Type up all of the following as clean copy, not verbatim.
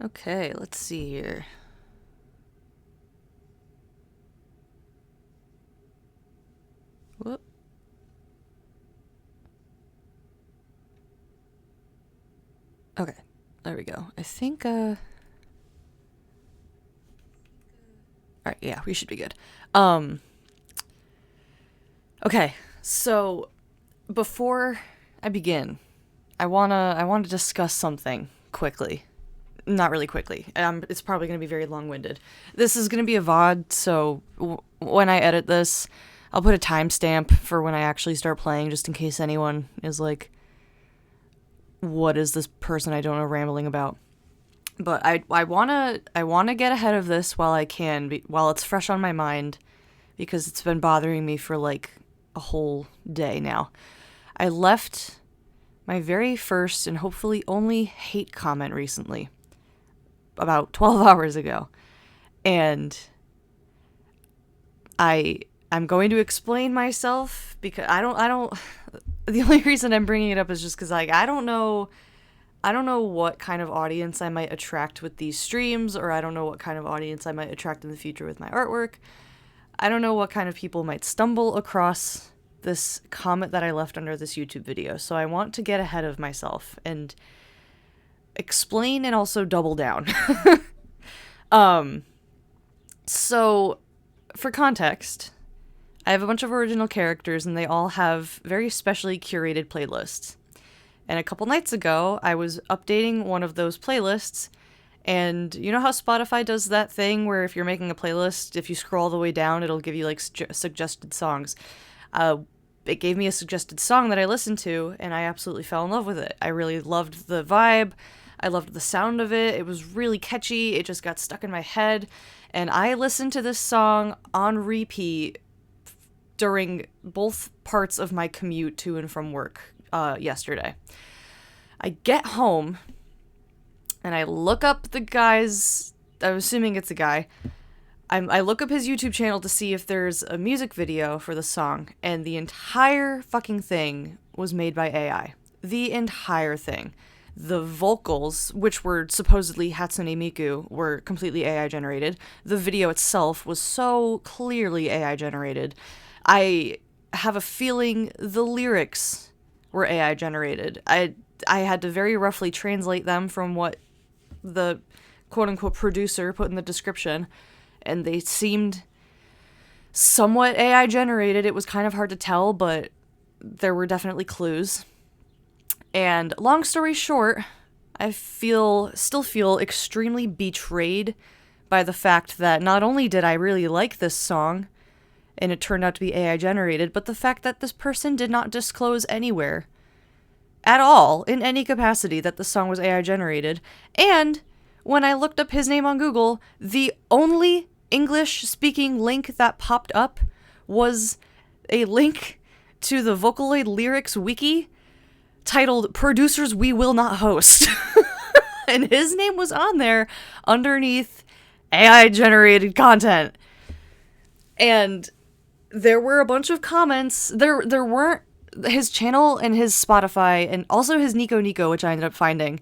Okay, let's see here. Whoop. Okay, there we go. I think, Alright, yeah, we should be good. Okay, so before I begin, I wanna discuss something quickly. Not really quickly. It's probably gonna be very long-winded. This is gonna be a VOD, so when I edit this, I'll put a timestamp for when I actually start playing, just in case anyone is like, what is this person I don't know rambling about? But I wanna get ahead of this while I can, while it's fresh on my mind, because it's been bothering me for like a whole day now. I left my very first and hopefully only hate comment recently, about 12 hours ago, and I'm going to explain myself because I don't. The only reason I'm bringing it up is just because like I don't know what kind of audience I might attract with these streams, or I don't know what kind of audience I might attract in the future with my artwork. I don't know what kind of people might stumble across this comment that I left under this YouTube video, so I want to get ahead of myself and explain and also double down. So, for context, I have a bunch of original characters and they all have very specially curated playlists. And a couple nights ago, I was updating one of those playlists, and you know how Spotify does that thing where if you're making a playlist, if you scroll all the way down, it'll give you like suggested songs. It gave me a suggested song that I listened to, and I absolutely fell in love with it. I really loved the vibe. I loved the sound of it. It was really catchy. It just got stuck in my head. And I listened to this song on repeat during both parts of my commute to and from work yesterday. I get home, and I look up the guy's... I'm assuming it's a guy. I look up his YouTube channel to see if there's a music video for the song, and the entire fucking thing was made by AI. The entire thing. The vocals, which were supposedly Hatsune Miku, were completely AI generated. The video itself was so clearly AI generated. I have a feeling the lyrics were AI generated. I had to very roughly translate them from what the quote-unquote producer put in the description, and they seemed somewhat AI generated. It was kind of hard to tell, but there were definitely clues. And long story short, I still feel extremely betrayed by the fact that not only did I really like this song, and it turned out to be AI generated, but the fact that this person did not disclose anywhere at all, in any capacity, that the song was AI generated. And when I looked up his name on Google, the only English-speaking link that popped up was a link to the Vocaloid lyrics wiki titled "Producers We Will Not Host." And his name was on there underneath AI-generated content. And there were a bunch of comments. There weren't his channel and his Spotify and also his Nico Nico, which I ended up finding.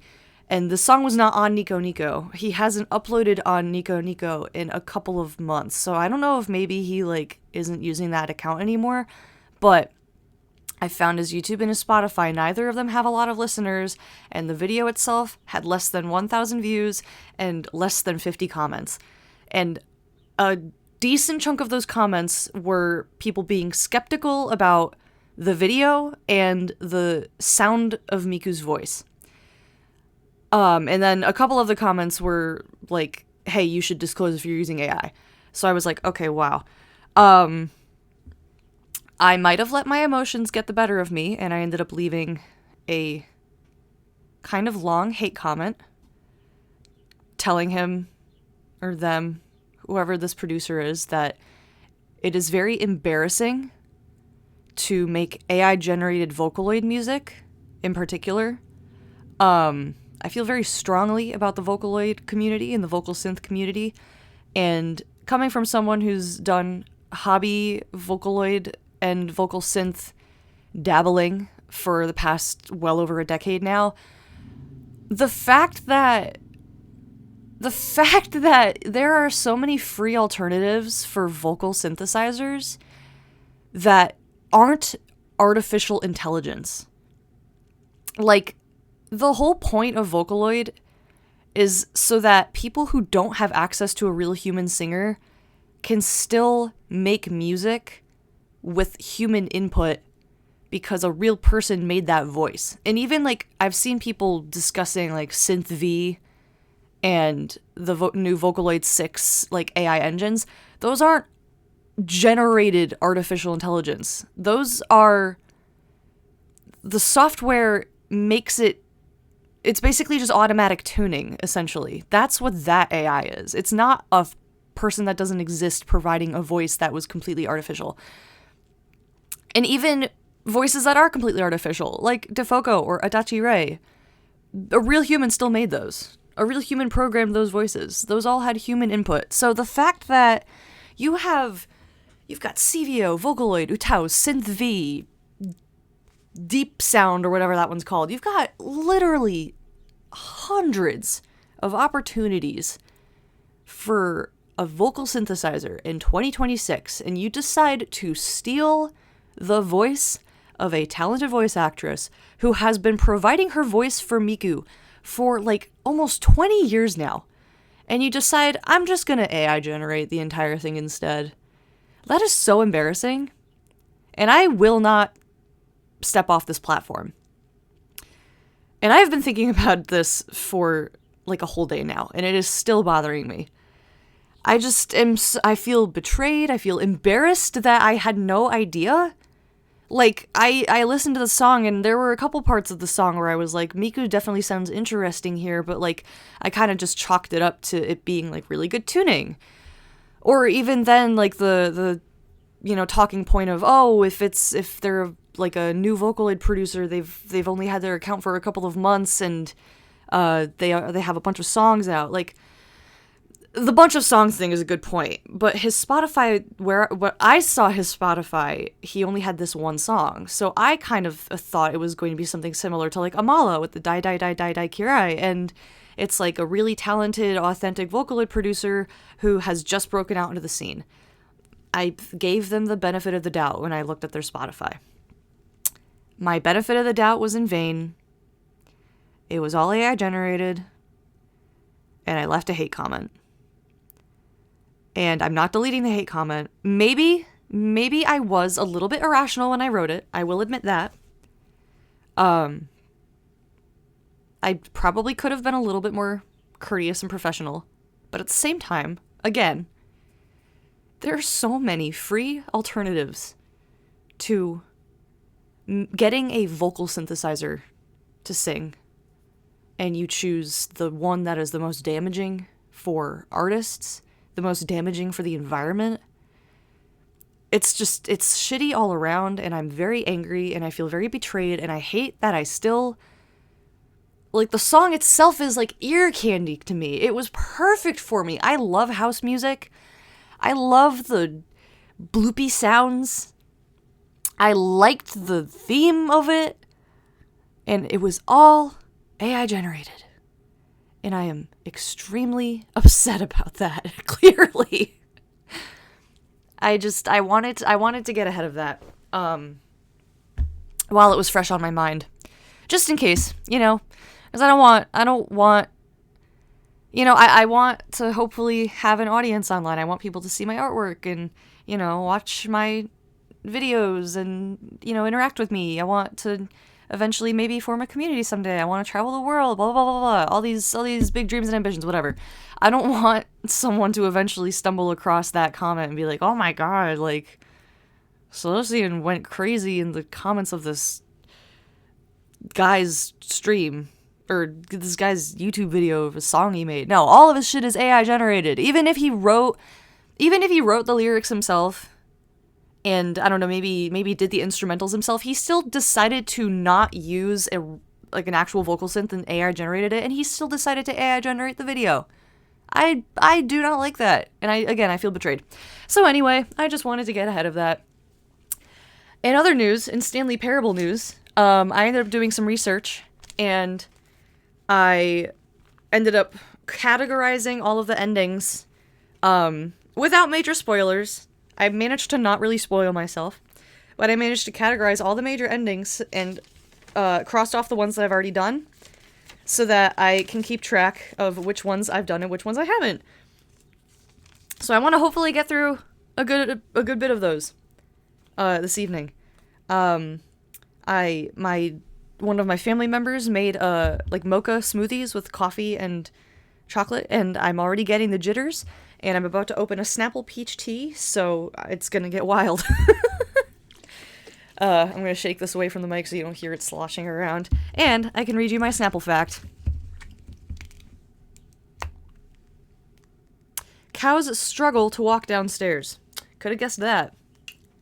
And the song was not on Nico Nico. He hasn't uploaded on Nico Nico in a couple of months. So I don't know if maybe he like isn't using that account anymore. But I found his YouTube and his Spotify. Neither of them have a lot of listeners. And the video itself had less than 1,000 views and less than 50 comments. And a decent chunk of those comments were people being skeptical about the video and the sound of Miku's voice. And then a couple of the comments were like, hey, you should disclose if you're using AI. So I was like, okay, wow. I might have let my emotions get the better of me, and I ended up leaving a kind of long hate comment telling him, or them, whoever this producer is, that it is very embarrassing to make AI-generated Vocaloid music, in particular. I feel very strongly about the Vocaloid community and the vocal synth community, and coming from someone who's done hobby Vocaloid and vocal synth dabbling for the past well over a decade now, the fact that the fact that there are so many free alternatives for vocal synthesizers that aren't artificial intelligence. Like, the whole point of Vocaloid is so that people who don't have access to a real human singer can still make music with human input because a real person made that voice. And even, like, I've seen people discussing, like, Synth V and the new Vocaloid 6, like, AI engines. Those aren't generated artificial intelligence. Those are... The software makes it... It's basically just automatic tuning, essentially. That's what that AI is. It's not a person that doesn't exist providing a voice that was completely artificial. And even voices that are completely artificial, like Defoco or Adachi Ray, a real human still made those. A real human programmed those voices. Those all had human input. So the fact that you've got CVO, Vocaloid, Utao, Synth V, Deep Sound, or whatever that one's called. You've got literally hundreds of opportunities for a vocal synthesizer in 2026, and you decide to steal the voice of a talented voice actress who has been providing her voice for Miku for like almost 20 years now, and you decide, I'm just gonna AI generate the entire thing instead. That is so embarrassing, and I will not step off this platform. And I have been thinking about this for like a whole day now, and it is still bothering me. I feel betrayed. I feel embarrassed that I had no idea. Like, I listened to the song, and there were a couple parts of the song where I was like, Miku definitely sounds interesting here, but like, I kind of just chalked it up to it being like really good tuning. Or even then, like the talking point of, oh, if they're like a new Vocaloid producer, they've only had their account for a couple of months, and they have a bunch of songs out. Like, the bunch of songs thing is a good point, but his Spotify, what I saw his Spotify, he only had this one song. So I kind of thought it was going to be something similar to like Amala with the Dai Dai Dai Dai Dai Kirai, and it's like a really talented, authentic Vocaloid producer who has just broken out into the scene. I gave them the benefit of the doubt when I looked at their Spotify. My benefit of the doubt was in vain. It was all AI generated, and I left a hate comment. And I'm not deleting the hate comment. Maybe I was a little bit irrational when I wrote it. I will admit that. I probably could have been a little bit more courteous and professional. But at the same time, again, there are so many free alternatives to getting a vocal synthesizer to sing. And you choose the one that is the most damaging for artists, the most damaging for the environment. It's shitty all around, and I'm very angry, and I feel very betrayed, and I hate that I still... Like, the song itself is, like, ear candy to me. It was perfect for me. I love house music. I love the bloopy sounds. I liked the theme of it. And it was all AI generated. And I am extremely upset about that, clearly. I wanted to get ahead of that while it was fresh on my mind. Just in case, because I want to hopefully have an audience online. I want people to see my artwork and, watch my videos and, interact with me. I want to eventually maybe form a community someday. I want to travel the world, blah, blah, blah, blah, blah. All these big dreams and ambitions, whatever. I don't want someone to eventually stumble across that comment and be like, oh my god, like, Celestian went crazy in the comments of this guy's stream, or this guy's YouTube video of a song he made. No, all of his shit is AI generated. Even if he wrote the lyrics himself, and I don't know, maybe did the instrumentals himself, he still decided to not use an actual vocal synth and AI generated it, and he still decided to AI generate the video. I do not like that, and I feel betrayed. So anyway, I just wanted to get ahead of that. In other news, in Stanley Parable news, I ended up doing some research, and I ended up categorizing all of the endings, without major spoilers. I managed to not really spoil myself, but I managed to categorize all the major endings and crossed off the ones that I've already done, so that I can keep track of which ones I've done and which ones I haven't. So I want to hopefully get through a good bit of those this evening. One of my family members made like mocha smoothies with coffee and chocolate, and I'm already getting the jitters, and I'm about to open a Snapple peach tea, so it's gonna get wild. I'm gonna shake this away from the mic so you don't hear it sloshing around, and I can read you my Snapple fact. Cows struggle to walk downstairs. Could have guessed that.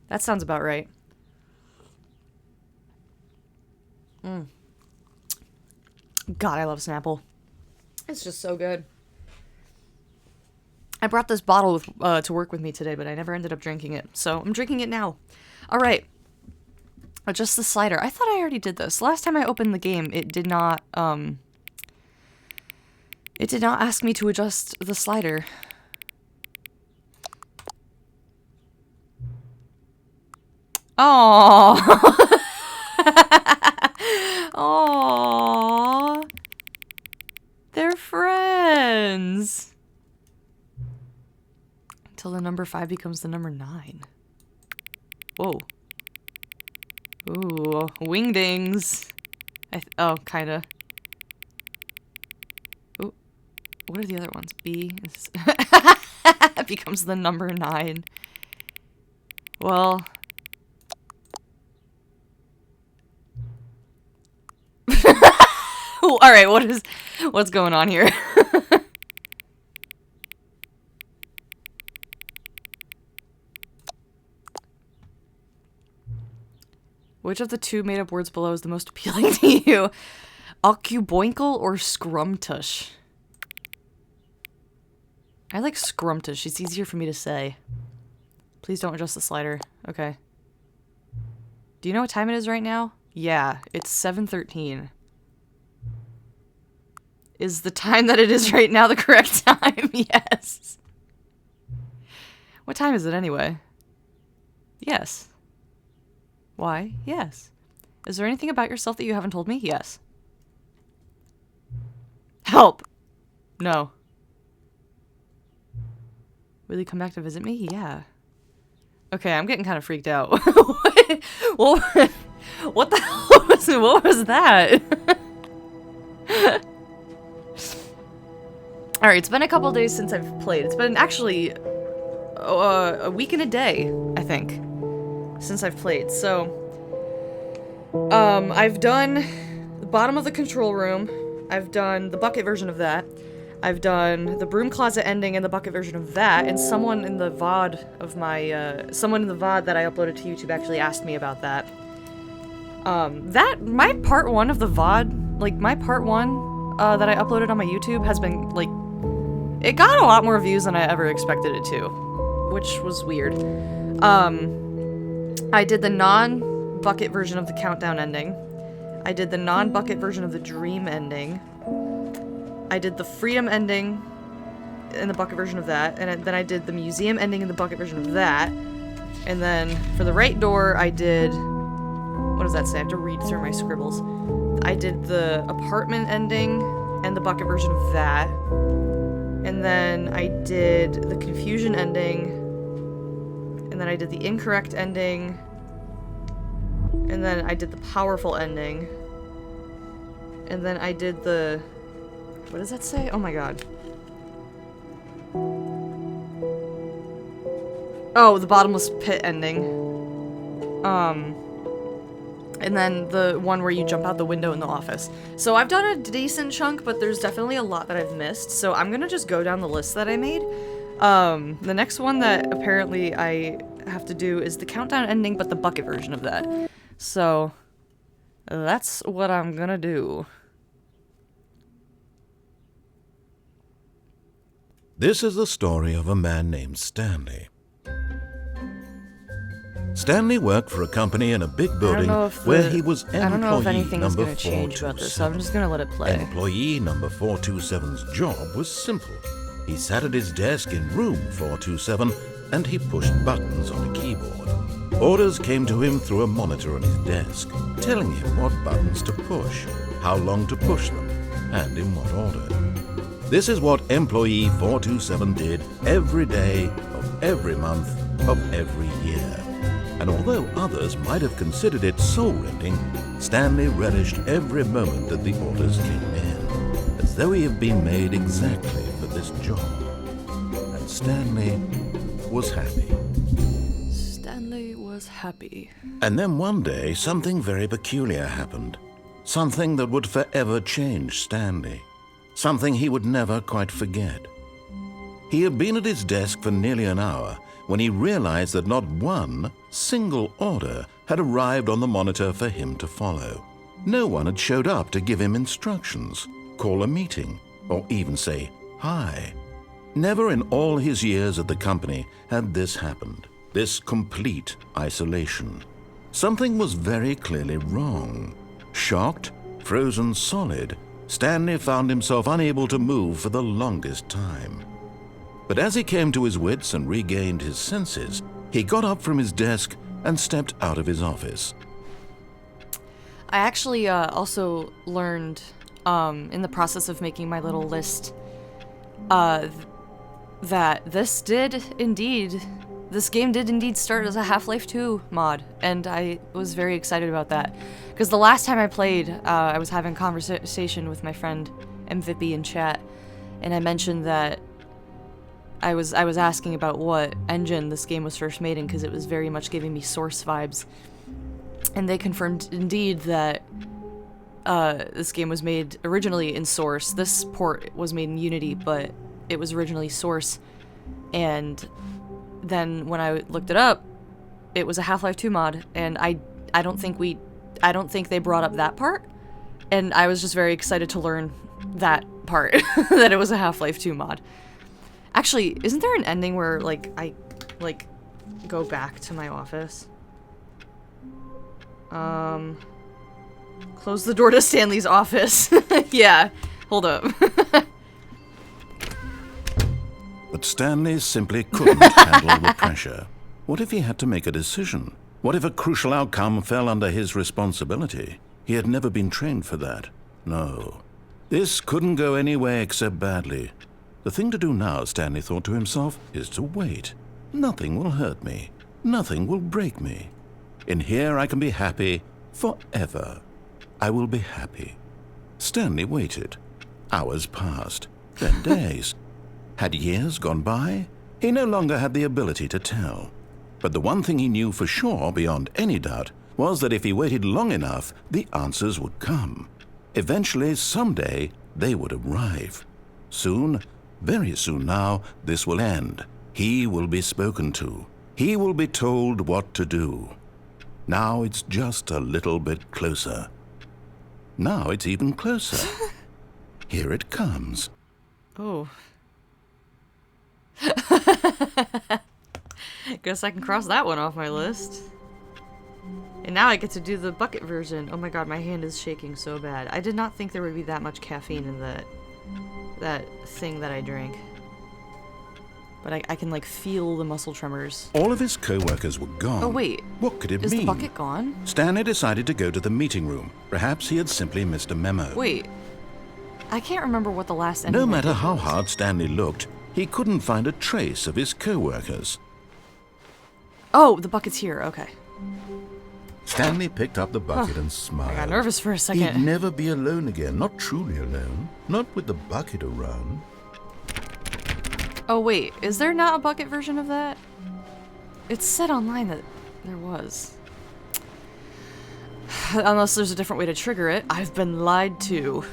That sounds about right. God, I love Snapple. It's just so good. I brought this bottle to work with me today, but I never ended up drinking it, so I'm drinking it now. Alright. Adjust the slider. I thought I already did this. Last time I opened the game, it did not ask me to adjust the slider. Oh. Oh. They're friends. Until the number 5 becomes the number 9. Whoa. Ooh, wingdings. Oh, kinda. Ooh, what are the other ones? B becomes the number 9. Well. Alright, what's going on here? Which of the two made-up words below is the most appealing to you? Occuboinkle or scrumtush? I like scrumtush. It's easier for me to say. Please don't adjust the slider. Okay. Do you know what time it is right now? Yeah, it's 7:13. Is the time that it is right now the correct time? Yes. What time is it anyway? Yes. Why? Yes. Is there anything about yourself that you haven't told me? Yes. Help! No. Will you come back to visit me? Yeah. Okay, I'm getting kind of freaked out. What the hell what was that? Alright, it's been a couple days since I've played. It's been actually a week and a day, I think, since I've played. So, I've done the bottom of the control room. I've done the bucket version of that. I've done the broom closet ending and the bucket version of that, and someone in the VOD of my, someone in the VOD that I uploaded to YouTube actually asked me about that. My part 1 of the VOD, like, my part 1, that I uploaded on my YouTube has been, like, it got a lot more views than I ever expected it to, which was weird. I did the non-bucket version of the countdown ending. I did the non-bucket version of the dream ending. I did the freedom ending in the bucket version of that, and then I did the museum ending in the bucket version of that. And then for the right door, I did... What does that say? I have to read through my scribbles. I did the apartment ending and the bucket version of that. And then I did the confusion ending. And then I did the incorrect ending. And then I did the powerful ending. And then I did the... What does that say? Oh my god. Oh, the bottomless pit ending. And then the one where you jump out the window in the office. So I've done a decent chunk, but there's definitely a lot that I've missed. So I'm gonna just go down the list that I made. The next one that apparently I have to do is the countdown ending, but the bucket version of that. So that's what I'm gonna do. This is the story of a man named Stanley. Stanley worked for a company in a big building where he was I don't know if employee anything is number going to change about this, so I'm just going to let it play. Employee number 427's job was simple. He sat at his desk in room 427 and he pushed buttons on a keyboard. Orders came to him through a monitor on his desk, telling him what buttons to push, how long to push them, and in what order. This is what employee 427 did every day of every month of every year. And although others might have considered it soul-rending, Stanley relished every moment that the orders came in, as though he had been made exactly for this job. And Stanley was happy. Stanley was happy. And then one day, something very peculiar happened. Something that would forever change Stanley. Something he would never quite forget. He had been at his desk for nearly an hour when he realized that not one single order had arrived on the monitor for him to follow. No one had showed up to give him instructions, call a meeting, or even say hi. Never in all his years at the company had this happened, this complete isolation. Something was very clearly wrong. Shocked, frozen solid, Stanley found himself unable to move for the longest time. But as he came to his wits and regained his senses, he got up from his desk and stepped out of his office. I actually also learned in the process of making my little list that this game did indeed start as a Half-Life 2 mod, and I was very excited about that. Because the last time I played, I was having a conversation with my friend emvippy in chat, and I mentioned that I was asking about what engine this game was first made in, because it was very much giving me Source vibes. And they confirmed indeed that this game was made originally in Source. This port was made in Unity, but it was originally Source. And then when I looked it up, it was a Half-Life 2 mod, and I don't think they brought up that part. And I was just very excited to learn that part, that it was a Half-Life 2 mod. Actually, isn't there an ending where, I go back to my office? Close the door to Stanley's office. Yeah, hold up. But Stanley simply couldn't handle the pressure. What if he had to make a decision? What if a crucial outcome fell under his responsibility? He had never been trained for that. No. This couldn't go any way except badly. The thing to do now, Stanley thought to himself, is to wait. Nothing will hurt me. Nothing will break me. In here I can be happy forever. I will be happy. Stanley waited. Hours passed, then days. Had years gone by? He no longer had the ability to tell. But the one thing he knew for sure, beyond any doubt, was that if he waited long enough, the answers would come. Eventually, someday, they would arrive. Soon, very soon now, this will end. He will be spoken to. He will be told what to do. Now it's just a little bit closer. Now it's even closer. Here it comes. Oh. Guess I can cross that one off my list. And now I get to do the bucket version. Oh my god, my hand is shaking so bad. I did not think there would be that much caffeine in that thing that I drank. But I can, feel the muscle tremors. All of his co-workers were gone. Oh, wait. What could it mean? Is the bucket gone? Stanley decided to go to the meeting room. Perhaps he had simply missed a memo. Wait. I can't remember what the last ending No matter how was. hard Stanley looked, he couldn't find a trace of his co-workers. Oh, the bucket's here. Okay. Stanley picked up the bucket and smiled. I got nervous for a second. He'd never be alone again. Not truly alone. Not with the bucket around. Oh, wait. Is there not a bucket version of that? It said online that there was. Unless there's a different way to trigger it. I've been lied to.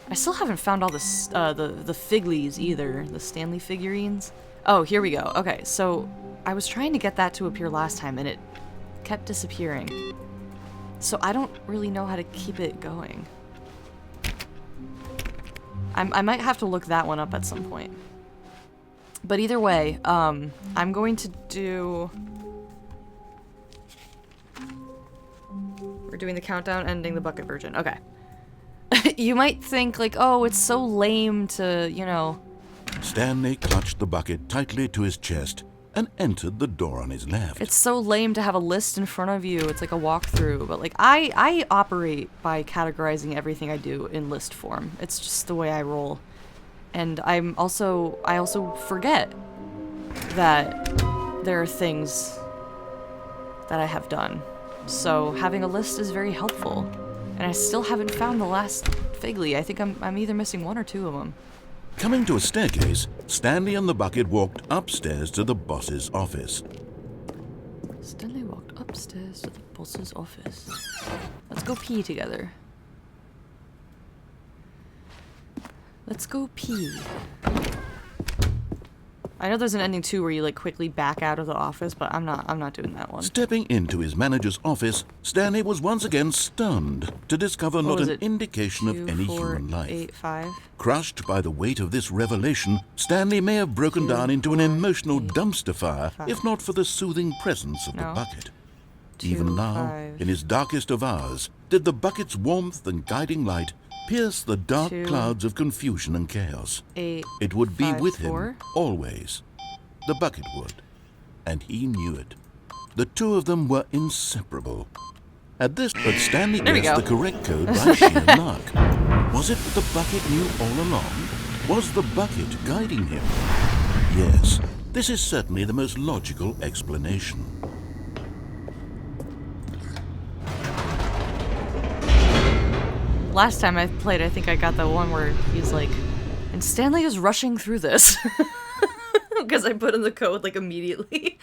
I still haven't found all the figlies either. The Stanley figurines. Oh, here we go. Okay, so I was trying to get that to appear last time and it kept disappearing. So I don't really know how to keep it going. I might have to look that one up at some point. But either way, I'm going to do... We're doing the countdown, ending the bucket version. Okay. You might think, like, oh, it's so lame to, you know... Stanley clutched the bucket tightly to his chest and entered the door on his left. It's so lame to have a list in front of you. It's like a walkthrough. But, like, I operate by categorizing everything I do in list form. It's just the way I roll. And I also forget that there are things that I have done. So having a list is very helpful. And I still haven't found the last Figley. I think I'm either missing one or two of them. Coming to a staircase, Stanley and the bucket walked upstairs to the boss's office. Stanley walked upstairs to the boss's office. Let's go pee together. Let's go pee. I know there's an ending too where you like quickly back out of the office, but I'm not doing that one. Stepping into his manager's office, Stanley was once again stunned to discover not an indication of any human life. 8, 5. Crushed by the weight of this revelation, Stanley may have broken down into an emotional dumpster fire, if not for the soothing presence of the bucket. Even now, in his darkest of hours, did the bucket's warmth and guiding light pierce the dark clouds of confusion and chaos. 8, it would be 5, with 4. him, always. The bucket would. And he knew it. The two of them were inseparable. At this, but Stanley guessed the correct code by sheer luck. Was it that the bucket knew all along? Was the bucket guiding him? Yes, this is certainly the most logical explanation. Last time I played, I think I got the one where he's like, and Stanley is rushing through this. Because I put in the code, like, immediately.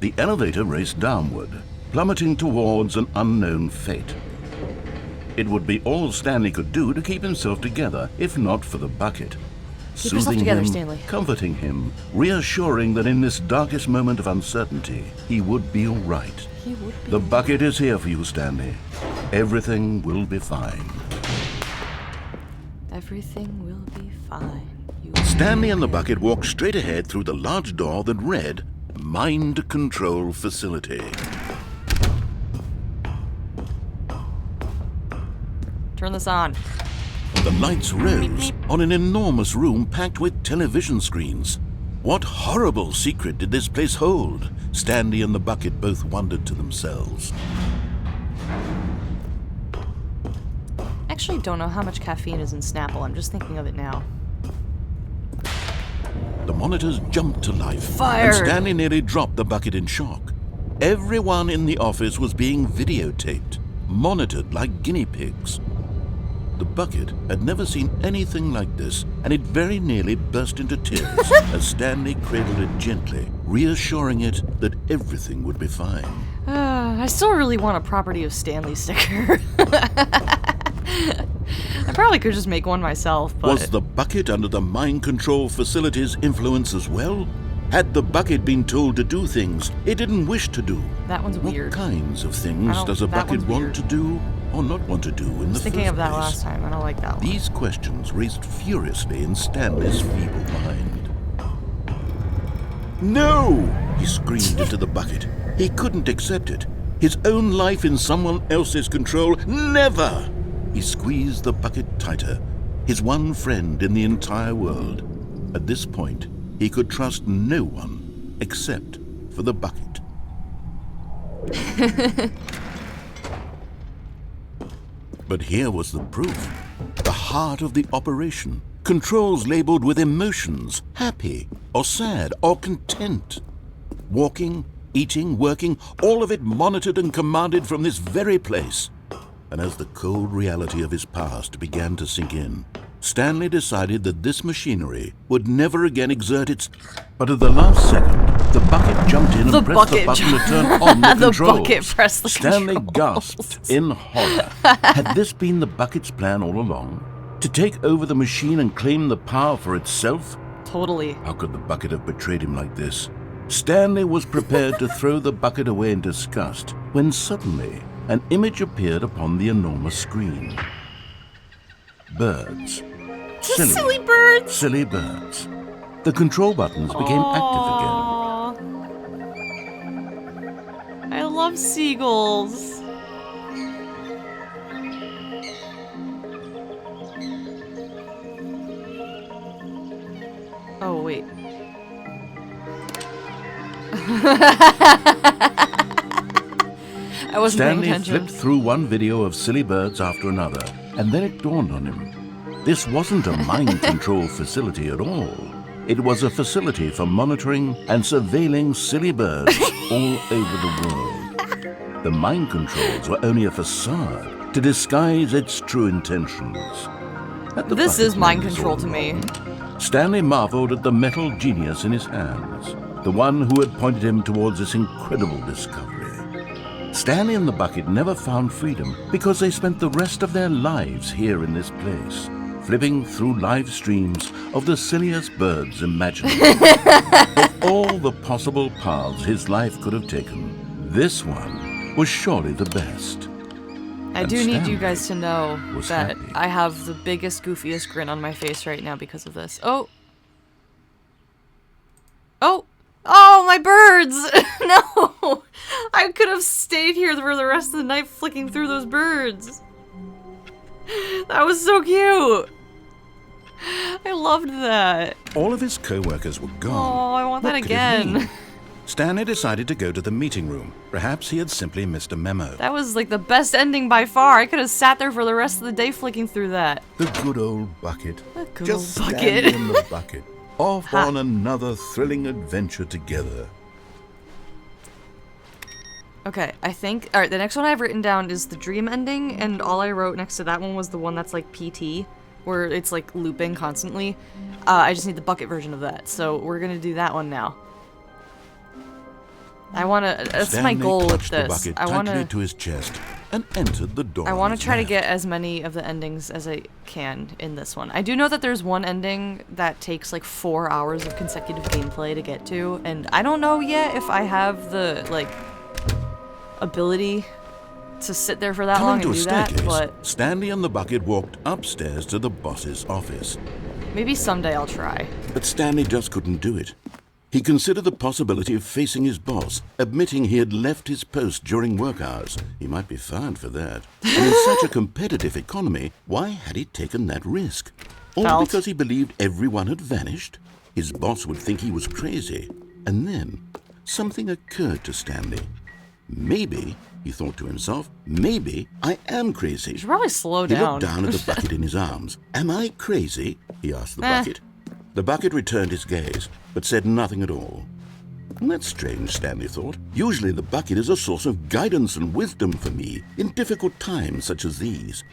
The elevator raced downward, plummeting towards an unknown fate. It would be all Stanley could do to keep himself together, if not for the bucket. Keep yourself together, Stanley. Comforting him, reassuring that in this darkest moment of uncertainty, he would be all right. He would be. The bucket is here for you, Stanley. Everything will be fine. Everything will be fine. Stanley and the bucket walked straight ahead through the large door that read, Mind Control Facility. Turn this on. The lights rose on an enormous room packed with television screens. What horrible secret did this place hold? Stanley and the bucket both wondered to themselves. I actually don't know how much caffeine is in Snapple. I'm just thinking of it now. The monitors jumped to life, Fire! And Stanley nearly dropped the bucket in shock. Everyone in the office was being videotaped, monitored like guinea pigs. The bucket had never seen anything like this, and it very nearly burst into tears as Stanley cradled it gently, reassuring it that everything would be fine. I still really want a Property of Stanley sticker. I probably could just make one myself, but... Was the bucket under the mind control facility's influence as well? Had the bucket been told to do things it didn't wish to do? That one's weird. What kinds of things does a bucket want to do or not want to do in the first place? Thinking of that last time. I don't like that one. These questions raced furiously in Stanley's feeble mind. No! He screamed into the bucket. He couldn't accept it. His own life in someone else's control. Never! He squeezed the bucket tighter. His one friend in the entire world. At this point, he could trust no one except for the bucket. But here was the proof. The heart of the operation. Controls labeled with emotions, happy or sad or content. Walking, eating, working, all of it monitored and commanded from this very place. And as the cold reality of his past began to sink in, Stanley decided that this machinery would never again exert its... But at the last second, the bucket jumped in and pressed the button to turn on the controls. Bucket pressed the Stanley controls. gasped in horror. Had this been the bucket's plan all along? To take over the machine and claim the power for itself? Totally. How could the bucket have betrayed him like this? Stanley was prepared to throw the bucket away in disgust when suddenly an image appeared upon the enormous screen. Birds. Silly birds! Silly birds. The control buttons became active again. I love seagulls. Oh, wait. I wasn't paying Stanley attention. flipped through one video of silly birds after another, and then it dawned on him. This wasn't a mind control facility at all. It was a facility for monitoring and surveilling silly birds all over the world. The mind controls were only a facade to disguise its true intentions. This is mind control to me. Stanley marveled at the metal genius in his hands, the one who had pointed him towards this incredible discovery. Stanley and the bucket never found freedom because they spent the rest of their lives here in this place, flipping through live streams of the silliest birds imaginable. Of all the possible paths his life could have taken, this one was surely the best. I do need you guys to know was that happy. I have the biggest, goofiest grin on my face right now because of this. Oh. Oh. Oh, my birds! No! I could have stayed here for the rest of the night flicking through those birds. That was so cute! I loved that. All of his co-workers were gone. Oh, I want that What could it again. mean? Stanley decided to go to the meeting room. Perhaps he had simply missed a memo. That was like the best ending by far. I could have sat there for the rest of the day flicking through that. The good old bucket. The good Just old bucket. Stanley and the bucket. Off Ha. on another thrilling adventure together. Okay, I think... Alright, the next one I've written down is the dream ending, and all I wrote next to that one was the one that's like PT, where it's like looping constantly. I just need the bucket version of that, so we're gonna do that one now. I wanna... That's my Stanley goal with clutched the this. bucket I tightly wanna... to his chest and entered the door. I on want to his try to left. get as many of the endings as I can in this one. I do know that there's one ending that takes like 4 hours of consecutive gameplay to get to, and I don't know yet if I have the, like, ability to sit there for that long Coming and to do a that, staircase, but Stanley and the bucket walked upstairs to the boss's office. maybe someday I'll try. But Stanley just couldn't do it. He considered the possibility of facing his boss, admitting he had left his post during work hours. He might be fined for that. And in such a competitive economy, why had he taken that risk? All Felt. because he believed everyone had vanished? His boss would think he was crazy. And then, something occurred to Stanley. Maybe, he thought to himself, maybe I am crazy. You should probably slow He down. looked down at the bucket in his arms. Am I crazy? He asked the bucket. The bucket returned his gaze, but said nothing at all. That's strange, Stanley thought. Usually the bucket is a source of guidance and wisdom for me in difficult times such as these.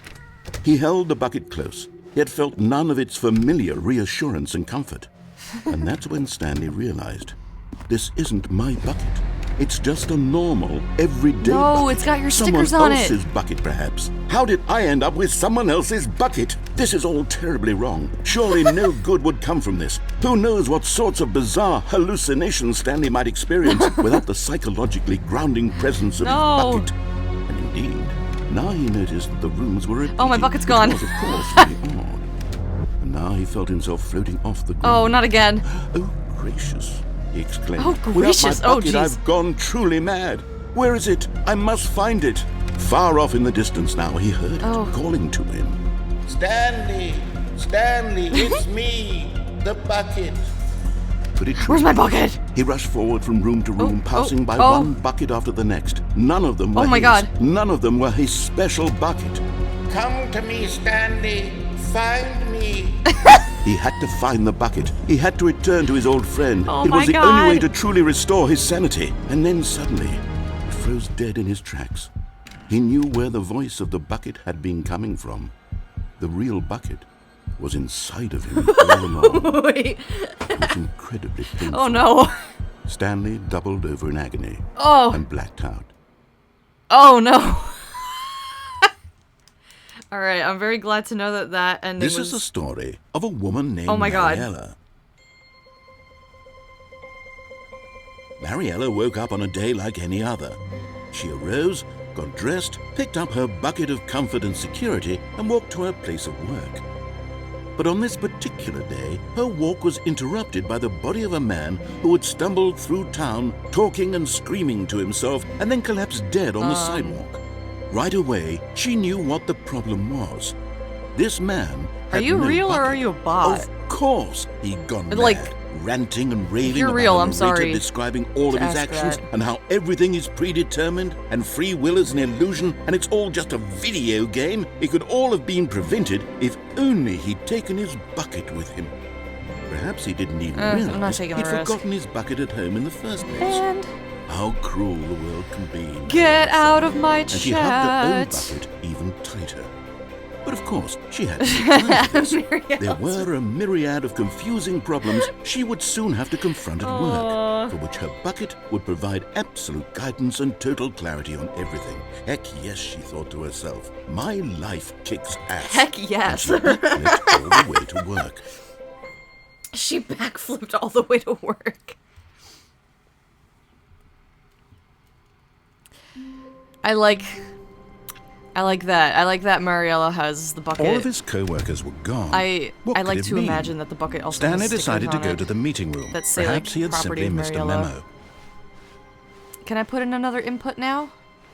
He held the bucket close, yet felt none of its familiar reassurance and comfort. And that's when Stanley realized, this isn't my bucket. It's just a normal, everyday No, bucket. it's got your Someone stickers on it. else's bucket, perhaps. How did I end up with someone else's bucket? This is all terribly wrong. Surely no good would come from this. Who knows what sorts of bizarre hallucinations Stanley might experience without the psychologically grounding presence of No. his bucket. And indeed, now he noticed that the rooms were repeating. Oh, my bucket's which gone. was, of course, very odd. And now he felt himself floating off the ground. Oh, not again. Oh, gracious, he exclaimed. Oh, gracious. Without my Oh, bucket, jeez. I've gone truly mad. Where is it? I must find it. Far off in the distance now, he heard it Oh. calling to him. Stanley! Stanley, it's me, the bucket. Could it Where's truly my be? bucket? He rushed forward from room to room, Oh, passing oh, by oh. one bucket after the next. None of them were Oh my his. God. None of them were his special bucket. Come to me, Stanley. Find me. He had to find the bucket. He had to return to his old friend. Oh It was my the only way God. to truly restore his sanity. And then suddenly, he froze dead in his tracks. He knew where the voice of the bucket had been coming from. The real bucket was inside of him all along. Wait. It was incredibly painful. Oh no. Stanley doubled over in agony Oh. and blacked out. Oh no. Alright, I'm very glad to know that that ending This was... is the story of a woman named Oh my God. Mariella. Mariella woke up on a day like any other. She arose, got dressed, picked up her bucket of comfort and security, and walked to her place of work. But on this particular day, her walk was interrupted by the body of a man who had stumbled through town, talking and screaming to himself, and then collapsed dead on the sidewalk. Right away, she knew what the problem was. This man Are had you no real or bucket. are you a bot? Of course, he'd gone Like, mad, ranting and raving you're about real, a I'm narrator sorry describing all of to his ask actions that. and how everything is predetermined and free will is an illusion and it's all just a video game. It could all have been prevented if only he'd taken his bucket with him. Perhaps he didn't even I'm not realize taking he'd the risk. forgotten his bucket at home in the first place. And How cruel the world can be. get out of my And she hugged her own chat. bucket even tighter. But of course, she had to plan for this. Myriad. There were a myriad of confusing problems she would soon have to confront at work, for which her bucket would provide absolute guidance and total clarity on everything. Heck yes, she thought to herself. My life kicks ass. Heck yes. And she backflipped all the way to work. She backflipped all the way to work. I like that. I like that Mariella has the bucket. All of his co-workers were gone. I What could like it to mean? imagine that the bucket also Stanley has stickers decided to on go it to the meeting room. that say, Perhaps like, he had property simply of missed a Mariella. memo. Can I put in another input now?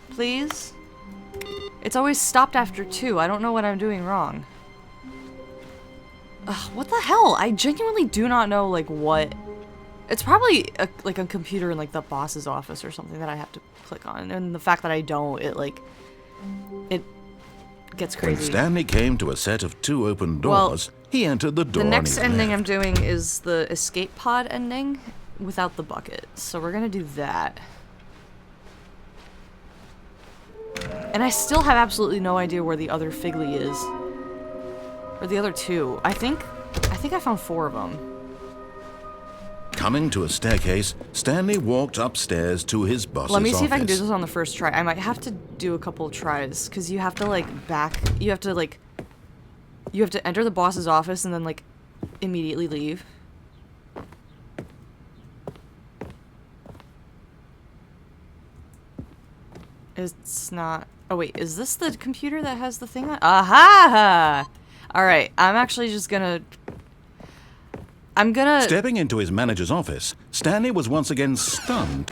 Please? It's always stopped after 2. I don't know what I'm doing wrong. Ugh, what the hell? I genuinely do not know, like, what... It's probably, like, a computer in, like, the boss's office or something that I have to click on. And the fact that I don't, it, like... It gets When crazy. Stanley came to a set of 2 open Well, doors, he entered the door The on next his ending I'm left. doing is the escape pod ending without the bucket. So we're gonna do that. And I still have absolutely no idea where the other Figley is. Or the other 2. I think I found 4 of them. Coming to a staircase, Stanley walked upstairs to his boss's Let me see if I can do office. this on the first try. I might have to do a couple tries, because you have to, like, you have to enter the boss's office and then, like, immediately leave. It's not... Oh, wait, is this the computer that has the thing on? Aha! Alright, I'm actually just gonna... Stepping into his manager's office, Stanley was once again stunned.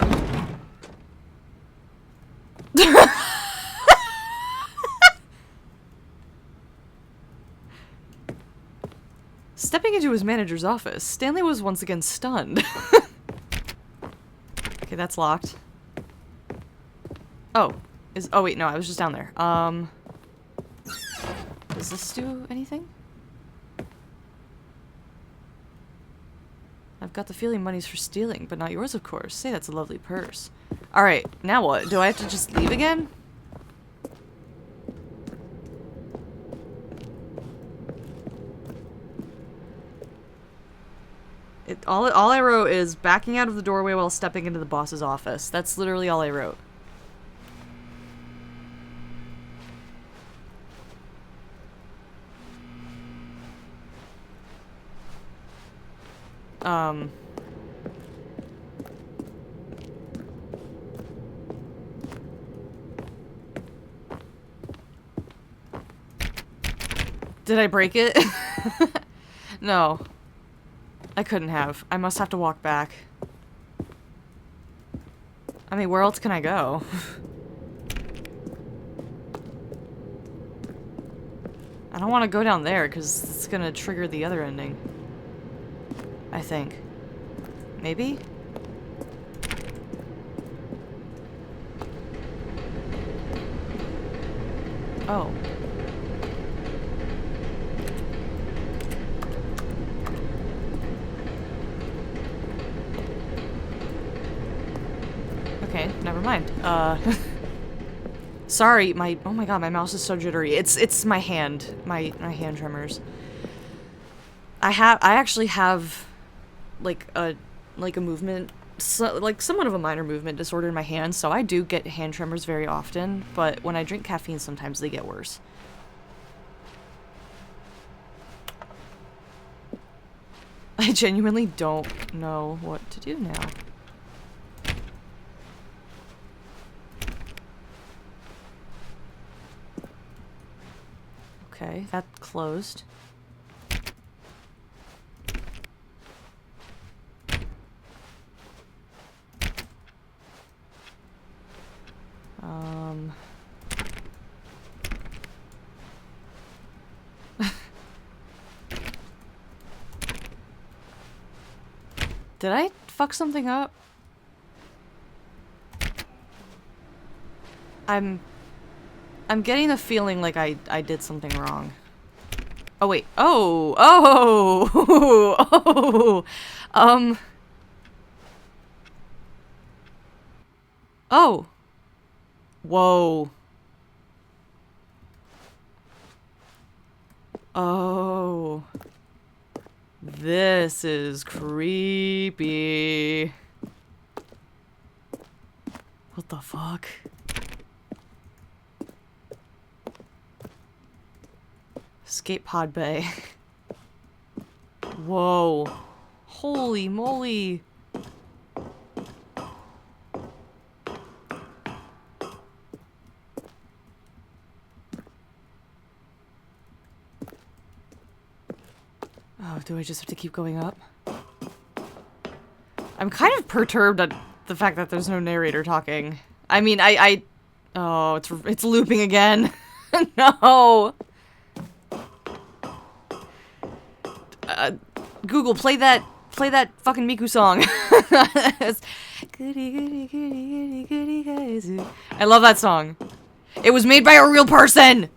Stepping into his manager's office, Stanley was once again stunned. Okay, that's locked. Oh. Oh wait, no, I was just down there. Does this do anything? I've got the feeling money's for stealing, but not yours, of course. Say that's a lovely purse. Alright, now what? Do I have to just leave again? All I wrote is backing out of the doorway while stepping into the boss's office. That's literally all I wrote. Did I break it? No. I couldn't have. I must have to walk back. I mean, where else can I go? I don't want to go down there, because it's gonna trigger the other ending. I think. Maybe? Oh. Okay, never mind. Sorry, oh my god, my mouse is so jittery. It's my hand. My hand tremors. I actually have like a movement, like somewhat of a minor movement disorder in my hands, so I do get hand tremors very often, but when I drink caffeine sometimes they get worse. I genuinely don't know what to do now. Okay, that closed. Did I fuck something up? I'm getting the feeling like I did something wrong. Oh wait. Oh! Oh! Oh! Oh! Whoa. Oh. This is creepy. What the fuck? Escape pod bay. Whoa. Holy moly. Oh, do I just have to keep going up? I'm kind of perturbed at the fact that there's no narrator talking. I mean, oh, it's looping again. No. Google, play that fucking Miku song. I love that song. It was made by a real person.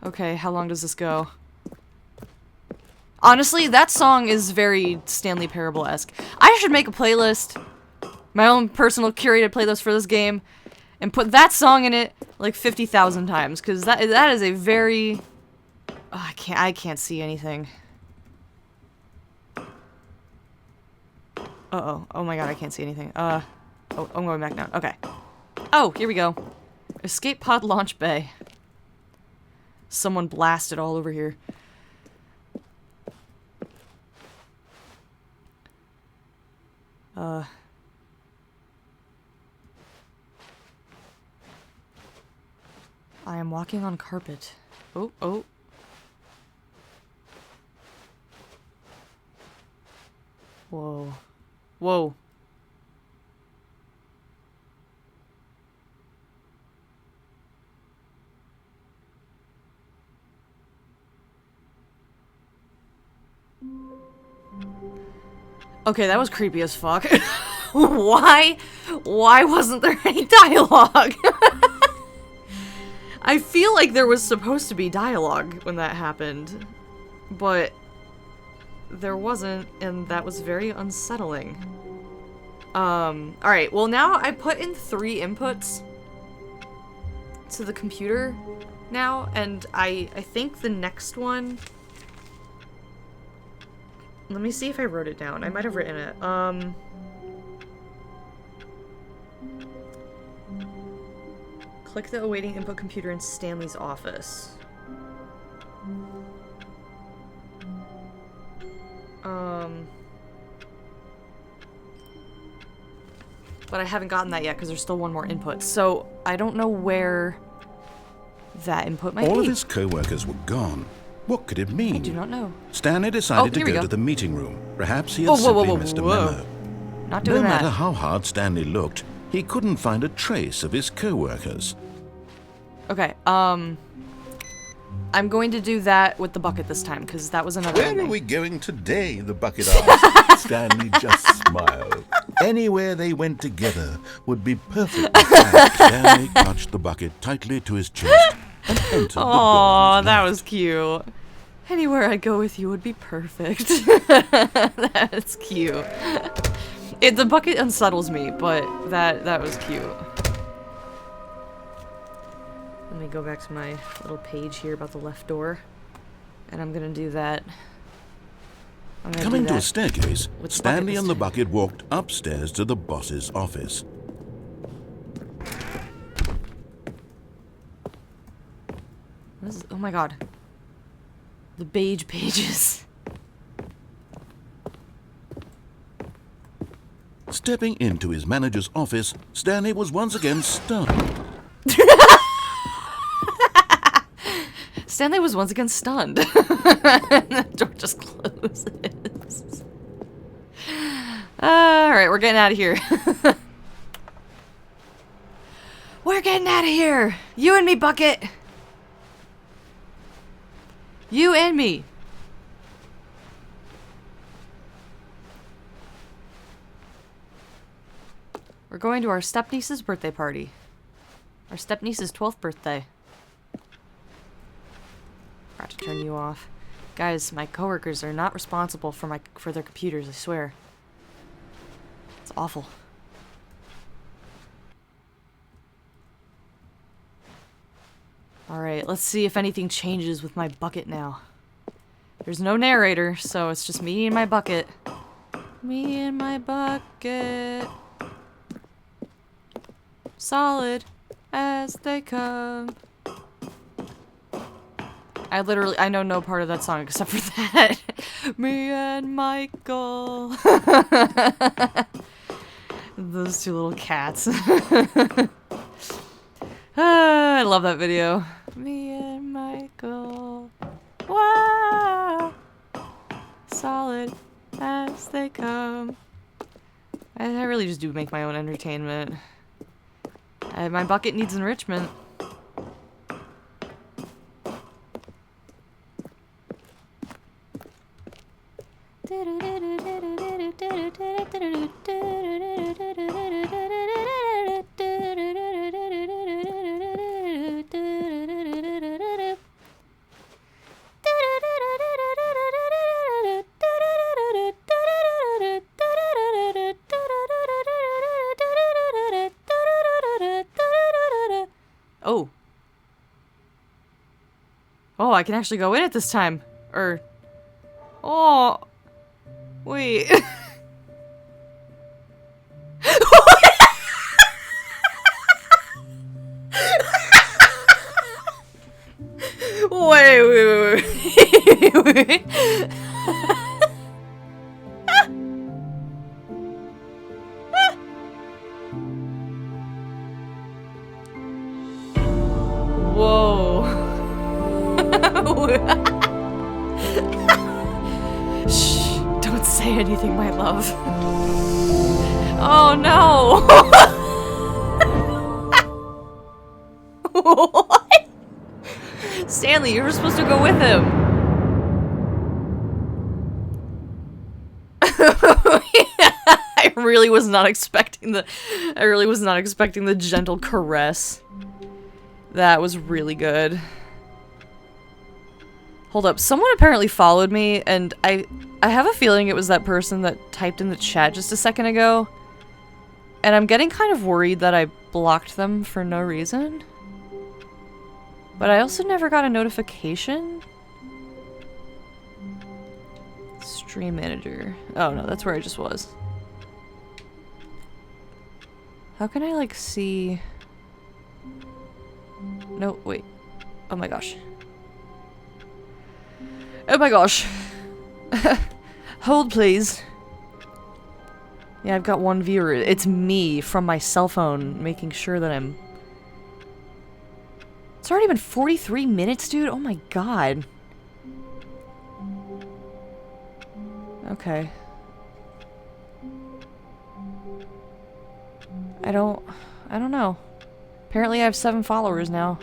Okay, how long does this go? Honestly, that song is very Stanley Parable-esque. I should make a playlist, my own personal curated playlist for this game, and put that song in it like 50,000 times, because that is a very... Oh, I can't see anything. Uh-oh. Oh my god, I can't see anything. Oh, I'm going back down. Okay. Oh, here we go. Escape pod launch bay. Someone blasted all over here. I am walking on carpet. Oh, oh. Whoa. Whoa. Okay, that was creepy as fuck. Why wasn't there any dialogue? I feel like there was supposed to be dialogue when that happened, but there wasn't, and that was very unsettling. Alright, well now I put in 3 inputs to the computer now, and I think the next one... Let me see if I wrote it down. I might have written it. Click the awaiting input computer in Stanley's office. But I haven't gotten that yet because there's still one more input. So I don't know where that input might be. All of his co-workers were gone. What could it mean? I do not know. Stanley decided to go to the meeting room. Perhaps he had simply missed a memo. Not doing that. No matter how hard Stanley looked, he couldn't find a trace of his co-workers. Okay, I'm going to do that with the bucket this time, because that was another Where are we going today? The bucket asked. Stanley just smiled. Anywhere they went together would be perfect. Stanley clutched the bucket tightly to his chest and entered the door. Aw, that was cute. Anywhere I go with you would be perfect. That's cute. The bucket unsettles me, but that was cute. Let me go back to my little page here about the left door. And I'm gonna do that. Coming to a staircase, Stanley and the bucket walked upstairs to the boss's office. What is, oh my god. The beige pages. Stepping into his manager's office, Stanley was once again stunned. Stanley was once again stunned. And the door just closes. Alright, we're getting out of here. We're getting out of here! You and me, Bucket! You and me! going to our stepniece's birthday party. Our stepniece's 12th birthday. Forgot to turn you off. Guys, my coworkers are not responsible for their computers, I swear. It's awful. Alright, let's see if anything changes with my bucket now. There's no narrator, so it's just me and my bucket. Me and my bucket. Solid as they come. I know no part of that song except for that. Me and Michael. Those two little cats. I love that video. Me and Michael. Wow. Solid as they come. I really just do make my own entertainment. My bucket needs enrichment. Oh. Oh, I can actually go in it this time. Oh. Wait. Wait. Whoa. Shh, don't say anything, my love. Oh no. What? Stanley, you were supposed to go with him. I really was not expecting the gentle caress. That was really good. Hold up, someone apparently followed me, and I have a feeling it was that person that typed in the chat just a second ago. And I'm getting kind of worried that I blocked them for no reason. But I also never got a notification. Stream manager. Oh no, that's where I just was. How can I, like, see... No, wait. Oh my gosh. Oh my gosh. Hold, please. Yeah, I've got one viewer. It's me from my cell phone making sure that I'm... It's already been 43 minutes, dude? Oh my god. Okay. I don't know. Apparently I have 7 followers now.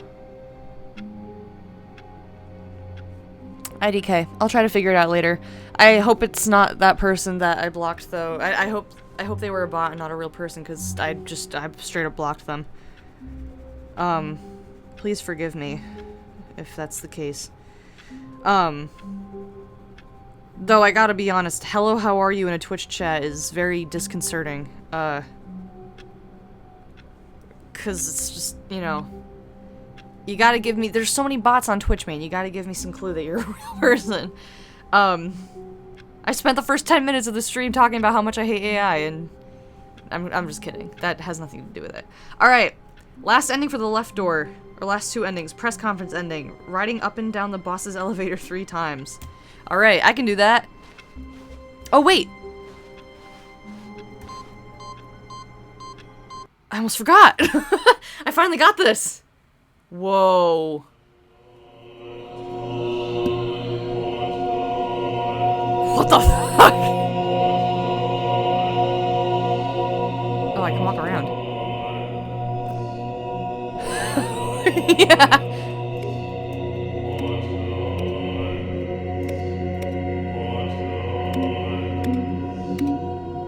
IDK. I'll try to figure it out later. I hope it's not that person that I blocked, though. I hope they were a bot and not a real person, because I straight up blocked them. Please forgive me if that's the case. Though I gotta be honest, hello, how are you in a Twitch chat is very disconcerting. Cause it's just, you know, you gotta give me, there's so many bots on Twitch, man, you gotta give me some clue that you're a real person. I spent the first 10 minutes of the stream talking about how much I hate AI, and I'm just kidding. That has nothing to do with it. Alright, last ending for the left door, or last 2 endings, press conference ending, riding up and down the boss's elevator 3 times. Alright, I can do that. Oh, wait! I almost forgot! I finally got this! Whoa. What the fuck? Oh, I can walk around. Yeah.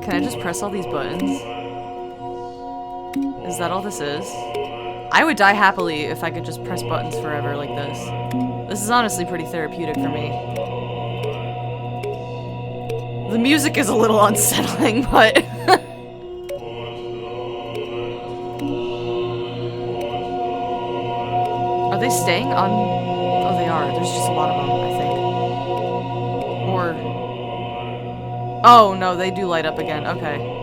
Can I just press all these buttons? Is that all this is? I would die happily if I could just press buttons forever like this. This is honestly pretty therapeutic for me. The music is a little unsettling, but... Are they staying on... Oh, they are. There's just a lot of them, I think. Or... Oh, no, they do light up again. Okay.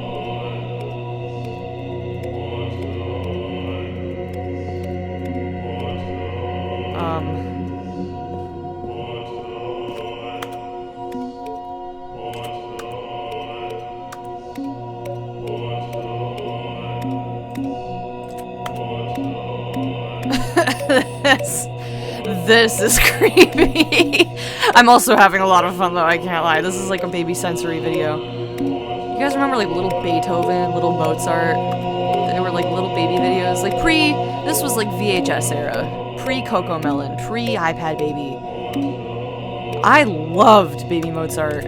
This is creepy. I'm also having a lot of fun though, I can't lie. This is like a baby sensory video. You guys remember like little Beethoven, little Mozart? They were like little baby videos. Like this was like VHS era. Pre-Coco Melon, pre-iPad Baby. I loved Baby Mozart.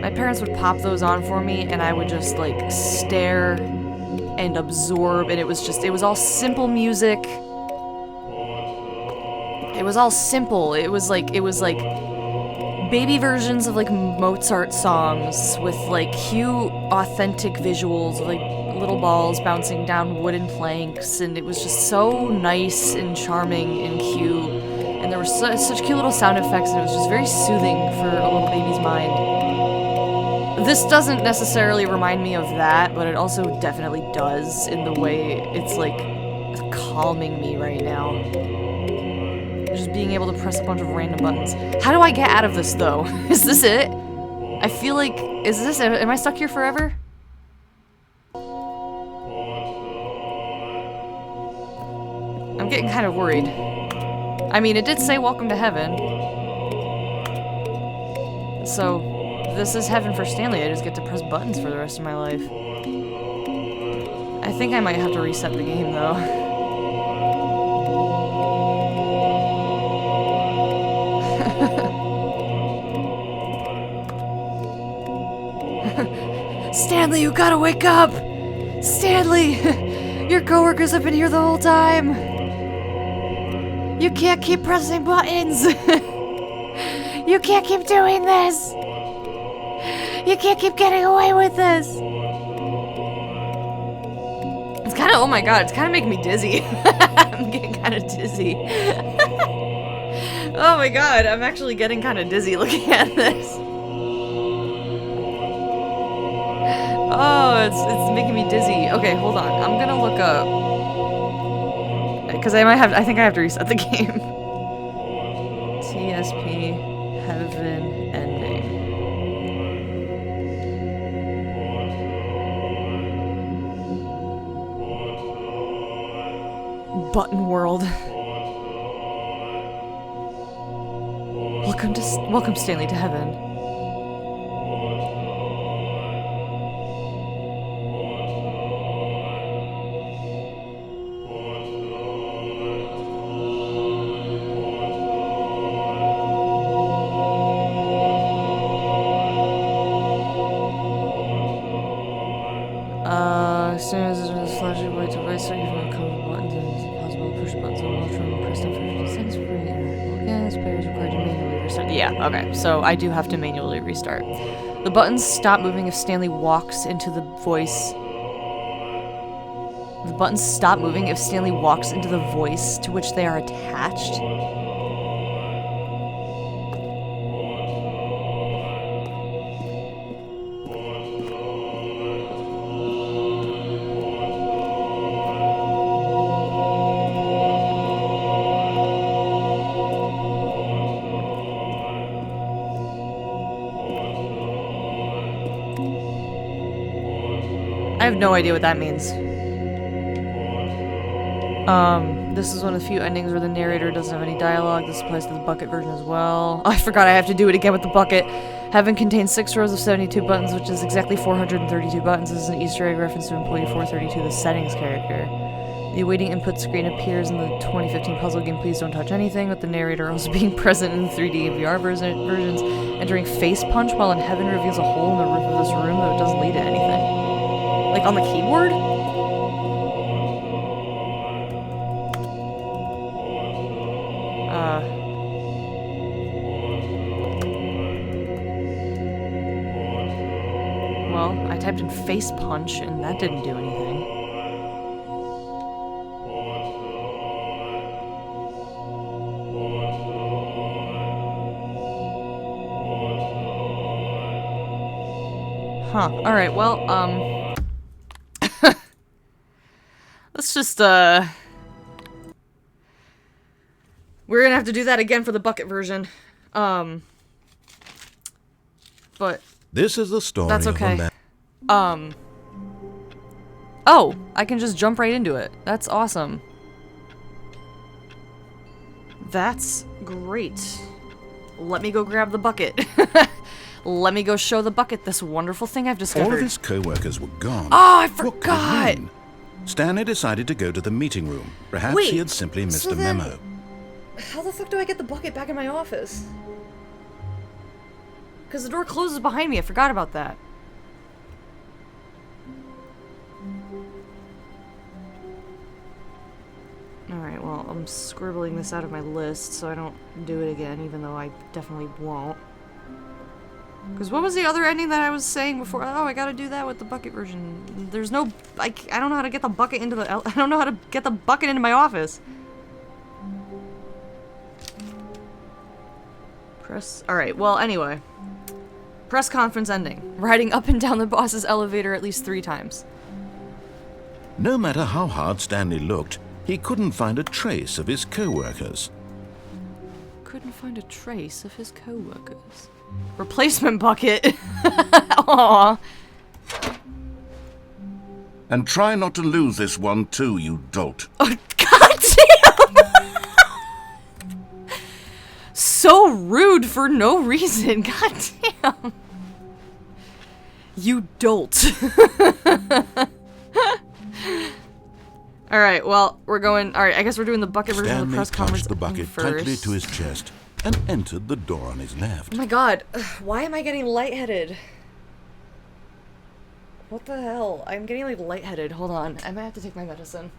My parents would pop those on for me and I would just like stare and absorb, and it was all simple music. It was all simple. It was like baby versions of like Mozart songs with like cute, authentic visuals of like little balls bouncing down wooden planks, and it was just so nice and charming and cute. And there were such cute little sound effects, and it was just very soothing for a little baby's mind. This doesn't necessarily remind me of that, but it also definitely does in the way it's like calming me right now. Just being able to press a bunch of random buttons. How do I get out of this, though? Is this it? I feel like... am I stuck here forever? I'm getting kind of worried. I mean, it did say welcome to heaven. So, this is heaven for Stanley. I just get to press buttons for the rest of my life. I think I might have to reset the game, though. Stanley, you gotta wake up! Stanley! Your coworkers have been here the whole time! You can't keep pressing buttons! You can't keep doing this! You can't keep getting away with this! It's kinda, oh my god, it's kinda making me dizzy. I'm getting kinda dizzy. Oh my god, I'm actually getting kinda dizzy looking at this. Oh, it's making me dizzy. Okay, hold on. I'm gonna look up. Because I think I have to reset the game. TSP Heaven Ending. Button World. Welcome Stanley to heaven. As soon as there's a flashing white device, so you can cover buttons and it's possible to push buttons on Ultron and press them for 50 seconds before you interact. Yes, players required to manually restart. Yeah, okay, so I do have to manually restart. The buttons stop moving if Stanley walks into the voice. The buttons stop moving if Stanley walks into the voice to which they are attached. I have no idea what that means. This is one of the few endings where the narrator doesn't have any dialogue. This applies to the bucket version as well. Oh, I forgot I have to do it again with the bucket. Heaven contains 6 rows of 72 buttons, which is exactly 432 buttons. This is an Easter egg reference to Employee 432, the settings character. The awaiting input screen appears in the 2015 puzzle game Please Don't Touch Anything, with the narrator also being present in the 3D and VR versions. Entering Face Punch while in Heaven reveals a hole in the roof of this room, though it doesn't lead to anything. Like on the keyboard? typed in face punch, and that didn't do anything. Huh. Alright, well, let's just, we're gonna have to do that again for the bucket version. But... This is the story that's of okay. a man. Oh! I can just jump right into it. That's awesome. That's great. Let me go grab the bucket. Let me go show the bucket this wonderful thing I've discovered. All of his co-workers were gone. Oh, I What could it forgot! mean? Stanley decided to go to the meeting room. Perhaps Wait, he had simply missed so a then- memo. How the fuck do I get the bucket back in my office? Because the door closes behind me. I forgot about that. Alright, well, I'm scribbling this out of my list so I don't do it again, even though I definitely won't. Because what was the other ending that I was saying before? Oh, I gotta do that with the bucket version. There's no... I don't know how to get the bucket into the... I don't know how to get the bucket into my office. Press... Alright, well, anyway. Press conference ending. Riding up and down the boss's elevator at least 3 times. No matter how hard Stanley looked, he couldn't find a trace of his co-workers. Couldn't find a trace of his co-workers. Replacement bucket. Aww. And try not to lose this one too, you dolt. Oh, God damn! So rude for no reason. God damn. You dolt. Alright, well, we're going... Alright, I guess we're doing the bucket version of the Stanley press conference touched the bucket first. tightly to his chest and entered the door on his left. Oh my god, why am I getting lightheaded? What the hell? I'm getting like lightheaded. Hold on, I might have to take my medicine.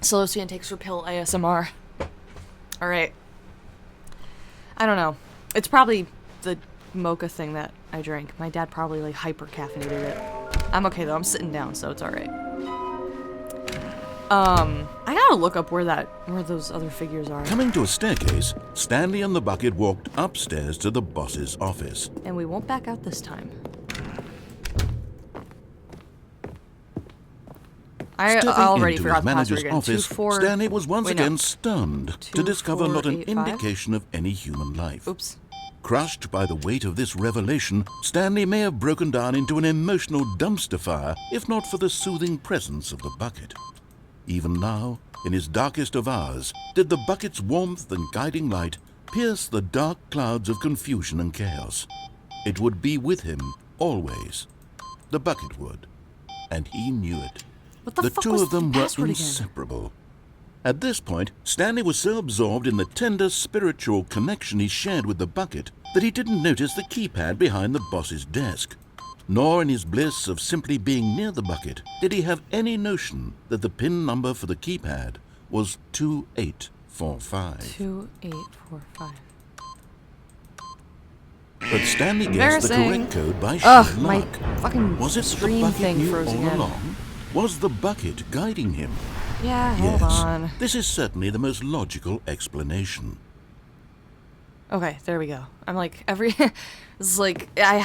Celestian takes her pill ASMR. Alright. I don't know. It's probably the mocha thing that I drank. My dad probably like hyper caffeinated it. I'm okay though, I'm sitting down, so it's alright. I gotta look up where those other figures are. Coming to a staircase, Stanley and the bucket walked upstairs to the boss's office. And we won't back out this time. I Stepping already into forgot his the password manager's again. office, 24... Stanley was once Wait, no. again stunned to discover not an 2485? indication of any human life. Oops. Crushed by the weight of this revelation, Stanley may have broken down into an emotional dumpster fire if not for the soothing presence of the bucket. Even now, in his darkest of hours, did the bucket's warmth and guiding light pierce the dark clouds of confusion and chaos. It would be with him always. The bucket would. And he knew it. What the fuck two was of them the were password again? inseparable. At this point, Stanley was so absorbed in the tender spiritual connection he shared with the bucket that he didn't notice the keypad behind the boss's desk. Nor in his bliss of simply being near the bucket did he have any notion that the PIN number for the keypad was 2845. 2845. But Stanley guessed the Embarrassing. correct code by sheer Ugh, my luck. fucking Was it the stream bucket thing knew froze all again. along? Was the bucket guiding him? Yeah, hold on. This is certainly the most logical explanation. Okay, there we go. I'm like, it's like, I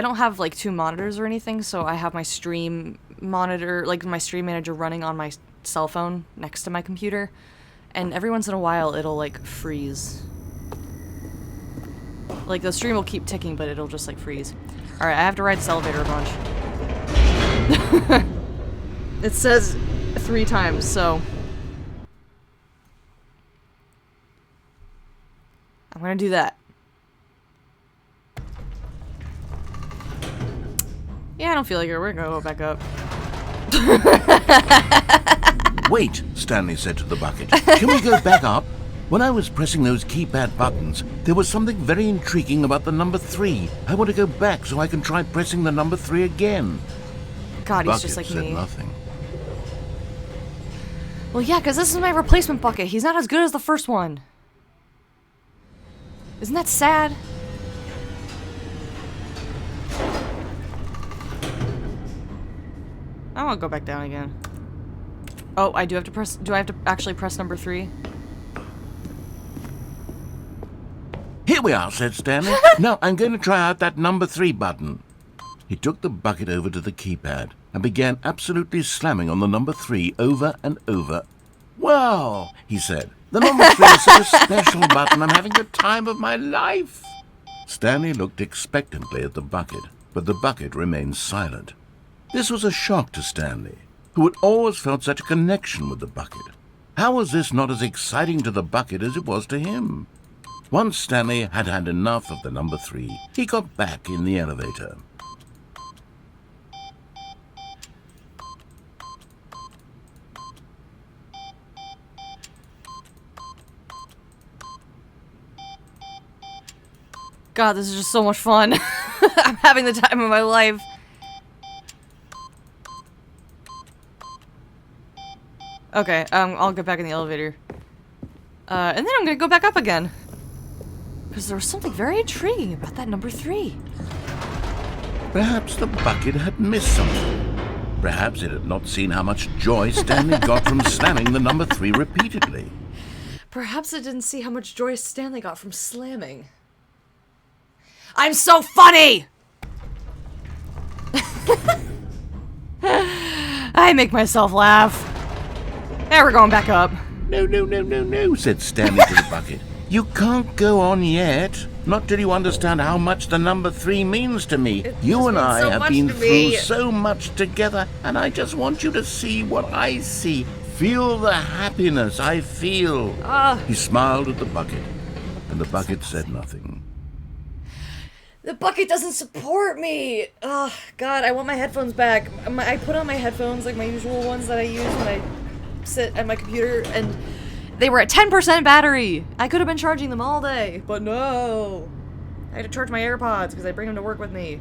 don't have like 2 monitors or anything, so I have my stream monitor, like my stream manager running on my cell phone next to my computer, and every once in a while it'll like freeze. Like the stream will keep ticking, but it'll just like freeze. Alright, I have to ride this elevator a bunch. It says 3 times, so I'm gonna do that. Yeah, I don't feel like it. We're gonna go back up. Wait, Stanley said to the bucket. Can we go back up? When I was pressing those keypad buttons, there was something very intriguing about the number 3. I want to go back so I can try pressing the number 3 again. God, he's Bucket just like said me. nothing. Well, yeah, because this is my replacement bucket. He's not as good as the first one. Isn't that sad? I want to go back down again. Oh, I do have to press... Do I have to actually press number 3? Here we are, said Stanley. Now I'm going to try out that number 3 button. He took the bucket over to the keypad and began absolutely slamming on the number 3 over and over. Wow, he said. The number 3 is such a special button. I'm having the time of my life. Stanley looked expectantly at the bucket, but the bucket remained silent. This was a shock to Stanley, who had always felt such a connection with the bucket. How was this not as exciting to the bucket as it was to him? Once Stanley had had enough of the number 3, he got back in the elevator. God, this is just so much fun. I'm having the time of my life. Okay, I'll get back in the elevator. And then I'm gonna go back up again. Because there was something very intriguing about that number 3. Perhaps the bucket had missed something. Perhaps it had not seen how much joy Stanley got from slamming the number 3 repeatedly. Perhaps it didn't see how much joy Stanley got from slamming. I'm so funny! I make myself laugh. There, we're going back up. No, said Stanley to the bucket. You can't go on yet. Not till you understand how much the number 3 means to me. You and I have been through so much together, and I just want you to see what I see. Feel the happiness I feel. He smiled at the bucket, and the bucket said nothing. The bucket doesn't support me! Oh, God, I want my headphones back. I put on my headphones, like my usual ones that I use when I sit at my computer, and they were at 10% battery! I could have been charging them all day, but no! I had to charge my AirPods because I bring them to work with me.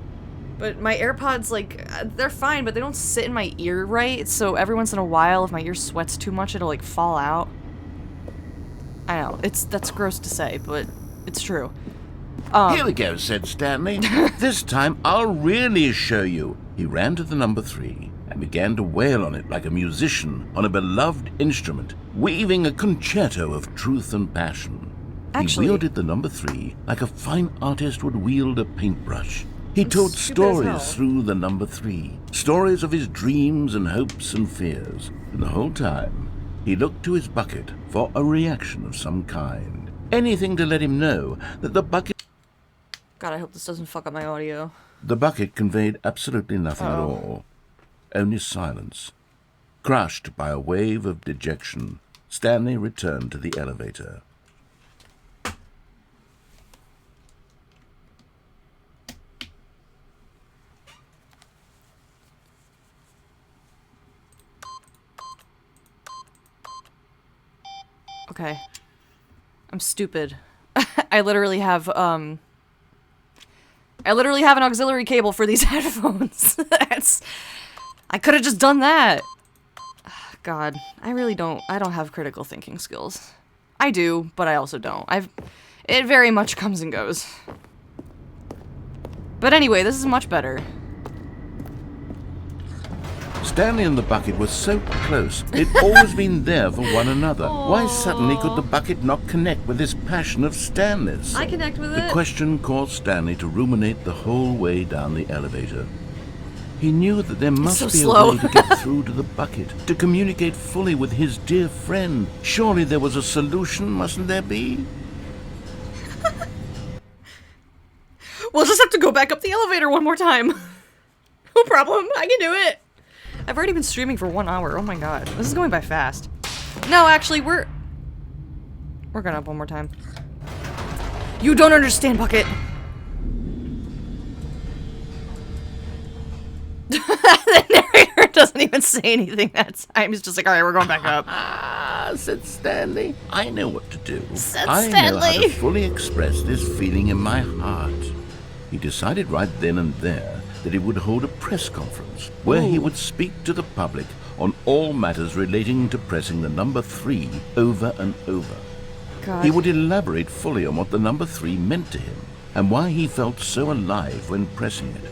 But my AirPods, like, they're fine, but they don't sit in my ear right, so every once in a while, if my ear sweats too much, it'll, like, fall out. I know, that's gross to say, but it's true. Here we go, said Stanley. This time I'll really show you. He ran to the number 3 and began to wail on it like a musician on a beloved instrument, weaving a concerto of truth and passion. Actually, he wielded the number 3 like a fine artist would wield a paintbrush. He told stupid as hell. stories through the number 3, stories of his dreams and hopes and fears. And the whole time, he looked to his bucket for a reaction of some kind. Anything to let him know that the bucket... God, I hope this doesn't fuck up my audio. The bucket conveyed absolutely nothing at all. Only silence. Crushed by a wave of dejection, Stanley returned to the elevator. Okay. I'm stupid. I literally have an auxiliary cable for these headphones. I could have just done that. God, I don't have critical thinking skills. I do, but I also don't. It very much comes and goes. But anyway, this is much better. Stanley and the bucket were so close. They'd always been there for one another. Why suddenly could the bucket not connect with this passion of Stanley's? I connect with The it. question caused Stanley to ruminate the whole way down the elevator. He knew that there must so be slow. a way to get through to the bucket, to communicate fully with his dear friend. Surely there was a solution, mustn't there be? We'll just have to go back up the elevator one more time. No problem. I can do it. I've already been streaming for 1 hour. Oh my god. This is going by fast. No, actually, we're going up one more time. You don't understand, Bucket. The narrator doesn't even doesn't say anything that time. He's just like, all right, we're going back up. Ah, said Stanley. I know what to do. Said I know how to Stanley. fully express this feeling in my heart. He decided right then and there that he would hold a press conference where he would speak to the public on all matters relating to pressing the number 3 over and over. God. He would elaborate fully on what the number 3 meant to him and why he felt so alive when pressing it.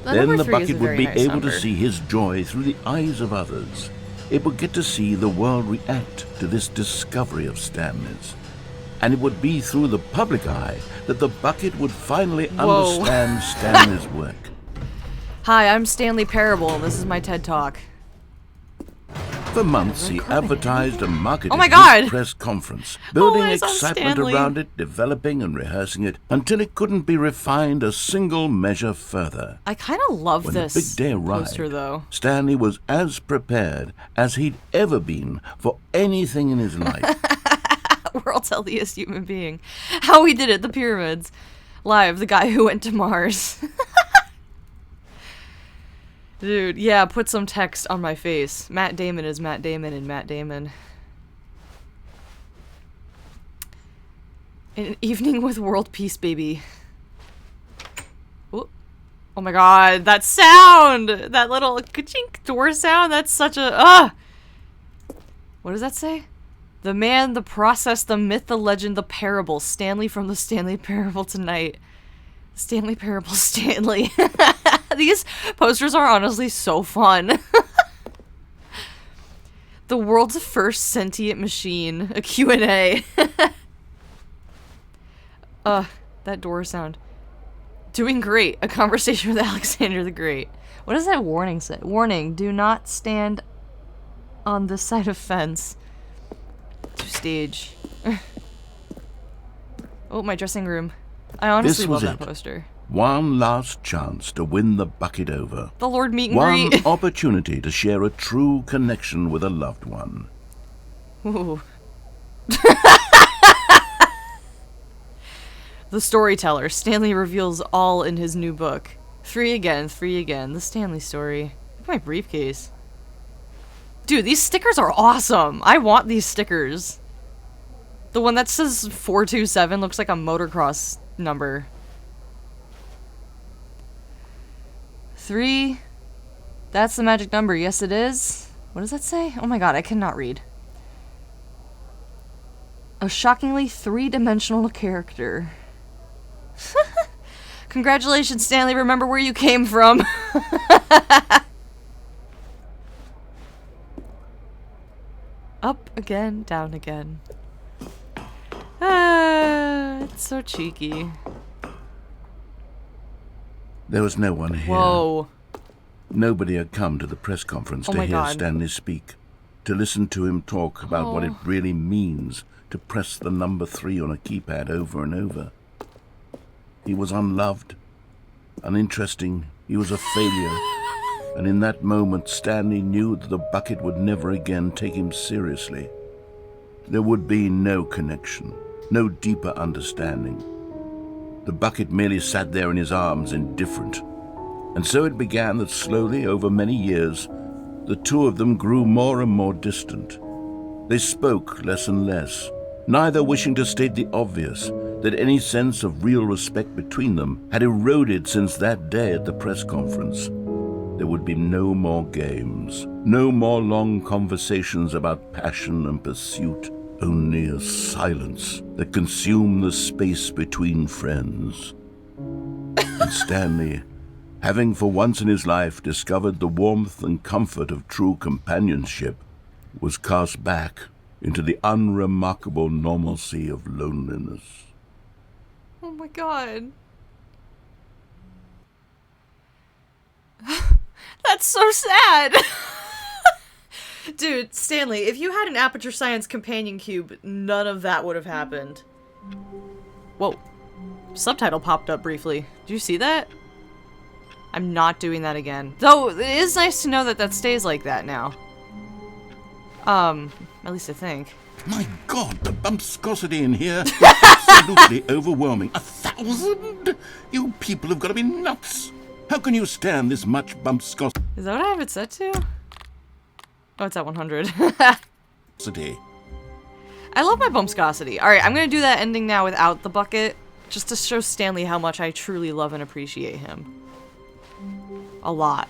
The Then number the 3 is a bucket would very be nice able number. to see his joy through the eyes of others. It would get to see the world react to this discovery of Stanley's. And it would be through the public eye that the bucket would finally Whoa. understand Stanley's work. Hi, I'm Stanley Parable, and this is my TED Talk. For months, he advertised and marketed Oh my his God! press conference, building eyes on excitement Stanley. around it, developing and rehearsing it, until it couldn't be refined a single measure further. I kind of love When this the big day arrived, poster, though. Stanley was as prepared as he'd ever been for anything in his life. World's healthiest human being. How he did it, the pyramids. Live, the guy who went to Mars. Dude, yeah, put some text on my face. Matt Damon is Matt Damon and Matt Damon. An evening with world peace, baby. Ooh. Oh my god, that sound! That little ka-chink door sound, that's such a... What does that say? The man, the process, the myth, the legend, the parable. Stanley from the Stanley Parable tonight. Stanley Parable Stanley. These posters are honestly so fun. The world's first sentient machine. A Q&A. That door sound. Doing great. A conversation with Alexander the Great. What does that warning say? Warning, do not stand on this side of fence. To stage. Oh, my dressing room. I honestly love that poster. One last chance to win the bucket over. The Lord meet and One greet. opportunity to share a true connection with a loved one. Ooh. The storyteller. Stanley reveals all in his new book. 3 again, 3 again. The Stanley story. Look at my briefcase. Dude, these stickers are awesome. I want these stickers. The one that says 427 looks like a motocross number. 3. That's the magic number. Yes, it is. What does that say? Oh my god, I cannot read. A shockingly 3-dimensional character. Congratulations, Stanley. Remember where you came from. Up again, down again. It's so cheeky. There was no one here. Whoa. Nobody had come to the press conference Oh to my hear God. Stanley speak, to listen to him talk about what it really means to press the number 3 on a keypad over and over. He was unloved, uninteresting, he was a failure, and in that moment Stanley knew that the bucket would never again take him seriously. There would be no connection, no deeper understanding. The bucket merely sat there in his arms, indifferent. And so it began that slowly, over many years, the two of them grew more and more distant. They spoke less and less, neither wishing to state the obvious, that any sense of real respect between them had eroded since that day at the press conference. There would be no more games, no more long conversations about passion and pursuit, only a silence that consumed the space between friends. And Stanley, having for once in his life discovered the warmth and comfort of true companionship, was cast back into the unremarkable normalcy of loneliness. Oh my god. That's so sad. Dude, Stanley, if you had an Aperture Science companion cube, none of that would have happened. Whoa. Subtitle popped up briefly. Did you see that? I'm not doing that again. Though, it is nice to know that that stays like that now. At least I think. My God, the bumpscosity in here is absolutely overwhelming. 1,000? You people have got to be nuts. How can you stand this much bumpscosity? Is that what I have it set to? Oh, it's at 100. City. I love my bumpscosity. Alright, I'm gonna do that ending now without the bucket, just to show Stanley how much I truly love and appreciate him. A lot.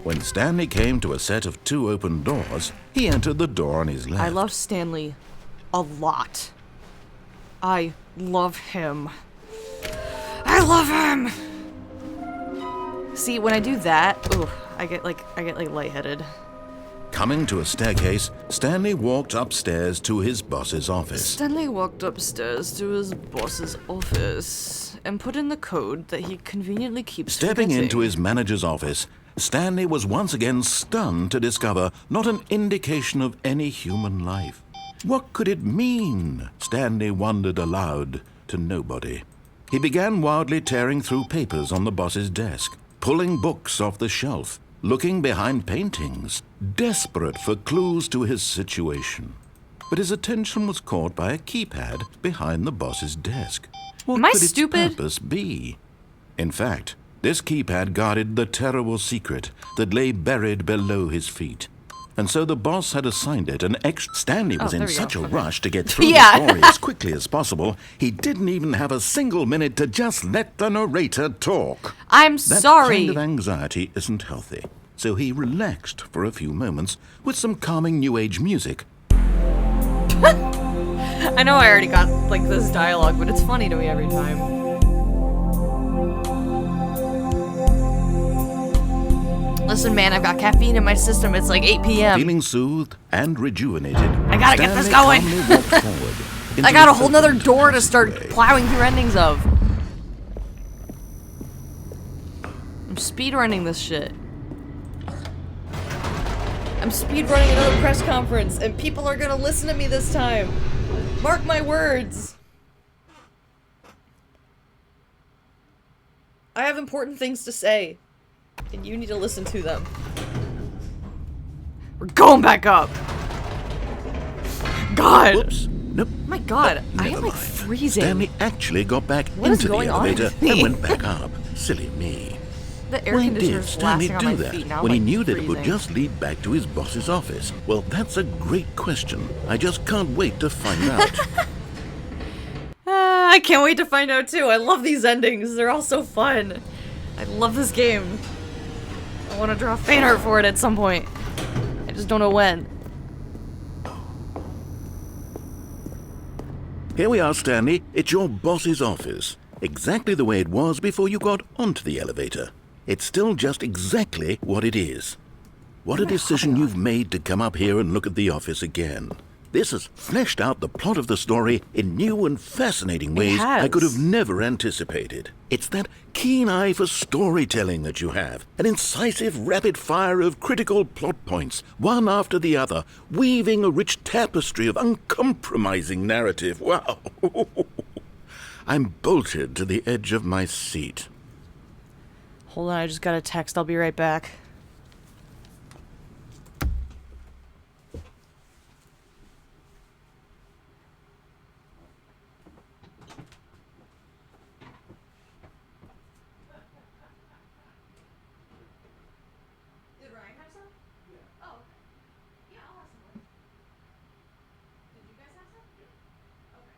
When Stanley came to a set of 2 open doors, he entered the door on his left. I love Stanley a lot. I love him. I love him! See, when I do that, ooh, I get like lightheaded. Coming to a staircase, Stanley walked upstairs to his boss's office. Stanley walked upstairs to his boss's office and put in the code that he conveniently keeps Stepping forgetting. into his manager's office, Stanley was once again stunned to discover not an indication of any human life. What could it mean? Stanley wondered aloud to nobody. He began wildly tearing through papers on the boss's desk, pulling books off the shelf, looking behind paintings, desperate for clues to his situation. But his attention was caught by a keypad behind the boss's desk. What Am I could its stupid? purpose be? In fact, this keypad guarded the terrible secret that lay buried below his feet. And so the boss had assigned it an extra. Stanley was there in we such go. a Okay. rush to get through Yeah. the story as quickly as possible, he didn't even have a single minute to just let the narrator talk. I'm That sorry. kind of anxiety isn't healthy, so he relaxed for a few moments with some calming New Age music. I know I already got like this dialogue, but it's funny to me every time. Listen, man, I've got caffeine in my system. It's like 8 p.m. Feeling soothed and rejuvenated, I gotta get this Stanley going. calmly walked forward into I got a the whole nother opened door to start passageway. plowing through endings of. I'm speedrunning this shit. I'm speedrunning another press conference, and people are gonna listen to me this time. Mark my words. I have important things to say, and you need to listen to them. We're going back up. God. Whoops. Nope. My God, I am Never like mind. freezing. Stanley actually got back What is into the going on elevator with me? and went back up. Silly me. The air Why conditioner's did Stanley blasting on do my feet that now. when he I'm, like, knew that it would freezing. just lead back to his boss's office? Well, that's a great question. I just can't wait to find out. I can't wait to find out too. I love these endings. They're all so fun. I love this game. I want to draw fan art for it at some point. I just don't know when. Here we are, Stanley. It's your boss's office. Exactly the way it was before you got onto the elevator. It's still just exactly what it is. What a decision you've made to come up here and look at the office again. This has fleshed out the plot of the story in new and fascinating ways I could have has. never anticipated. It's that keen eye for storytelling that you have, an incisive rapid fire of critical plot points, one after the other, weaving a rich tapestry of uncompromising narrative. Wow! I'm bolted to the edge of my seat. Hold on, I just got a text. I'll be right back. Did Ryan have some? Yeah. Oh, okay. Yeah, I'll have some more. Did you guys have some? Yeah. Okay.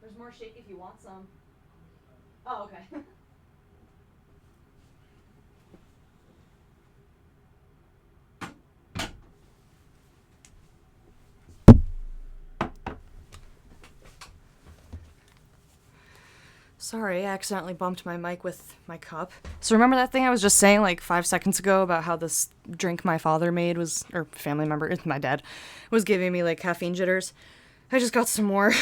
There's more shake if you want some. Oh, okay. Sorry, I accidentally bumped my mic with my cup. So remember that thing I was just saying like 5 seconds ago about how this drink my father made was, or family member, my dad, was giving me like caffeine jitters? I just got some more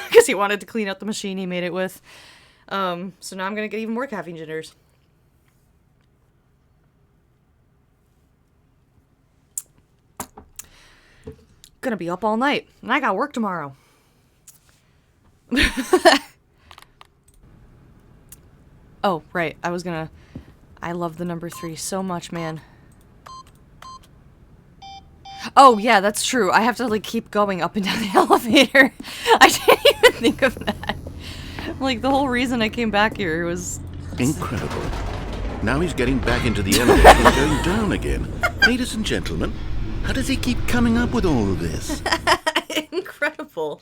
because he wanted to clean out the machine he made it with. So now I'm gonna get even more caffeine jitters. Gonna be up all night, and I got work tomorrow. Oh, right. I love the number 3 so much, man. Oh, yeah, that's true. I have to, like, keep going up and down the elevator. I didn't even think of that. Like, the whole reason I came back here was... Incredible. Now he's getting back into the elevator and going down again. Ladies and gentlemen, how does he keep coming up with all of this? Incredible.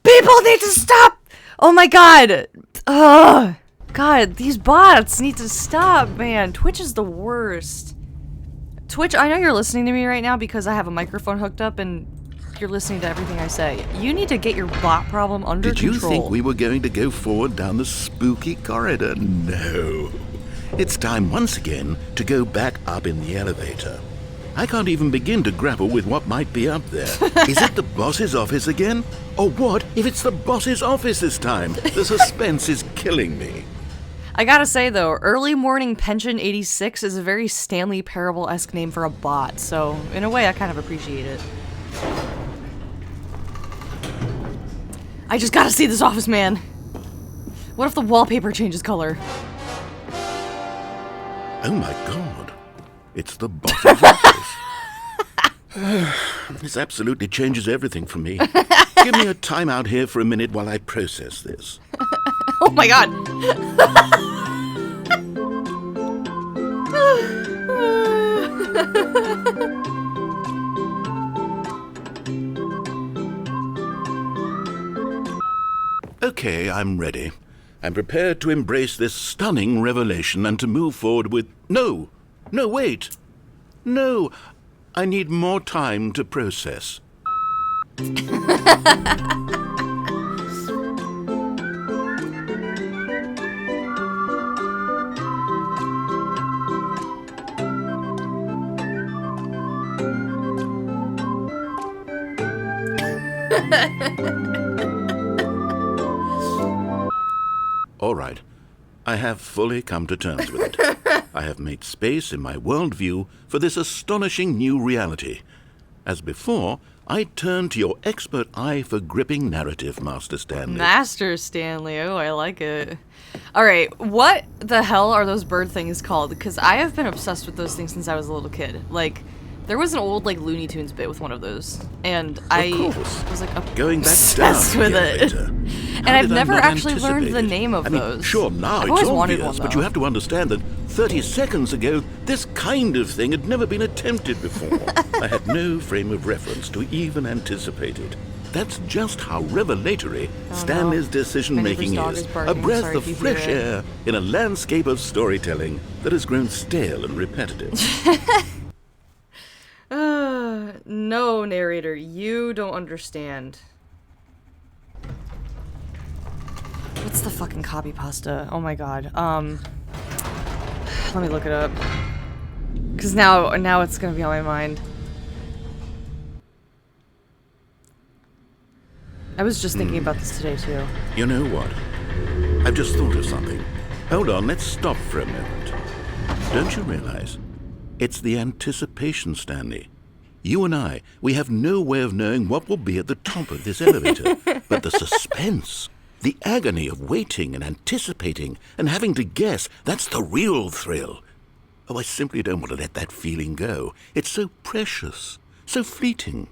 People need to stop! Oh my god! Ugh! God, these bots need to stop, man. Twitch is the worst. Twitch, I know you're listening to me right now because I have a microphone hooked up and you're listening to everything I say. You need to get your bot problem under control. Did you think we were going to go forward down the spooky corridor? No. It's time once again to go back up in the elevator. I can't even begin to grapple with what might be up there. Is it the boss's office again? Or what if it's the boss's office this time? The suspense is killing me. I gotta say though, Early Morning Pension 86 is a very Stanley Parable-esque name for a bot, so in a way I kind of appreciate it. I just gotta see this office, man. What if the wallpaper changes color? Oh my god. It's the boss's office. This absolutely changes everything for me. Give me a timeout here for a minute while I process this. Oh my god! Okay, I'm ready. I'm prepared to embrace this stunning revelation and to move forward with... No! No, wait! No! I need more time to process. All right. I have fully come to terms with it. I have made space in my worldview for this astonishing new reality. As before, I turn to your expert eye for gripping narrative, Master Stanley. Master Stanley, oh, I like it. Alright, what the hell are those bird things called? Because I have been obsessed with those things since I was a little kid. Like, there was an old, like, Looney Tunes bit with one of those. And I was, like, going back obsessed down with it. And I've never actually learned the name of those. Sure, now I've it's always wanted obvious, one, but you have to understand that 30 seconds ago, this kind of thing had never been attempted before. I had no frame of reference to even anticipate it. That's just how revelatory Stanley's decision-making is. A breath of fresh air in a landscape of storytelling that has grown stale and repetitive. No, narrator, you don't understand. What's the fucking copy pasta? Oh my god. Let me look it up. Cause now it's gonna be on my mind. I was just thinking about this today too. You know what? I've just thought of something. Hold on, let's stop for a moment. Don't you realize? It's the anticipation, Stanley. You and I, we have no way of knowing what will be at the top of this elevator. But the suspense, the agony of waiting and anticipating and having to guess, that's the real thrill. Oh, I simply don't want to let that feeling go. It's so precious, so fleeting.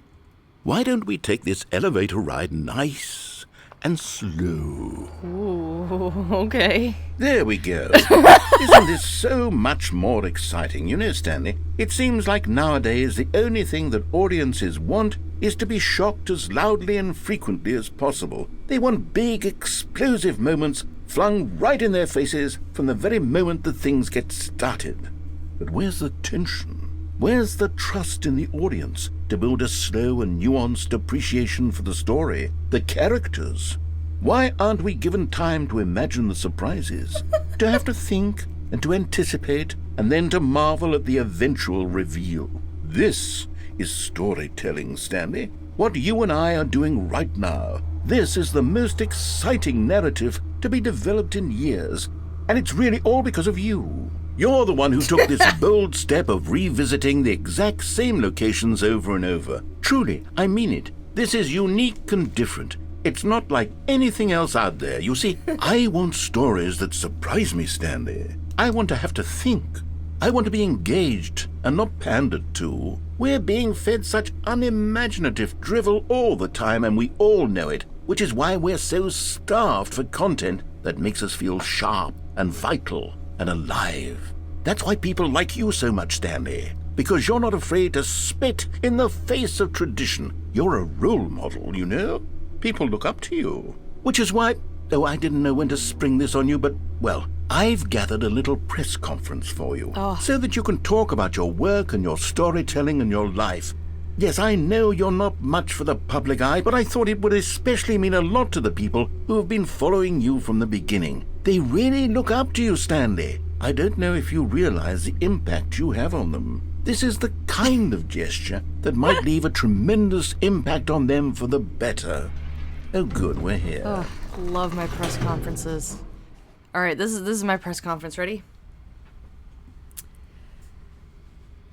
Why don't we take this elevator ride nice and slow? Ooh, okay. There we go. Isn't this so much more exciting? You know, Stanley, it seems like nowadays the only thing that audiences want is to be shocked as loudly and frequently as possible. They want big, explosive moments flung right in their faces from the very moment that things get started. But where's the tension? Where's the trust in the audience to build a slow and nuanced appreciation for the story, the characters? Why aren't we given time to imagine the surprises, to have to think and to anticipate, and then to marvel at the eventual reveal? This is storytelling, Stanley. What you and I are doing right now. This is the most exciting narrative to be developed in years, and it's really all because of you. You're the one who took this bold step of revisiting the exact same locations over and over. Truly, I mean it. This is unique and different. It's not like anything else out there. You see, I want stories that surprise me, Stanley. I want to have to think. I want to be engaged and not pandered to. We're being fed such unimaginative drivel all the time, and we all know it, which is why we're so starved for content that makes us feel sharp and vital and alive. That's why people like you so much, Stanley, because you're not afraid to spit in the face of tradition. You're a role model, you know? People look up to you. Which is why, though I didn't know when to spring this on you, but, well, I've gathered a little press conference for you, so that you can talk about your work and your storytelling and your life. Yes, I know you're not much for the public eye, but I thought it would especially mean a lot to the people who have been following you from the beginning. They really look up to you, Stanley. I don't know if you realize the impact you have on them. This is the kind of gesture that might leave a tremendous impact on them for the better. Oh, good, we're here. Oh, love my press conferences. All right, this is my press conference. Ready?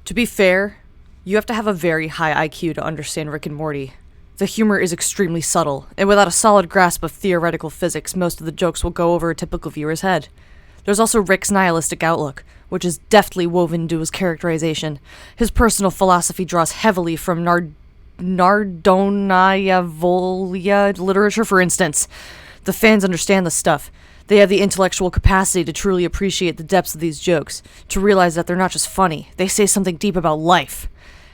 To be fair, you have to have a very high IQ to understand Rick and Morty. The humor is extremely subtle, and without a solid grasp of theoretical physics, most of the jokes will go over a typical viewer's head. There's also Rick's nihilistic outlook, which is deftly woven into his characterization. His personal philosophy draws heavily from Nardonia literature, for instance. The fans understand this stuff. They have the intellectual capacity to truly appreciate the depths of these jokes, to realize that they're not just funny, they say something deep about life.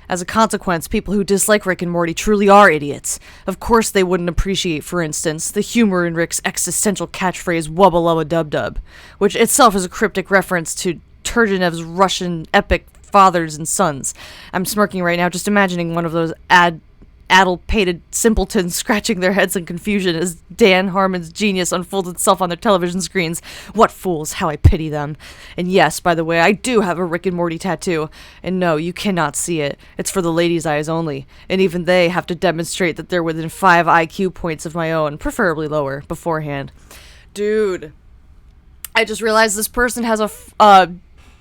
As a consequence, people who dislike Rick and Morty truly are idiots. Of course they wouldn't appreciate, for instance, the humor in Rick's existential catchphrase wubba lubba dub dub, which itself is a cryptic reference to Turgenev's Russian epic Fathers and Sons. I'm smirking right now just imagining one of those addle-pated simpletons scratching their heads in confusion as Dan Harmon's genius unfolds itself on their television screens. What fools, how I pity them. And yes, by the way, I do have a Rick and Morty tattoo. And no, you cannot see it. It's for the ladies' eyes only. And even they have to demonstrate that they're within 5 IQ points of my own, preferably lower, beforehand. Dude, I just realized this person has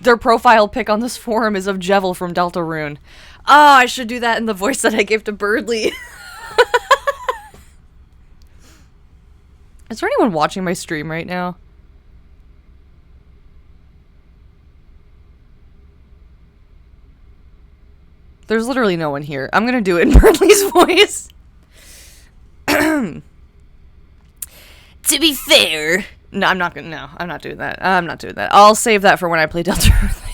their profile pic on this forum is of Jevil from Deltarune. Oh, I should do that in the voice that I gave to Birdly. Is there anyone watching my stream right now? There's literally no one here. I'm gonna do it in Birdly's voice. To be fair... No, I'm not doing that. I'm not doing that. I'll save that for when I play Deltarune with my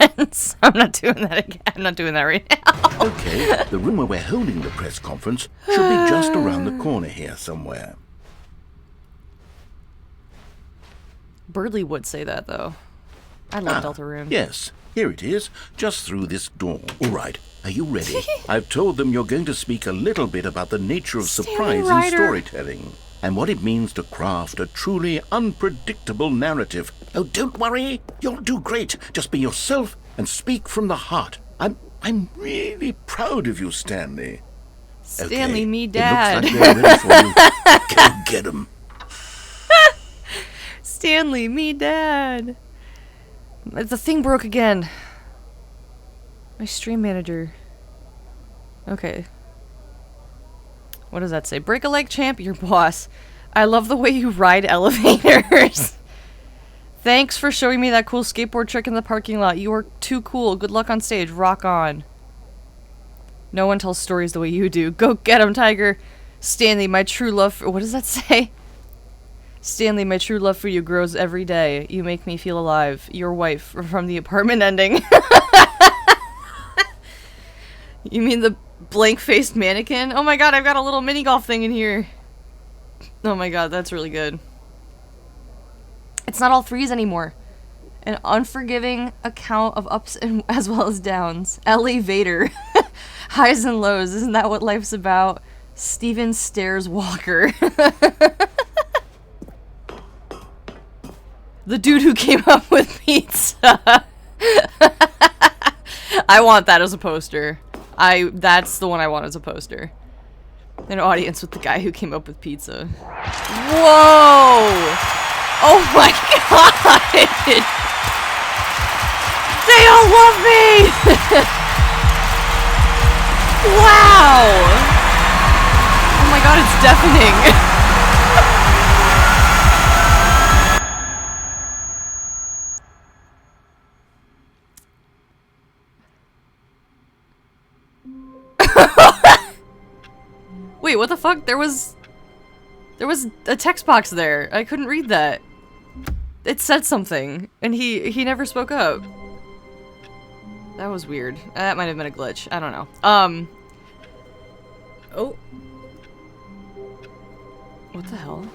friends. I'm not doing that again. I'm not doing that right now. Okay, the room where we're holding the press conference should be just around the corner here somewhere. Birdly would say that, though. I love Deltarune. Yes, here it is, just through this door. All right, are you ready? I've told them you're going to speak a little bit about the nature of surprise in storytelling, and what it means to craft a truly unpredictable narrative. Oh, don't worry, you'll do great. Just be yourself and speak from the heart. I'm really proud of you, Stanley. Stanley, okay, me dad. It looks like they're ready for you. Go get 'em. Stanley, me dad. The thing broke again. My stream manager. Okay. What does that say? Break a leg, champ, your boss. I love the way you ride elevators. Thanks for showing me that cool skateboard trick in the parking lot. You are too cool. Good luck on stage. Rock on. No one tells stories the way you do. Go get 'em, Tiger. Stanley, my true love for... What does that say? Stanley, my true love for you grows every day. You make me feel alive. Your wife from the apartment ending. You mean the Blank-faced mannequin. Oh my god, I've got a little mini golf thing in here. Oh my god, that's really good. It's not all threes anymore. An unforgiving account of ups and as well as downs. Elevator. Highs and lows. Isn't that what life's about? Steven Stairs Walker. The dude who came up with pizza. I want that as a poster. That's the one I want as a poster. An audience with the guy who came up with pizza. Whoa! Oh my god! They all love me! Wow! Oh my god, it's deafening. Wait, what the fuck? There was a text box there. I couldn't read that. It said something, and he never spoke up. That was weird. That might have been a glitch. I don't know. Oh. What the hell?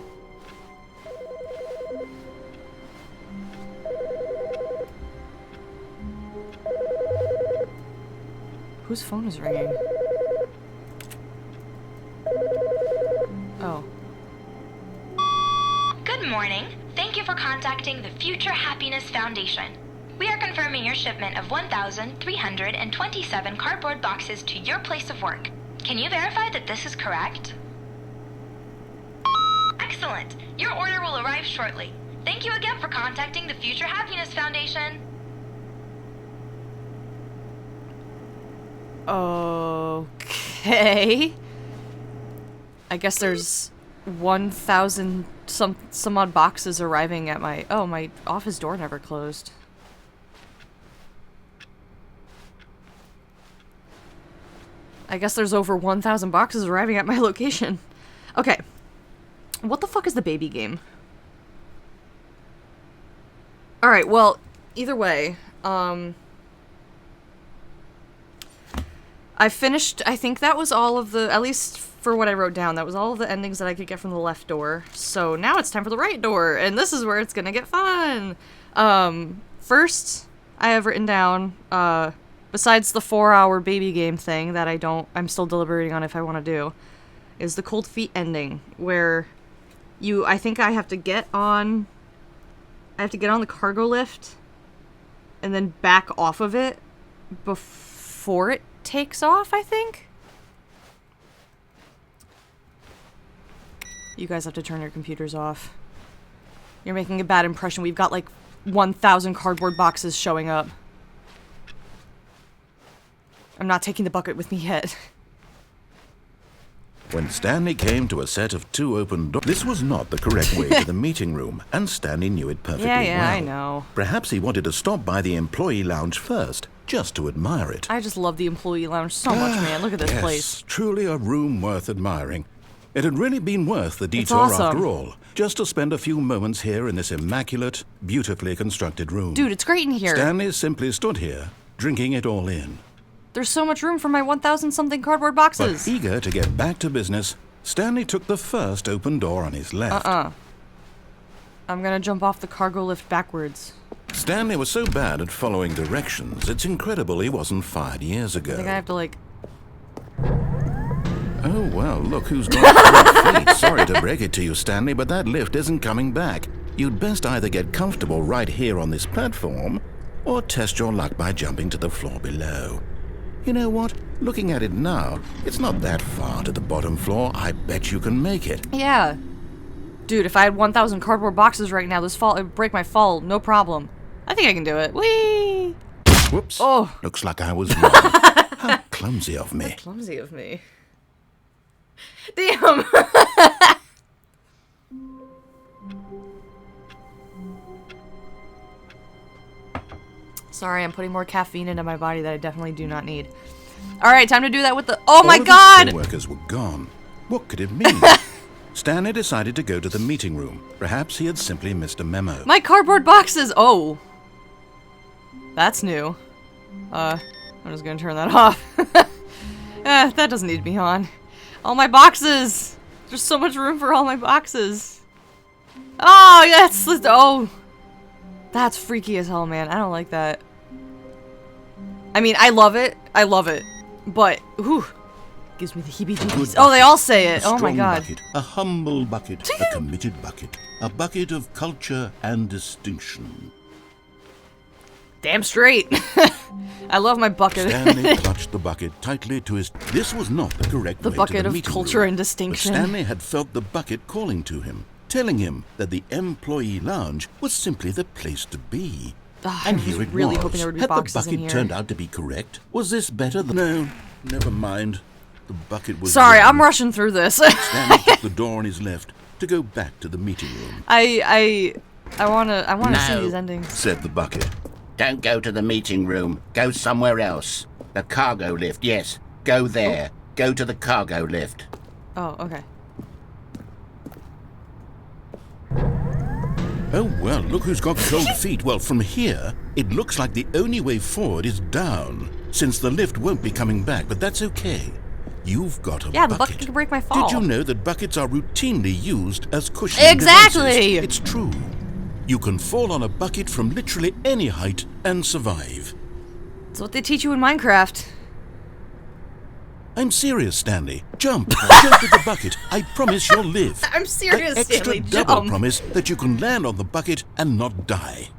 Whose phone is ringing? Oh. Good morning. Thank you for contacting the Future Happiness Foundation. We are confirming your shipment of 1,327 cardboard boxes to your place of work. Can you verify that this is correct? Excellent. Your order will arrive shortly. Thank you again for contacting the Future Happiness Foundation. Okay. I guess there's 1,000 some odd boxes arriving at my... Oh, my office door never closed. I guess there's over 1,000 boxes arriving at my location. Okay. What the fuck is the baby game? Alright, well, either way, I finished, I think that was all of the, at least for what I wrote down, that was all of the endings that I could get from the left door. So now it's time for the right door, and this is where it's gonna get fun! First, I have written down, besides the 4-hour baby game thing that I'm still deliberating on if I want to do, is the cold feet ending, where I think I have to get on the cargo lift, and then back off of it before it takes off, I think? You guys have to turn your computers off. You're making a bad impression. We've got like 1,000 cardboard boxes showing up. I'm not taking the bucket with me yet. When Stanley came to a set of 2 open doors, this was not the correct way to the meeting room, and Stanley knew it perfectly well. Yeah, I know. Perhaps he wanted to stop by the employee lounge first, just to admire it. I just love the employee lounge so much, man. Look at this Yes, place. truly a room worth admiring. It had really been worth the detour awesome. after all, just to spend a few moments here in this immaculate, beautifully constructed room. Dude, it's great in here. Stanley simply stood here, drinking it all in. There's so much room for my 1,000-something cardboard boxes. But eager to get back to business, Stanley took the first open door on his left. I'm gonna jump off the cargo lift backwards. Stanley was so bad at following directions, it's incredible he wasn't fired years ago. I think I have to, like... Oh, well, look who's got 3 feet. Sorry to break it to you, Stanley, but that lift isn't coming back. You'd best either get comfortable right here on this platform, or test your luck by jumping to the floor below. You know what? Looking at it now, it's not that far to the bottom floor. I bet you can make it. Yeah. Dude, if I had 1,000 cardboard boxes right now, it would break my fall, no problem. I think I can do it. Whee! Whoops. Oh. Looks like I was wrong. How clumsy of me. Clumsy of me. Damn! Sorry, I'm putting more caffeine into my body that I definitely do not need. Alright, time to do that with the- Oh my god! All of his co-workers were gone. What could it mean? Stanley decided to go to the meeting room. Perhaps he had simply missed a memo. My cardboard boxes! Oh. That's new. I'm just gonna turn that off. That doesn't need to be on. All my boxes! There's so much room for all my boxes. Oh, yes! Oh! That's freaky as hell, man. I don't like that. I mean, I love it. I love it. But, whew. Gives me the heebie-jeebies. Oh, they all say it. Oh my god. Bucket, a humble bucket, a committed bucket, a bucket of culture and distinction. Damn straight. I love my bucket. Stanley clutched the bucket tightly to his... This was not the correct The way bucket to the of meeting culture room, and but distinction. Stanley had felt the bucket calling to him, telling him that the employee lounge was simply the place to be. And here it really was. hoping there would be Had the boxes in bucket here. turned out to be correct? Was this better than... No, never mind. The bucket was... Sorry, wrong. I'm rushing through this. Stanley took the door on his left to go back to the meeting room. I wanna see No. these endings. Said the bucket. Don't go to the meeting room. Go somewhere else. The cargo lift, yes. Go there. Go to the cargo lift. Oh, okay. Oh, well, look who's got cold feet. Well, from here, it looks like the only way forward is down, since the lift won't be coming back, but that's okay. You've got a Yeah, the bucket. bucket can break my fall. Did you know that buckets are routinely used as cushioning Exactly! devices? It's true. You can fall on a bucket from literally any height and survive. That's what they teach you in Minecraft. I'm serious, Stanley. Jump. Jump at the bucket. I promise you'll live. I'm serious, An extra Stanley. double Jump. promise that you can land on the bucket and not die.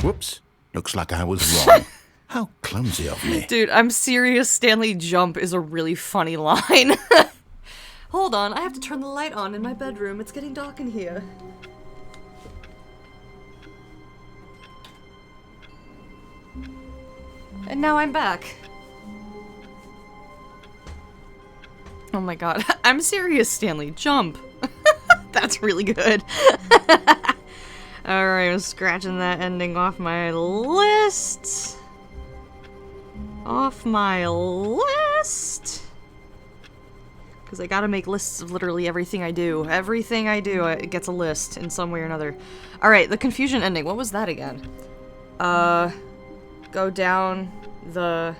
Whoops. Looks like I was wrong. How clumsy of me. Dude, I'm serious. Stanley jump is a really funny line. Hold on, I have to turn the light on in my bedroom. It's getting dark in here. And now I'm back. Oh my god. I'm serious, Stanley. Jump. That's really good. Alright, I'm scratching that ending off my list. Off my list. Because I gotta make lists of literally everything I do. Everything I do, it gets a list in some way or another. Alright, the confusion ending. What was that again? Go down the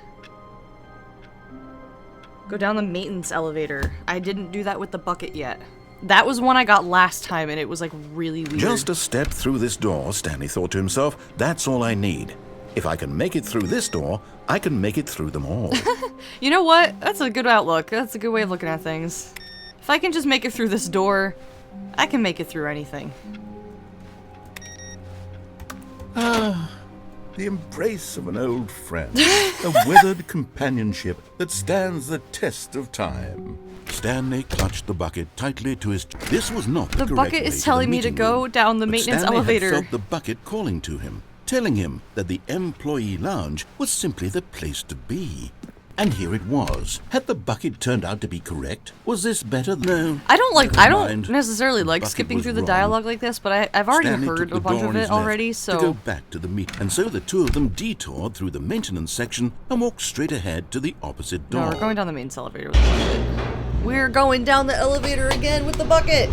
maintenance elevator. I didn't do that with the bucket yet. That was one I got last time, and it was like really weird. Just a step through this door, Stanley thought to himself. That's all I need. If I can make it through this door, I can make it through them all. You know what? That's a good outlook. That's a good way of looking at things. If I can just make it through this door, I can make it through anything. The embrace of an old friend, a weathered companionship that stands the test of time. Stanley clutched the bucket tightly to his... This was not the The correct bucket way is to telling the me to meeting go room, down the but maintenance Stanley elevator. had felt the bucket calling to him, telling him that the employee lounge was simply the place to be. And here it was. Had the bucket turned out to be correct? Was this better? No. I don't Never mind. don't necessarily The like bucket skipping was through the wrong. dialogue like this, but I've already Stanley heard took the a bunch door of on his it left already, to go so... back to the meet. And so the two of them detoured through the maintenance section and walked straight ahead to the opposite door. No, we're going down the maintenance elevator with the bucket. We're going down the elevator again with the bucket!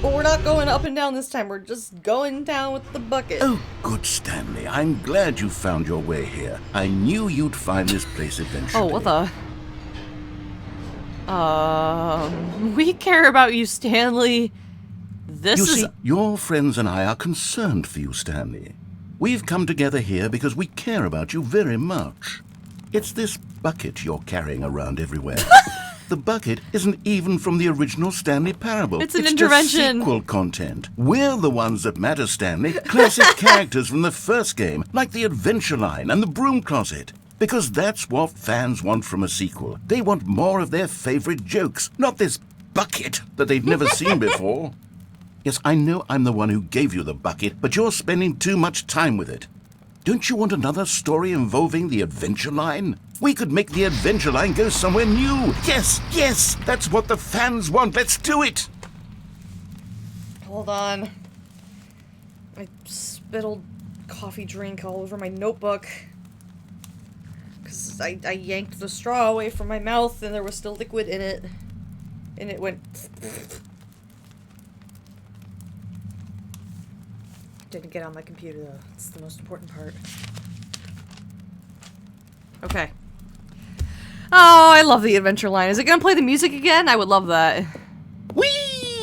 But we're not going up and down this time, we're just going down with the bucket. Oh, good, Stanley. I'm glad you found your way here. I knew you'd find this place eventually. Oh, what the... we care about you, Stanley. This You is... see, your friends and I are concerned for you, Stanley. We've come together here because we care about you very much. It's this bucket you're carrying around everywhere. The bucket isn't even from the original Stanley Parable. It's an just intervention. sequel content. We're the ones that matter, Stanley. Classic characters from the first game, like the Adventure Line and the Broom Closet. Because that's what fans want from a sequel. They want more of their favorite jokes, not this bucket that they've never seen before. Yes, I know I'm the one who gave you the bucket, but you're spending too much time with it. Don't you want another story involving the Adventure Line? We could make the Adventure Line go somewhere new. Yes, yes, that's what the fans want. Let's do it. Hold on. I spittled coffee drink all over my notebook. Because I yanked the straw away from my mouth and there was still liquid in it. And it went... Didn't get on my computer though. It's the most important part. Okay. Oh, I love the adventure line. Is it gonna play the music again? I would love that. Whee!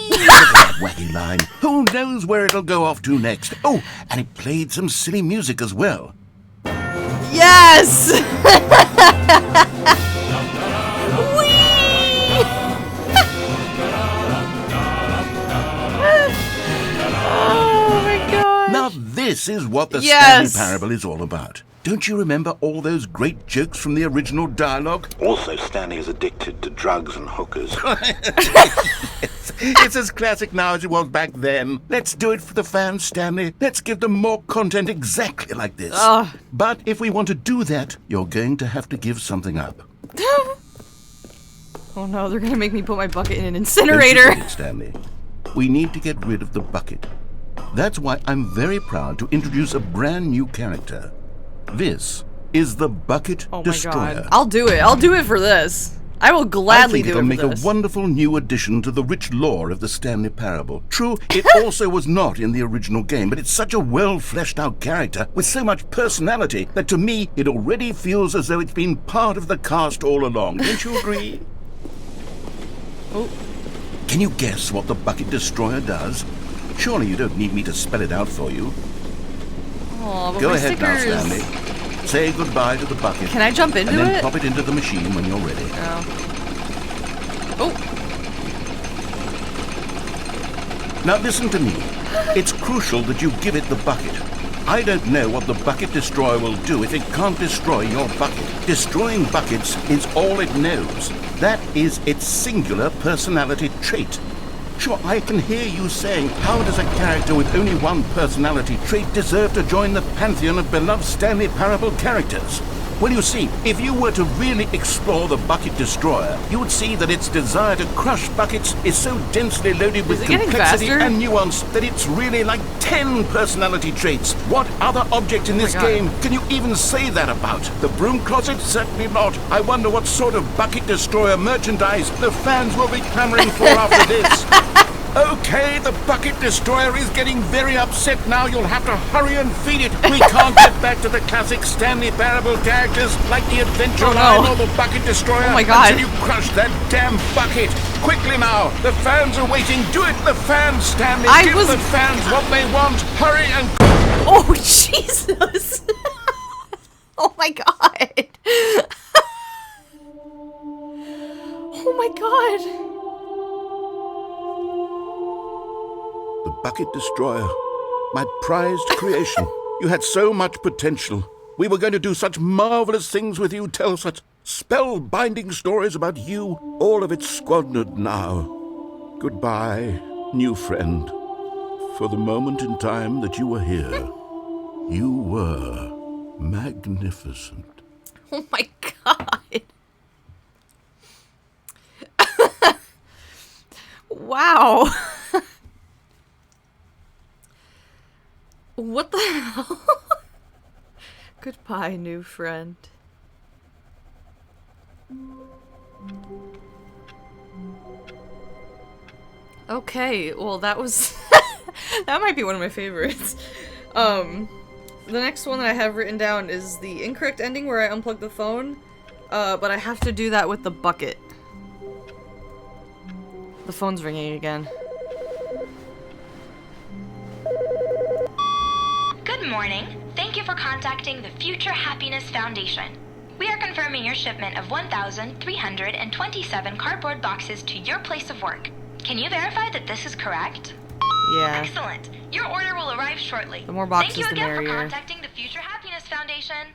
Look at that wacky line. Who knows where it'll go off to next? Oh, and it played some silly music as well. Yes! Oh my god. Now this is what the Yes. Stanley Parable is all about. Don't you remember all those great jokes from the original dialogue? Also, Stanley is addicted to drugs and hookers. It's as classic now as it was back then. Let's do it for the fans, Stanley. Let's give them more content exactly like this. Ugh. But if we want to do that, you're going to have to give something up. Oh no, they're gonna make me put my bucket in an Don't you incinerator. forget, Stanley. We need to get rid of the bucket. That's why I'm very proud to introduce a brand new character. This is the Bucket Oh my Destroyer. god. I'll do it. I'll do it for this. I will gladly I think do it'll it make for a this. wonderful new addition to the rich lore of the Stanley Parable. True, it also was not in the original game, but it's such a well-fleshed-out character with so much personality that to me it already feels as though it's been part of the cast all along. Don't you agree? Oh. Can you guess what the Bucket Destroyer does? Surely you don't need me to spell it out for you. Oh, but Go my ahead now, stickers. Stanley. Say goodbye to the bucket. Can I jump into and then it? pop it into the machine when you're ready. Oh. Now listen to me. It's crucial that you give it the bucket. I don't know what the Bucket Destroyer will do if it can't destroy your bucket. Destroying buckets is all it knows. That is its singular personality trait. Sure, I can hear you saying, how does a character with only one personality trait deserve to join the pantheon of beloved Stanley Parable characters? Well, you see, if you were to really explore the Bucket Destroyer, you would see that its desire to crush buckets is so densely loaded with it getting complexity faster? and nuance that it's really like 10 personality traits. What other object in this God. game can you even say that about? The broom closet? Certainly not. I wonder what sort of Bucket Destroyer merchandise the fans will be clamoring for after this. Okay, the Bucket Destroyer is getting very upset now. You'll have to hurry and feed it. We can't get back to the classic Stanley Parable characters like the Adventure Oh, no. Line or the Bucket Destroyer Oh my God. until you crush that damn bucket. Quickly now, the fans are waiting. Do it, the fans, Stanley. Give the fans what they want. Hurry and... Oh, Jesus. Oh my god. Oh my god. The Bucket Destroyer. My prized creation. You had so much potential. We were going to do such marvelous things with you, tell such spell-binding stories about you. All of it squandered now. Goodbye, new friend. For the moment in time that you were here, you were magnificent. Oh my god. Wow. What the hell? Goodbye, new friend. Okay, well that was that might be one of my favorites. The next one that I have written down is the incorrect ending where I unplug the phone, but I have to do that with the bucket. The phone's ringing again. Good morning. Thank you for contacting the Future Happiness Foundation. We are confirming your shipment of 1,327 cardboard boxes to your place of work. Can you verify that this is correct? Yeah. Excellent. Your order will arrive shortly. The more boxes, Thank you the again merrier. for contacting the Future Happiness Foundation.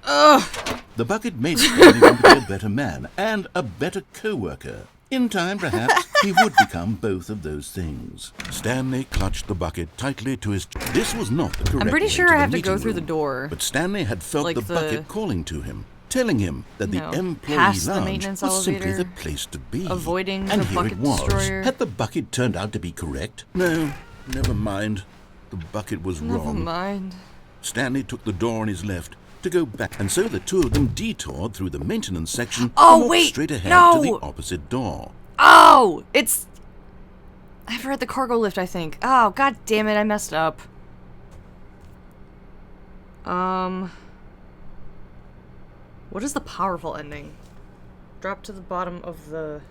Ugh. The bucket made Stanley want to be a better man and a better co-worker. In time, perhaps, he would become both of those things. Stanley clutched the bucket tightly to his... This was not the correct I'm pretty way sure to I the have to go meeting through the room. door. But Stanley had felt Like the the- bucket calling to him, telling him that No, the employee past the lounge maintenance was simply elevator, the place to be. avoiding and the here bucket it was. destroyer. Had the bucket turned out to be correct? No, never mind. The bucket was Never wrong. mind. Stanley took the door on his left to go back, and so the two of them detoured through the maintenance section Oh, and walked wait, straight ahead no. to the opposite door. Oh! It's... I've read the cargo lift, I think. Oh, god damn it, I messed up. What is the powerful ending? Drop to the bottom of the...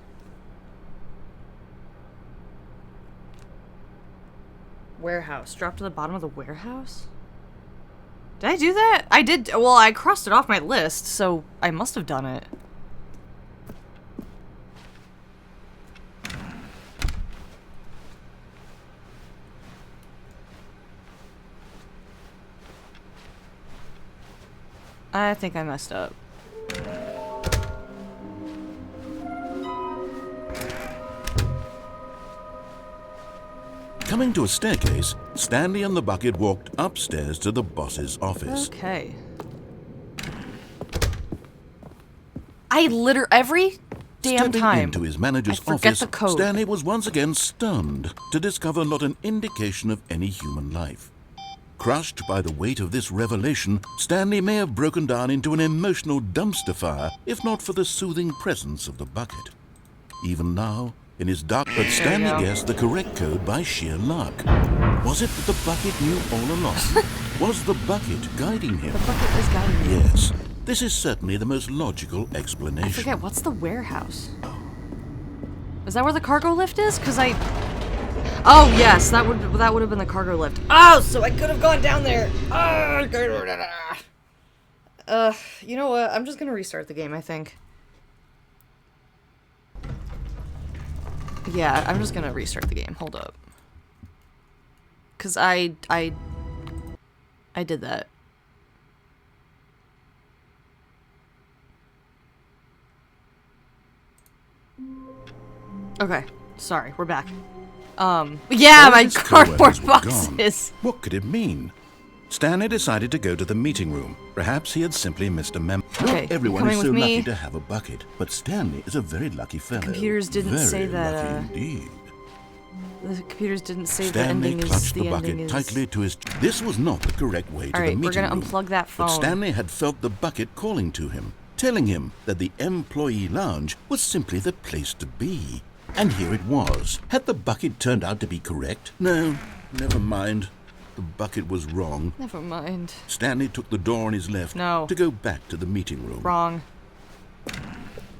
warehouse. Drop to the bottom of the warehouse? Did I do that? I did. Well, I crossed it off my list, so I must have done it. I think I messed up. Coming to a staircase, Stanley and the bucket walked upstairs to the boss's office. Okay. Every damn Stepping time into his manager's I forget office, the code. Stanley was once again stunned to discover not an indication of any human life. Crushed by the weight of this revelation, Stanley may have broken down into an emotional dumpster fire if not for the soothing presence of the bucket. Even now, in his dark, but Stanley guessed the correct code by sheer luck. Was it that the bucket knew all along? Was the bucket guiding him? The bucket was guiding me. Yes, this is certainly the most logical explanation. I forget, what's the warehouse? Is that where the cargo lift is? Because I... Oh, yes, that would have been the cargo lift. Oh, so I could have gone down there. You know what? I'm just gonna restart the game, I think. Yeah, I'm just gonna restart the game. Hold up. Because I did that. Okay, sorry, we're back. Yeah, All my his cardboard coworkers were gone. boxes. What could it mean? Stanley decided to go to the meeting room. Perhaps he had simply missed a memo. Okay, Not everyone coming is so with me. lucky to have a bucket, but Stanley is a very lucky fellow. Computers didn't very say that, lucky indeed. The computers didn't say the Stanley ending is clutched the the bucket ending is. tightly to his... This was not the correct way to the Alright, meeting we're gonna room. unplug that phone. But Stanley had felt the bucket calling to him, telling him that the employee lounge was simply the place to be. And here it was. Had the bucket turned out to be correct? No, never mind. The bucket was wrong. Never mind. Stanley took the door on his left to go back to the meeting room. Wrong.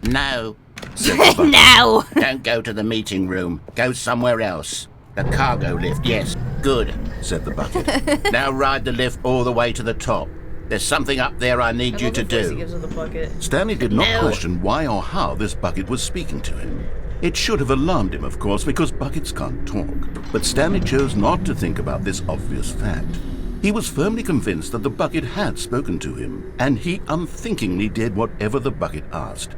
No. Said the bucket. No! Don't go to the meeting room. Go somewhere else. The cargo lift, yes. Good. Said the bucket. Now ride the lift all the way to the top. There's something up there I need you to do. Stanley did not question why or how this bucket was speaking to him. It should have alarmed him, of course, because buckets can't talk. But Stanley chose not to think about this obvious fact. He was firmly convinced that the bucket had spoken to him, and he unthinkingly did whatever the bucket asked.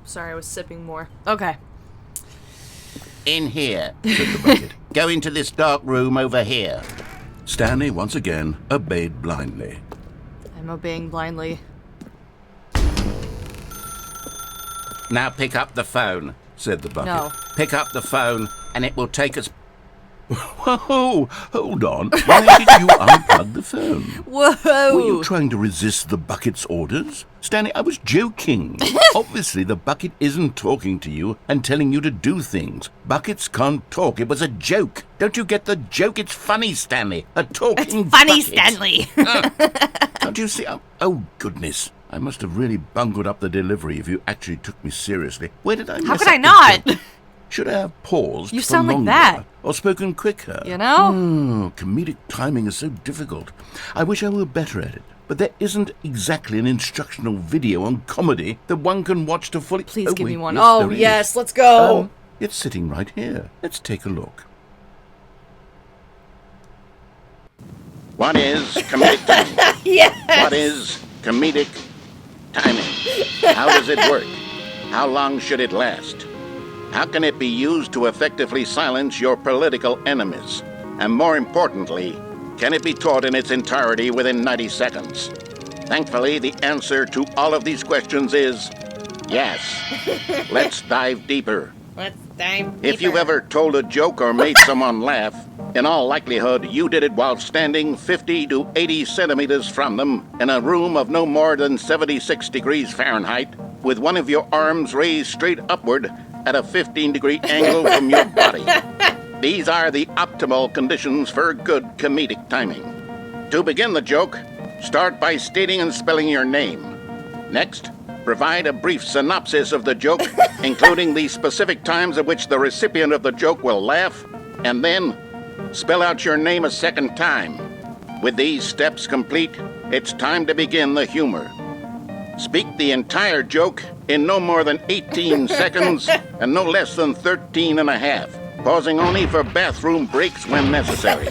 Sorry, I was sipping more. Okay. In here. Said the bucket. Go into this dark room over here. Stanley once again obeyed blindly. I'm obeying blindly. Now pick up the phone. Said the bucket. No. Pick up the phone, and it will take us... Whoa, hold on. Why did you unplug the phone? Whoa! Were you trying to resist the bucket's orders? Stanley, I was joking. Obviously, the bucket isn't talking to you and telling you to do things. Buckets can't talk. It was a joke. Don't you get the joke? It's funny, Stanley. A talking Funny, bucket. Stanley! Don't you see? Oh, goodness. I must have really bungled up the delivery if you actually took me seriously. Where did I How mess could up I the not? joke? Should I have paused You for sound like longer, that. or spoken quicker? You know? Comedic timing is so difficult. I wish I were better at it. But there isn't exactly an instructional video on comedy that one can watch to fully... Please give me wait, one. yes, Oh, there is. yes, let's go! Oh, it's sitting right here. Let's take a look. What is comedic timing? Yes! What is comedic timing? How does it work? How long should it last? How can it be used to effectively silence your political enemies? And more importantly, can it be taught in its entirety within 90 seconds? Thankfully, the answer to all of these questions is yes. Let's dive deeper. Let's dive If you've ever told a joke or made someone laugh, in all likelihood, you did it while standing 50 to 80 centimeters from them in a room of no more than 76 degrees Fahrenheit, with one of your arms raised straight upward at a 15-degree angle from your body. These are the optimal conditions for good comedic timing. To begin the joke, start by stating and spelling your name. Next, provide a brief synopsis of the joke, including the specific times at which the recipient of the joke will laugh, and then spell out your name a second time. With these steps complete, it's time to begin the humor. Speak the entire joke in no more than 18 seconds and no less than 13 and a half, pausing only for bathroom breaks when necessary.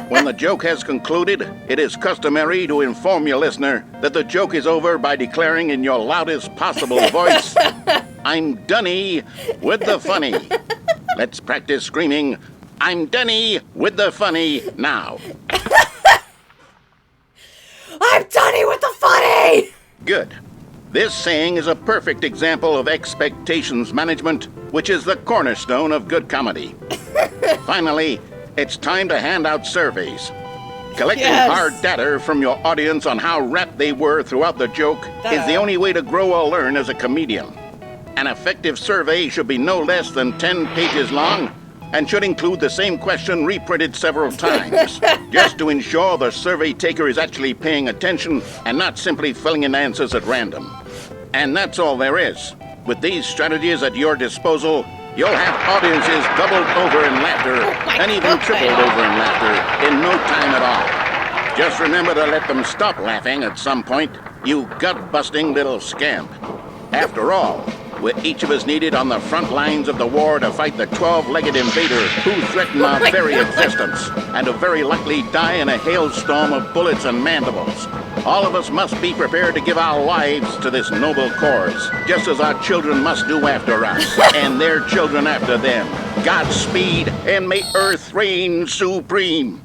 When the joke has concluded, it is customary to inform your listener that the joke is over by declaring in your loudest possible voice, "I'm Dunny with the funny." Let's practice screaming, "I'm Dunny with the funny" now. I'm Dunny with the funny! Good. This saying is a perfect example of expectations management, which is the cornerstone of good comedy. Finally, it's time to hand out surveys. Collecting hard data from your audience on how rapt they were throughout the joke is the only way to grow or learn as a comedian. An effective survey should be no less than 10 pages long and should include the same question reprinted several times, just to ensure the survey taker is actually paying attention and not simply filling in answers at random. And that's all there is. With these strategies at your disposal, you'll have audiences doubled over in laughter and even tripled over in laughter in no time at all. Just remember to let them stop laughing at some point, you gut-busting little scamp. After all, we're each of us needed on the front lines of the war to fight the 12-legged invader who threaten our very existence and to very likely die in a hailstorm of bullets and mandibles. All of us must be prepared to give our lives to this noble cause, just as our children must do after us, and their children after them. Godspeed, and may Earth reign supreme.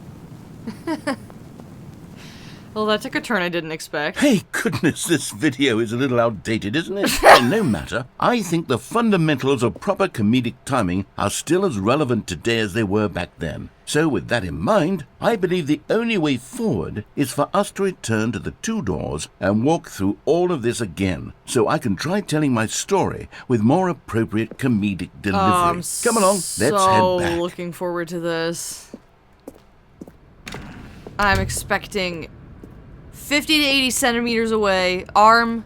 Well, that took a turn I didn't expect. Hey, goodness, this video is a little outdated, isn't it? No matter. I think the fundamentals of proper comedic timing are still as relevant today as they were back then. So with that in mind, I believe the only way forward is for us to return to the two doors and walk through all of this again, so I can try telling my story with more appropriate comedic delivery. Come along, let's head back. So looking forward to this. I'm expecting 50 to 80 centimeters away, arm,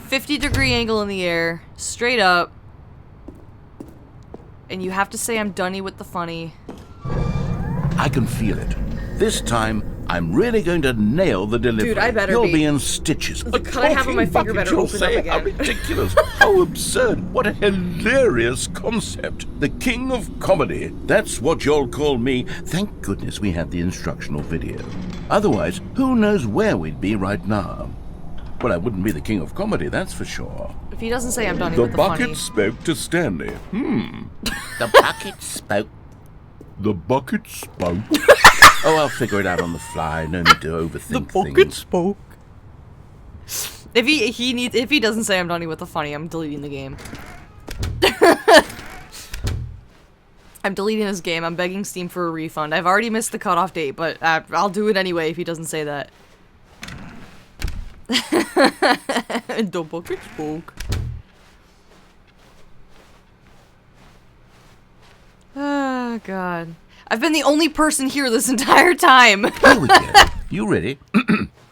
50-degree angle in the air, straight up. And you have to say I'm Dunny with the funny. I can feel it. This time, I'm really going to nail the delivery. Dude, I better You'll be. be in stitches. The cut I have on my finger better open up again. How ridiculous. How absurd. What a hilarious concept. The king of comedy. That's what you'll call me. Thank goodness we had the instructional video. Otherwise, who knows where we'd be right now. Well, I wouldn't be the king of comedy, that's for sure. If he doesn't say I'm Dunny The with the funny. bucket spoke to Stanley. The bucket spoke. The bucket spoke. Oh, I'll figure it out on the fly. No need to overthink things. spoke. If he doesn't say I'm Dunny with the funny, I'm deleting the game. I'm deleting this game. I'm begging Steam for a refund. I've already missed the cutoff date, but I'll do it anyway if he doesn't say that. The bucket spoke. Oh, God. I've been the only person here this entire time. Here we go. You ready?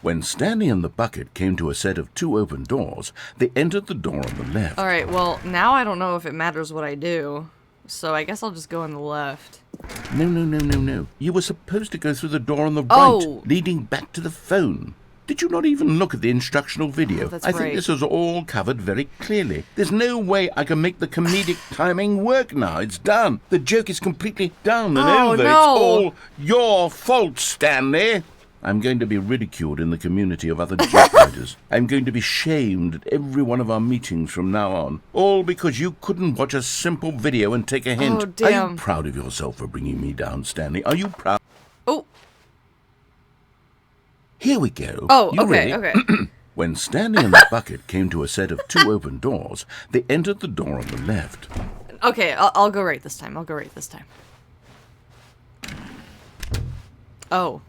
When Stanley and the bucket came to a set of two open doors, they entered the door on the left. Alright, well, now I don't know if it matters what I do. So I guess I'll just go on the left. No. You were supposed to go through the door on the right, Oh. leading back to the phone. Did you not even look at the instructional video? That's I think right. this was all covered very clearly. There's no way I can make the comedic timing work now. It's done. The joke is completely done and Oh, over. no. It's all your fault, Stanley. I'm going to be ridiculed in the community of other joke writers. I'm going to be shamed at every one of our meetings from now on. All because you couldn't watch a simple video and take a hint. Oh, damn. Are you proud of yourself for bringing me down, Stanley? Are you proud? Oh. Here we go. Oh, You okay, ready? okay. When Stanley and the bucket came to a set of two open doors, they entered the door on the left. Okay, I'll go right this time. Oh.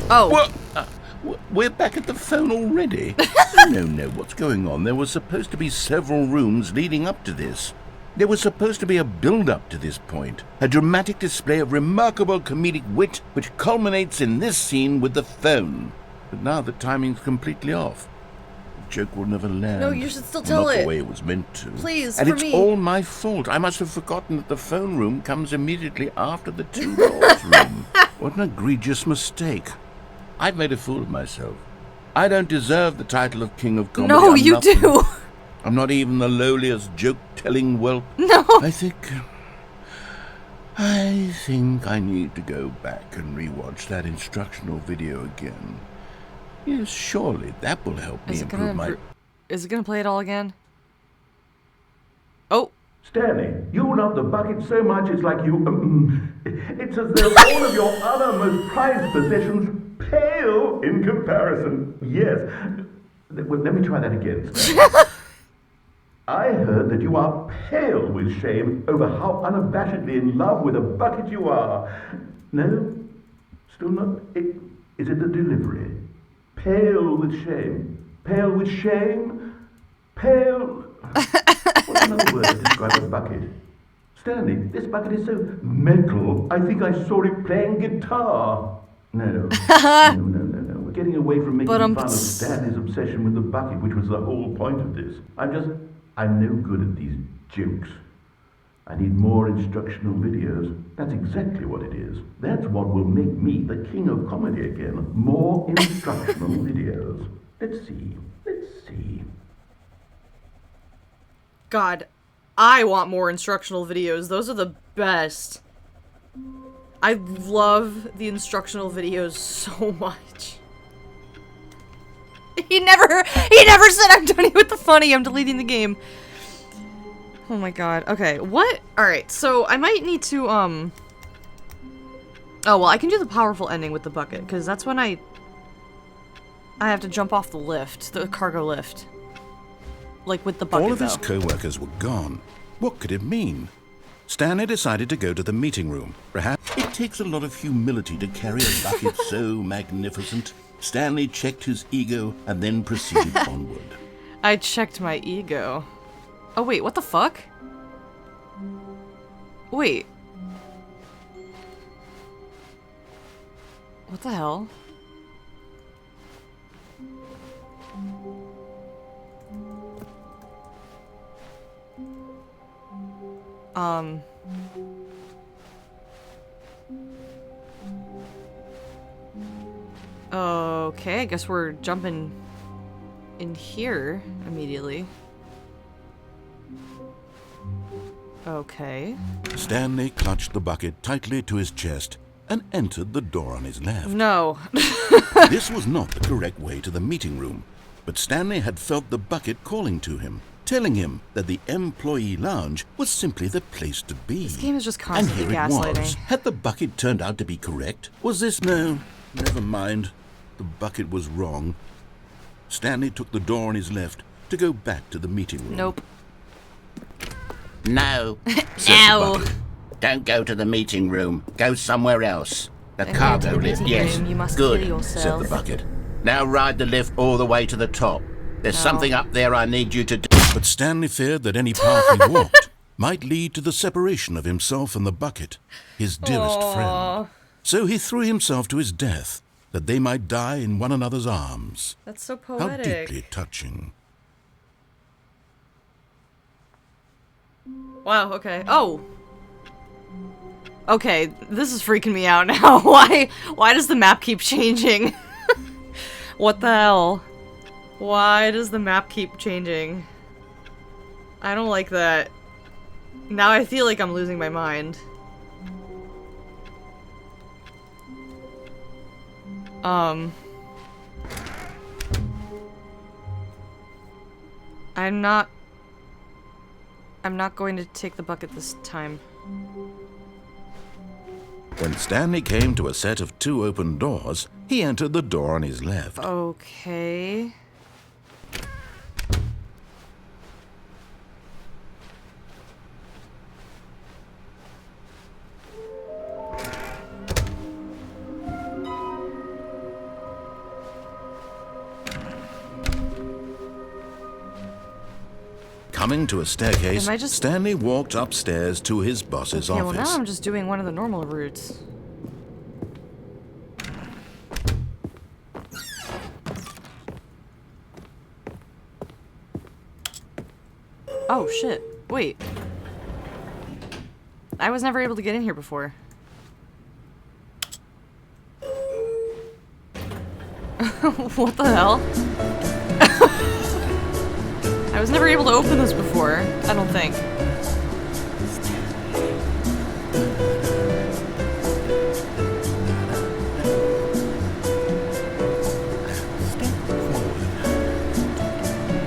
Oh. We're back at the phone already? No, what's going on? There were supposed to be several rooms leading up to this. There was supposed to be a build-up to this point, a dramatic display of remarkable comedic wit which culminates in this scene with the phone. But now the timing's completely off. The joke will never land. No, you should still tell it. Not the way it was meant to. Please, and for it's me. all my fault. I must have forgotten that the phone room comes immediately after the two doors room. What an egregious mistake. I've made a fool of myself. I don't deserve the title of King of Comedy. No, I'm you nothing. do. I'm not even the lowliest joke-telling whelp. No. I think I need to go back and rewatch that instructional video again. Yes, surely that will help me improve my... Is it gonna play it all again? Oh. Stanley, you love the bucket so much it's like you... it's as though all of your other most prized possessions pale in comparison. Yes. Well, let me try that again, Stanley. I heard that you are pale with shame over how unabashedly in love with a bucket you are. No? Still not? Is it the delivery? Pale with shame. Pale with shame? Pale... What's another word to describe a bucket? Stanley, this bucket is so metal, I think I saw it playing guitar. No. No. We're getting away from making fun of Stanley's obsession with the bucket, which was the whole point of this. I'm no good at these jokes. I need more instructional videos. That's exactly what it is. That's what will make me the king of comedy again. More instructional videos. Let's see. God, I want more instructional videos. Those are the best. I love the instructional videos so much. He never said I'm done with the funny. I'm deleting the game. Oh my god. Okay, what? Alright, so I might need to, Oh, well, I can do the powerful ending with the bucket, because that's when I have to jump off the lift, the cargo lift. Like, with the bucket, All of his co-workers were gone. What could it mean? Stanley decided to go to the meeting room. Perhaps It takes a lot of humility to carry a bucket so magnificent. Stanley checked his ego and then proceeded onward. I checked my ego. Oh, wait, what the fuck? Wait. What the hell? Okay, I guess we're jumping in here immediately. Okay. Stanley clutched the bucket tightly to his chest and entered the door on his left. No. This was not the correct way to the meeting room, but Stanley had felt the bucket calling to him, telling him that the employee lounge was simply the place to be. This game is just And constantly here it gaslighting. was. Had the bucket turned out to be correct? Was this... No, never mind. The bucket was wrong. Stanley took the door on his left to go back to the meeting room. Nope. No. Said the bucket. Don't go to the meeting room. Go somewhere else. The Don't go cargo to the lift, meeting yes. room, you must Good, kill said yourself. the bucket. Now ride the lift all the way to the top. There's something up there I need you to do. But Stanley feared that any path he walked might lead to the separation of himself and the bucket, his dearest friend. So he threw himself to his death, that they might die in one another's arms. That's so How poetic. deeply touching. Wow, okay. Oh! Okay, this is freaking me out now. Why does the map keep changing? What the hell? Why does the map keep changing? I don't like that. Now I feel like I'm losing my mind. I'm not going to take the bucket this time. When Stanley came to a set of 2 open doors, he entered the door on his left. Okay. Coming to a staircase, Am I just- Stanley walked upstairs to his boss's Okay, well office. now I'm just doing one of the normal routes. Oh shit, wait. I was never able to get in here before. What the hell? I was never able to open this before, I don't think.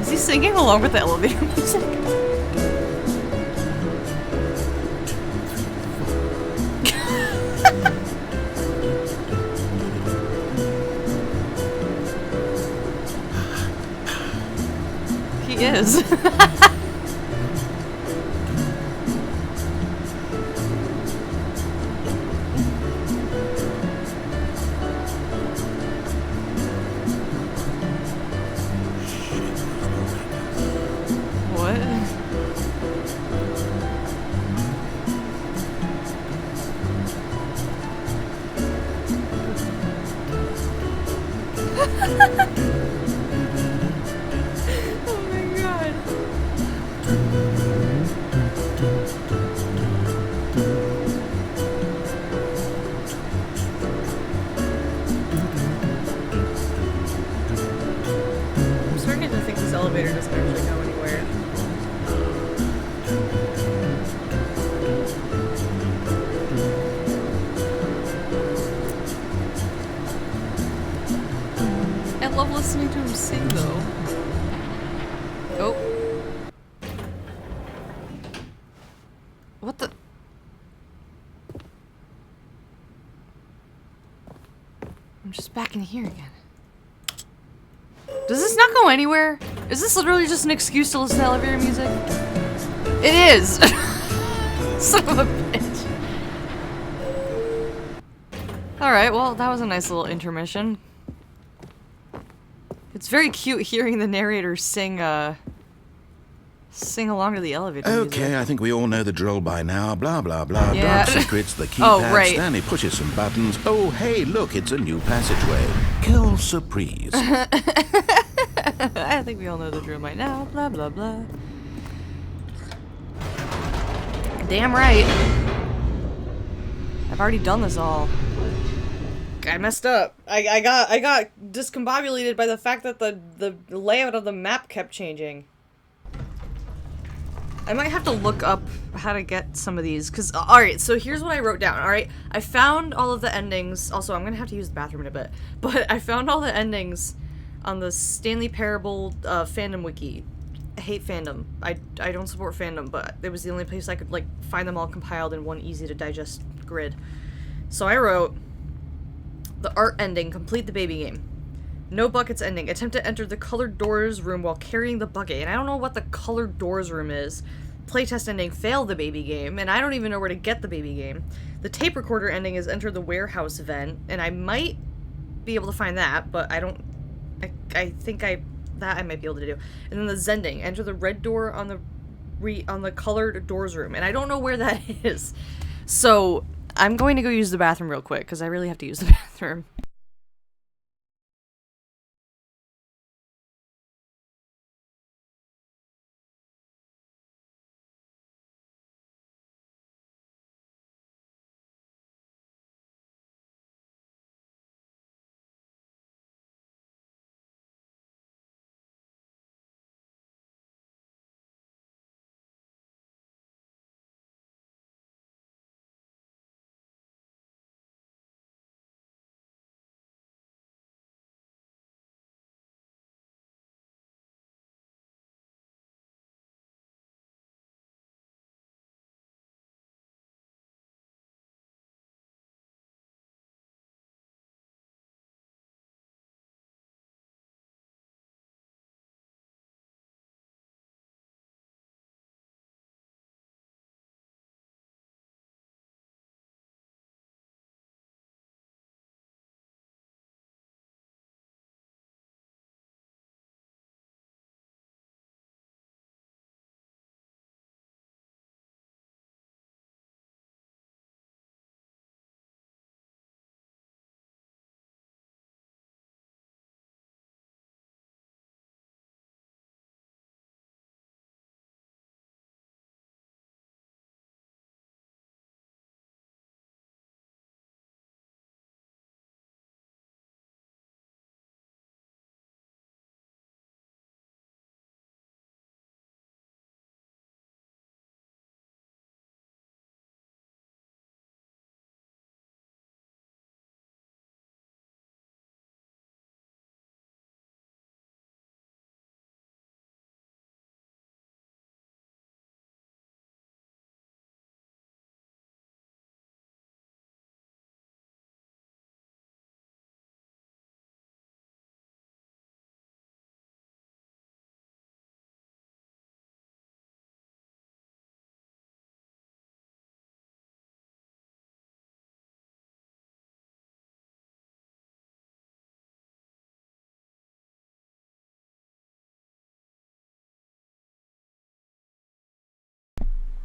Is he singing along with the elevator music? He is. What? Oh my god. I'm starting to think this elevator doesn't actually go anywhere. I love listening to him sing though. Oh. What the? I'm just back in here again. Does this not go anywhere? Is this literally just an excuse to listen to elevator music? It is! Son of a bitch. Alright, well, that was a nice little intermission. It's very cute hearing the narrator sing along to the elevator Okay, music. I think we all know the drill by now. Blah, blah, blah. Yeah. Dark secrets, the keypad. Oh, right. Stanley pushes some buttons. Oh, hey, look, it's a new passageway. Kill surprise. I think we all know the drill by now. Blah, blah, blah. Damn right. I've already done this all. I messed up. I got discombobulated by the fact that the layout of the map kept changing. I might have to look up how to get some of these, because, alright, so here's what I wrote down, alright? I found all of the endings, also, I'm gonna have to use the bathroom in a bit, but I found all the endings on the Stanley Parable fandom wiki. I hate fandom. I don't support fandom, but it was the only place I could, like, find them all compiled in one easy-to-digest grid. So I wrote, the art ending, complete the baby game. No buckets ending. Attempt to enter the colored doors room while carrying the bucket. And I don't know what the colored doors room is. Playtest ending, fail the baby game. And I don't even know where to get the baby game. The tape recorder ending is enter the warehouse vent. And I might be able to find that, but I don't... I think that I might be able to do. And then the Zending. Enter the red door on the colored doors room. And I don't know where that is. So I'm going to go use the bathroom real quick, because I really have to use the bathroom.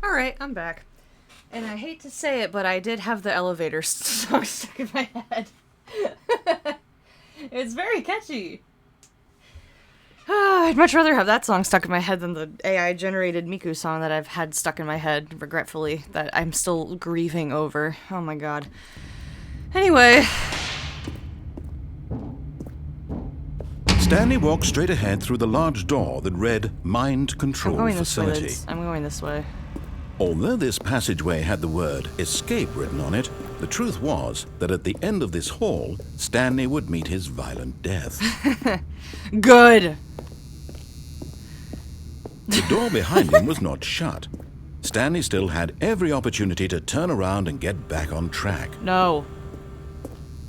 Alright, I'm back. And I hate to say it, but I did have the elevator song stuck in my head. It's very catchy. I'd much rather have that song stuck in my head than the AI-generated Miku song that I've had stuck in my head, regretfully, that I'm still grieving over. Oh my god. Anyway. Stanley walked straight ahead through the large door that read Mind Control Facility. I'm going this way. Although this passageway had the word escape written on it, the truth was that at the end of this hall, Stanley would meet his violent death. Good! The door behind him was not shut. Stanley still had every opportunity to turn around and get back on track. No.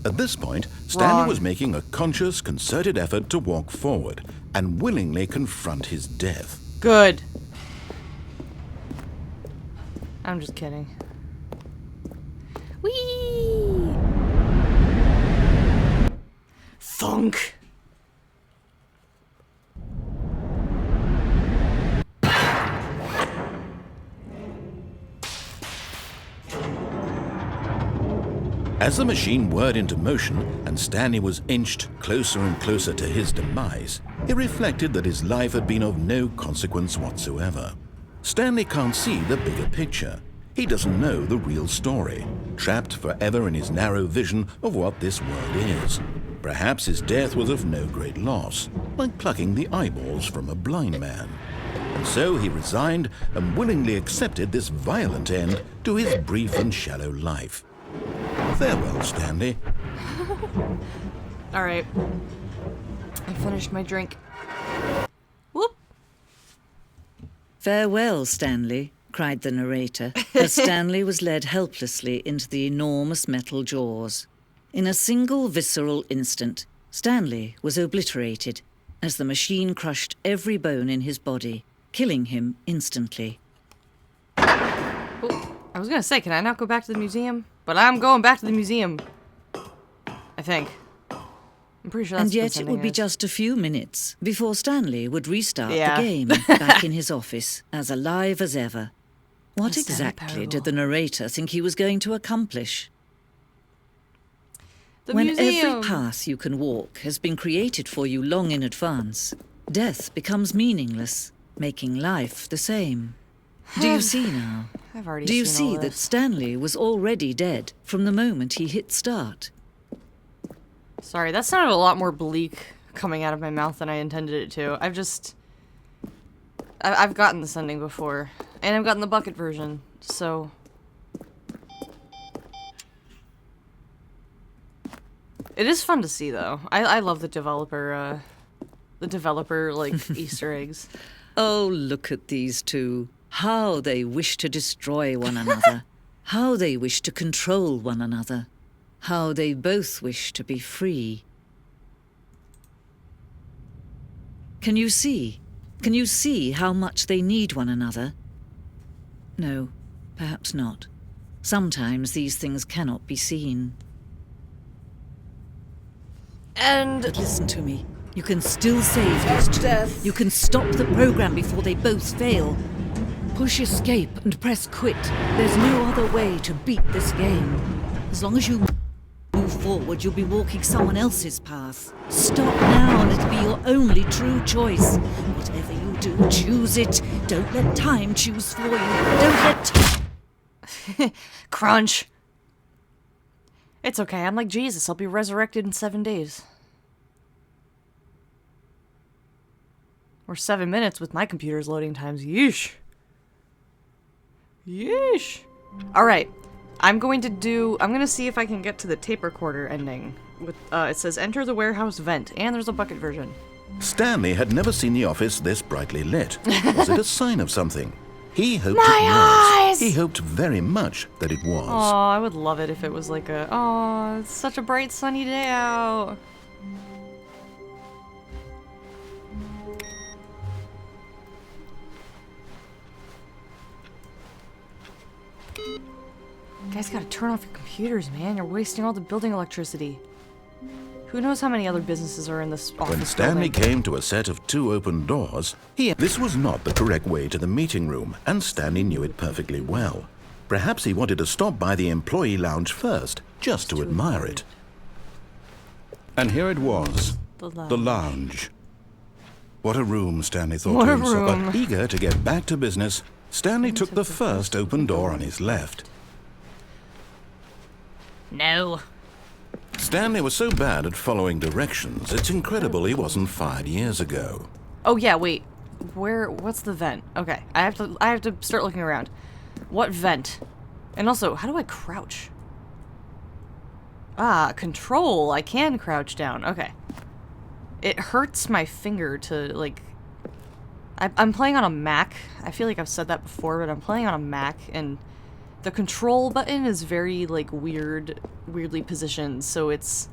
At this point, Stanley Wrong. was making a conscious, concerted effort to walk forward and willingly confront his death. Good. I'm just kidding. Whee! Thunk! As the machine whirred into motion and Stanley was inched closer and closer to his demise, he reflected that his life had been of no consequence whatsoever. Stanley can't see the bigger picture. He doesn't know the real story, trapped forever in his narrow vision of what this world is. Perhaps his death was of no great loss, like plucking the eyeballs from a blind man. And so he resigned and willingly accepted this violent end to his brief and shallow life. Farewell, Stanley. Alright. I finished my drink. Whoop! Farewell, Stanley, cried the narrator, as Stanley was led helplessly into the enormous metal jaws. In a single visceral instant, Stanley was obliterated as the machine crushed every bone in his body, killing him instantly. Oh, I was gonna say, can I not go back to the museum? But I'm going back to the museum. I think. I'm pretty sure that's And yet it would be just a few minutes before Stanley would restart the Yeah. game back in his office, as alive as ever. What The Stanley exactly Parable. did the narrator think he was going to accomplish? The When museum. every path you can walk has been created for you long in advance, death becomes meaningless, making life the same. Do you see now? I've already Do you seen all see that this. Stanley was already dead from the moment he hit start? Sorry, that sounded a lot more bleak coming out of my mouth than I intended it to. I've gotten this ending before. And I've gotten the bucket version, so... It is fun to see, though. I love the developer, like, Easter eggs. Oh, look at these two. How they wish to destroy one another. How they wish to control one another. How they both wish to be free. Can you see? Can you see how much they need one another? No, perhaps not. Sometimes these things cannot be seen. And... But listen to me. You can still save these two. You can stop the program before they both fail. Push escape and press quit. There's no other way to beat this game. As long as you move forward, you'll be walking someone else's path. Stop now and it'll be your only true choice. Whatever you do, choose it. Don't let time choose for you. Don't let time... Crunch. It's okay, I'm like Jesus. I'll be resurrected in 7 days. Or 7 minutes with my computer's loading times. Yeesh. Yeesh. Alright. I'm gonna see if I can get to the tape recorder ending. With it says enter the warehouse vent, and there's a bucket version. Stanley had never seen the office this brightly lit. Was it a sign of something? He hoped My it was. eyes! He hoped very much that it was. Aw, I would love it if it was like a, aw, it's such a bright sunny day out. You guys gotta turn off your computers, man. You're wasting all the building electricity. Who knows how many other businesses are in this office When Stanley building? came to a set of 2 open doors, this was not the correct way to the meeting room, and Stanley knew it perfectly well. Perhaps he wanted to stop by the employee lounge first, just to admire it. And here it was, The the lounge. What a room, Stanley thought What to a himself. room. But eager to get back to business, Stanley took the first open door on his left. No. Stanley was so bad at following directions, it's incredible he wasn't fired years ago. Oh yeah, wait. What's the vent? Okay, I have to start looking around. What vent? And also, how do I crouch? Ah, control. I can crouch down. Okay. It hurts my finger to, like... I'm playing on a Mac. I feel like I've said that before, but I'm playing on a Mac, and the control button is very, like, weirdly positioned, so it's...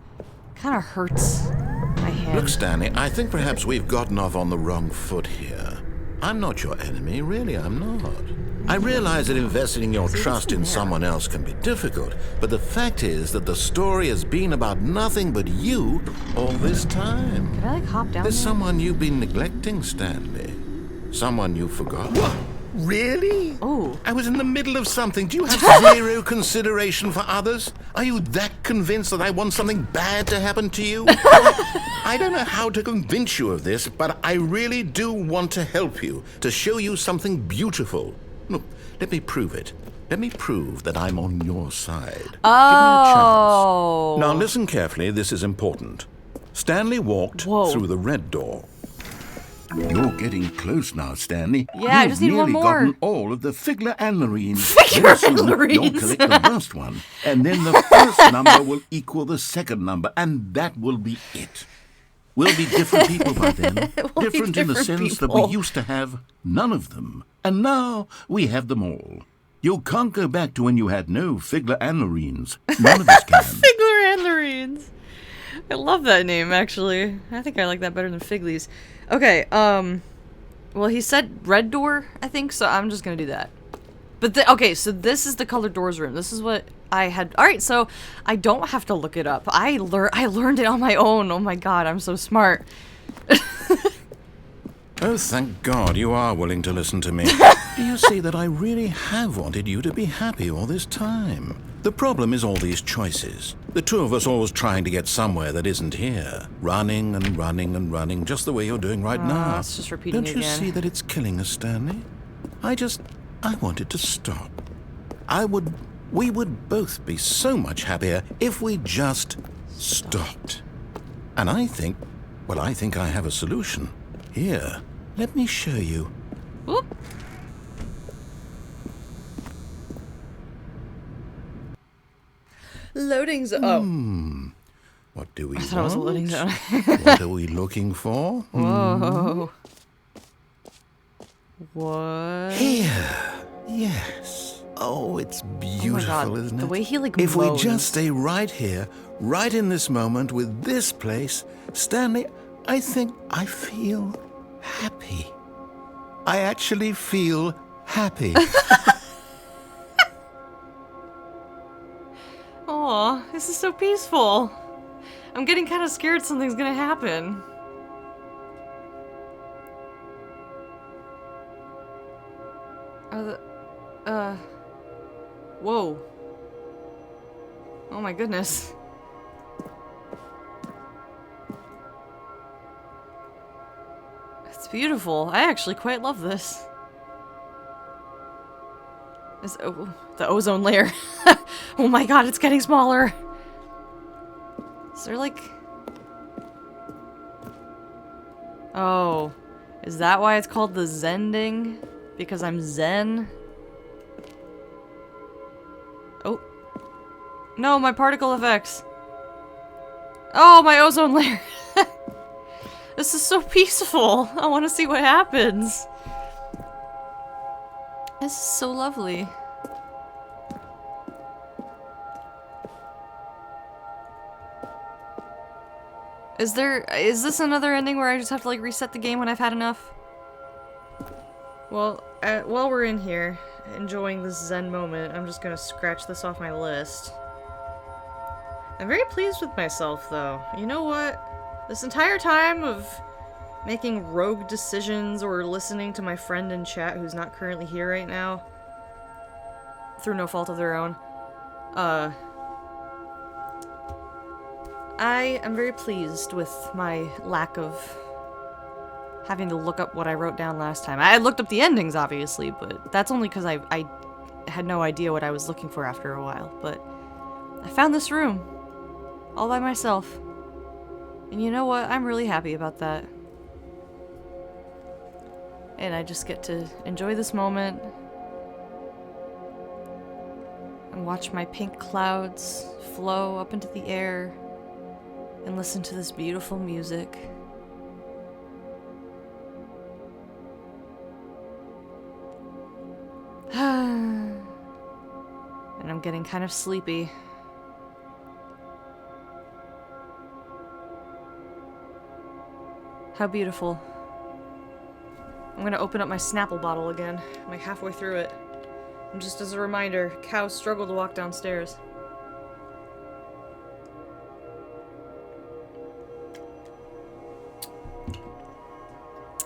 kind of hurts my hand. Look, Stanley, I think perhaps we've gotten off on the wrong foot here. I'm not your enemy, really, I'm not. I realize that investing your trust in someone else can be difficult, but the fact is that the story has been about nothing but you all this time. Can I, like, hop down There's there? someone you've been neglecting, Stanley. Someone you forgot. What? Really? Oh. I was in the middle of something. Do you have zero consideration for others? Are you that convinced that I want something bad to happen to you? I don't know how to convince you of this, but I really do want to help you, to show you something beautiful. Look, let me prove it. Let me prove that I'm on your side. Oh. Give me a chance. Now listen carefully, this is important. Stanley walked Whoa. through the red door. You're getting close now, Stanley. Yeah, I You've just need one nearly more. gotten all of the Figler and Marines. Figler Very soon, and Marines. You'll collect the last one, and then the first number will equal the second number, and that will be it. We'll be different people by then. We'll be Different in the different sense that people. we used to have none of them, and now we have them all. You can't go back to when you had no Figler and Marines. None of us can. Figler and Marines. I love that name, actually. I think I like that better than Figley's. Okay, well, he said red door, I think, so I'm just gonna do that. But, okay, so this is the colored doors room. This is what I had... Alright, so I don't have to look it up. I learned it on my own. Oh my god, I'm so smart. Oh, thank God you are willing to listen to me. Do you see that I really have wanted you to be happy all this time? The problem is all these choices. The two of us always trying to get somewhere that isn't here. Running and running and running, just the way you're doing right now. It's just repeating Don't you again. see that it's killing us, Stanley? I wanted to stop. We would both be so much happier if we just stopped. And I think I have a solution. Here, let me show you. Whoop. Loading zone. Oh. What do we I thought it was a loading zone. What are we looking for? Whoa. What? Here. Yes. Oh, it's beautiful, God, isn't it? the way he, like, If we moans. just stay right here, right in this moment with this place, Stanley, I think I feel happy. I actually feel happy. Aw, this is so peaceful. I'm getting kind of scared something's gonna happen. Whoa. Oh my goodness. It's beautiful. I actually quite love this. The ozone layer. Oh my god, it's getting smaller. Is there like... Oh. Is that why it's called the Zending? Because I'm Zen? Oh. No, my particle effects. Oh, my ozone layer. This is so peaceful. I want to see what happens. This is so lovely. Is this another ending where I just have to, like, reset the game when I've had enough? Well, while we're in here, enjoying this zen moment, I'm just gonna scratch this off my list. I'm very pleased with myself, though. You know what? This entire time of making rogue decisions or listening to my friend in chat who's not currently here right now, through no fault of their own, I am very pleased with my lack of having to look up what I wrote down last time. I looked up the endings, obviously, but that's only because I had no idea what I was looking for after a while. But I found this room all by myself. And you know what? I'm really happy about that. And I just get to enjoy this moment and watch my pink clouds flow up into the air and listen to this beautiful music. And I'm getting kind of sleepy. How beautiful. I'm gonna open up my Snapple bottle again. I'm like halfway through it. And just as a reminder, cows struggle to walk downstairs.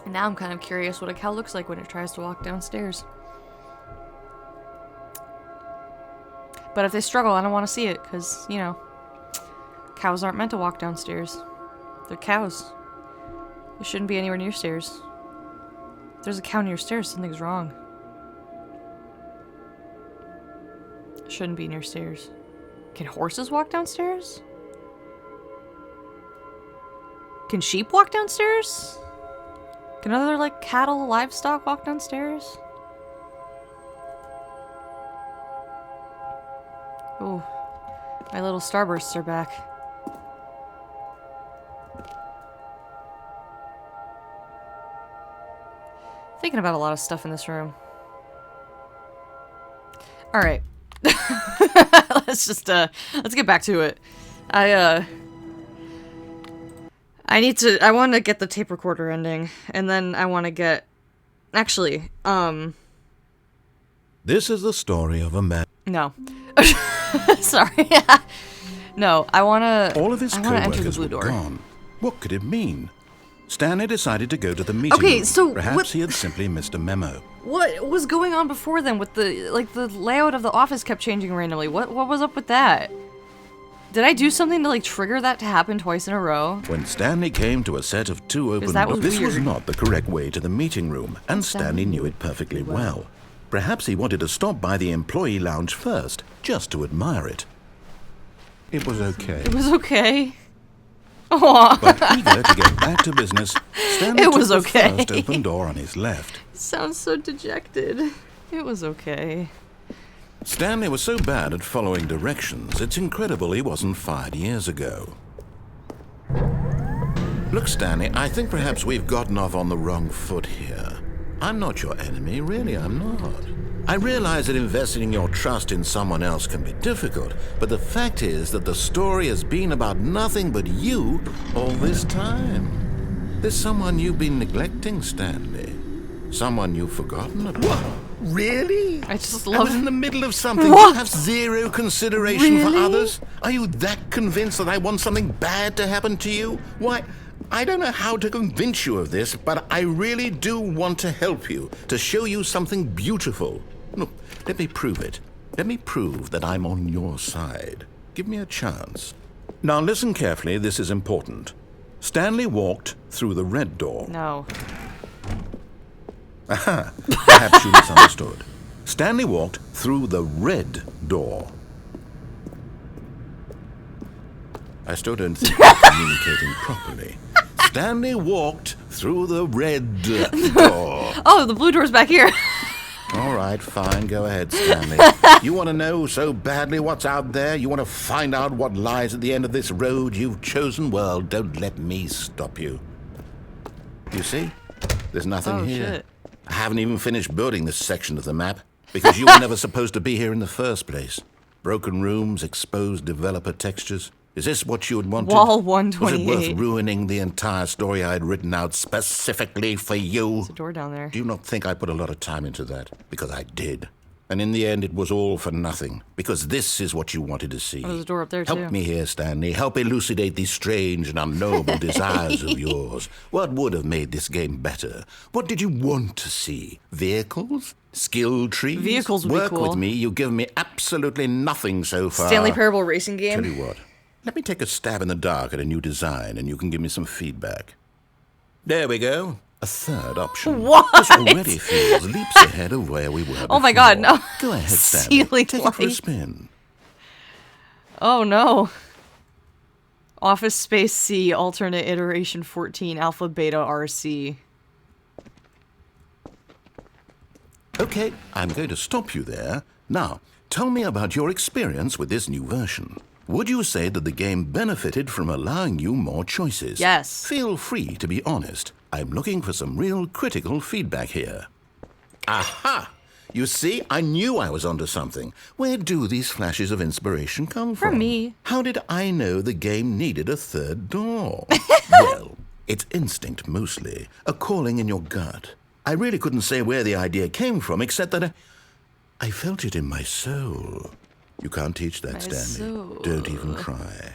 And now I'm kind of curious what a cow looks like when it tries to walk downstairs. But if they struggle, I don't want to see it, because, you know, cows aren't meant to walk downstairs. They're cows. They shouldn't be anywhere near stairs. If there's a cow near stairs, something's wrong. Shouldn't be near stairs. Can horses walk downstairs? Can sheep walk downstairs? Can other, like, cattle, livestock walk downstairs? Oh, my little starbursts are back. Thinking about a lot of stuff in this room. Alright. Let's get back to it. I want to get the tape recorder ending, and then I want to get, actually, This is the story of a man. no. Sorry. No, I want to, All of his enter the co-workers blue were door. gone. What could it mean? Stanley decided to go to the meeting Okay, room. so Perhaps what- he had simply missed a memo. What was going on before then with the layout of the office kept changing randomly? What was up with that? Did I do something to, like, trigger that to happen twice in a row? When Stanley came to a set of two open that was doors, this was weird. not the correct way to the meeting room, and Stanley knew it perfectly well. Perhaps he wanted to stop by the employee lounge first, just to admire it. It was okay. It was okay. Aw. But eager to get back to business, Stanley It took was the okay. first open door on his left. Sounds so dejected. It was okay. Stanley was so bad at following directions, it's incredible he wasn't fired years ago. Look, Stanley, I think perhaps we've gotten off on the wrong foot here. I'm not your enemy, really, I'm not. I realize that investing your trust in someone else can be difficult, but the fact is that the story has been about nothing but you all this time. There's someone you've been neglecting, Stanley. Someone you've forgotten about. What? Really? I just I love was in the middle of something. What? You have zero consideration for Really? others? Are you that convinced that I want something bad to happen to you? Why, I don't know how to convince you of this, but I really do want to help you, to show you something beautiful. Look, let me prove it. Let me prove that I'm on your side. Give me a chance. Now listen carefully, this is important. Stanley walked through the red door. No. Aha, perhaps you misunderstood. Stanley walked through the red door. I still don't think we're communicating properly. Stanley walked through the red door. Oh, the blue door's back here. All right, fine, go ahead, Stanley. You want to know so badly what's out there? You want to find out what lies at the end of this road you've chosen? Well, don't let me stop you. You see? There's nothing Oh, here. shit. I haven't even finished building this section of the map, because you were never supposed to be here in the first place. Broken rooms, exposed developer textures. Is this what you had wanted? Wall Was it 128. worth ruining the entire story I had written out specifically for you? There's a door down there. Do you not think I put a lot of time into that? Because I did. And in the end, it was all for nothing, because this is what you wanted to see. Oh, there's a door up there, too. Help me here, Stanley. Help elucidate these strange and unknowable desires of yours. What would have made this game better? What did you want to see? Vehicles? Skill trees? Vehicles would be Work cool. with me. You've given me absolutely nothing so far. Stanley Parable racing game. Tell you what. Let me take a stab in the dark at a new design, and you can give me some feedback. There we go. A third option. What? This already feels leaps ahead of where we were Oh my before. God, no. Go ahead, Stanley. Ceiling Take it for a light. spin. Oh no. Office Space C, alternate iteration 14, Alpha Beta RC. Okay, I'm going to stop you there. Now, tell me about your experience with this new version. Would you say that the game benefited from allowing you more choices? Yes. Feel free to be honest. I'm looking for some real critical feedback here. Aha! You see, I knew I was onto something. Where do these flashes of inspiration come from? From me. How did I know the game needed a third door? Well, it's instinct mostly, a calling in your gut. I really couldn't say where the idea came from, except that I felt it in my soul. You can't teach that, Stanley. soul. Don't even try.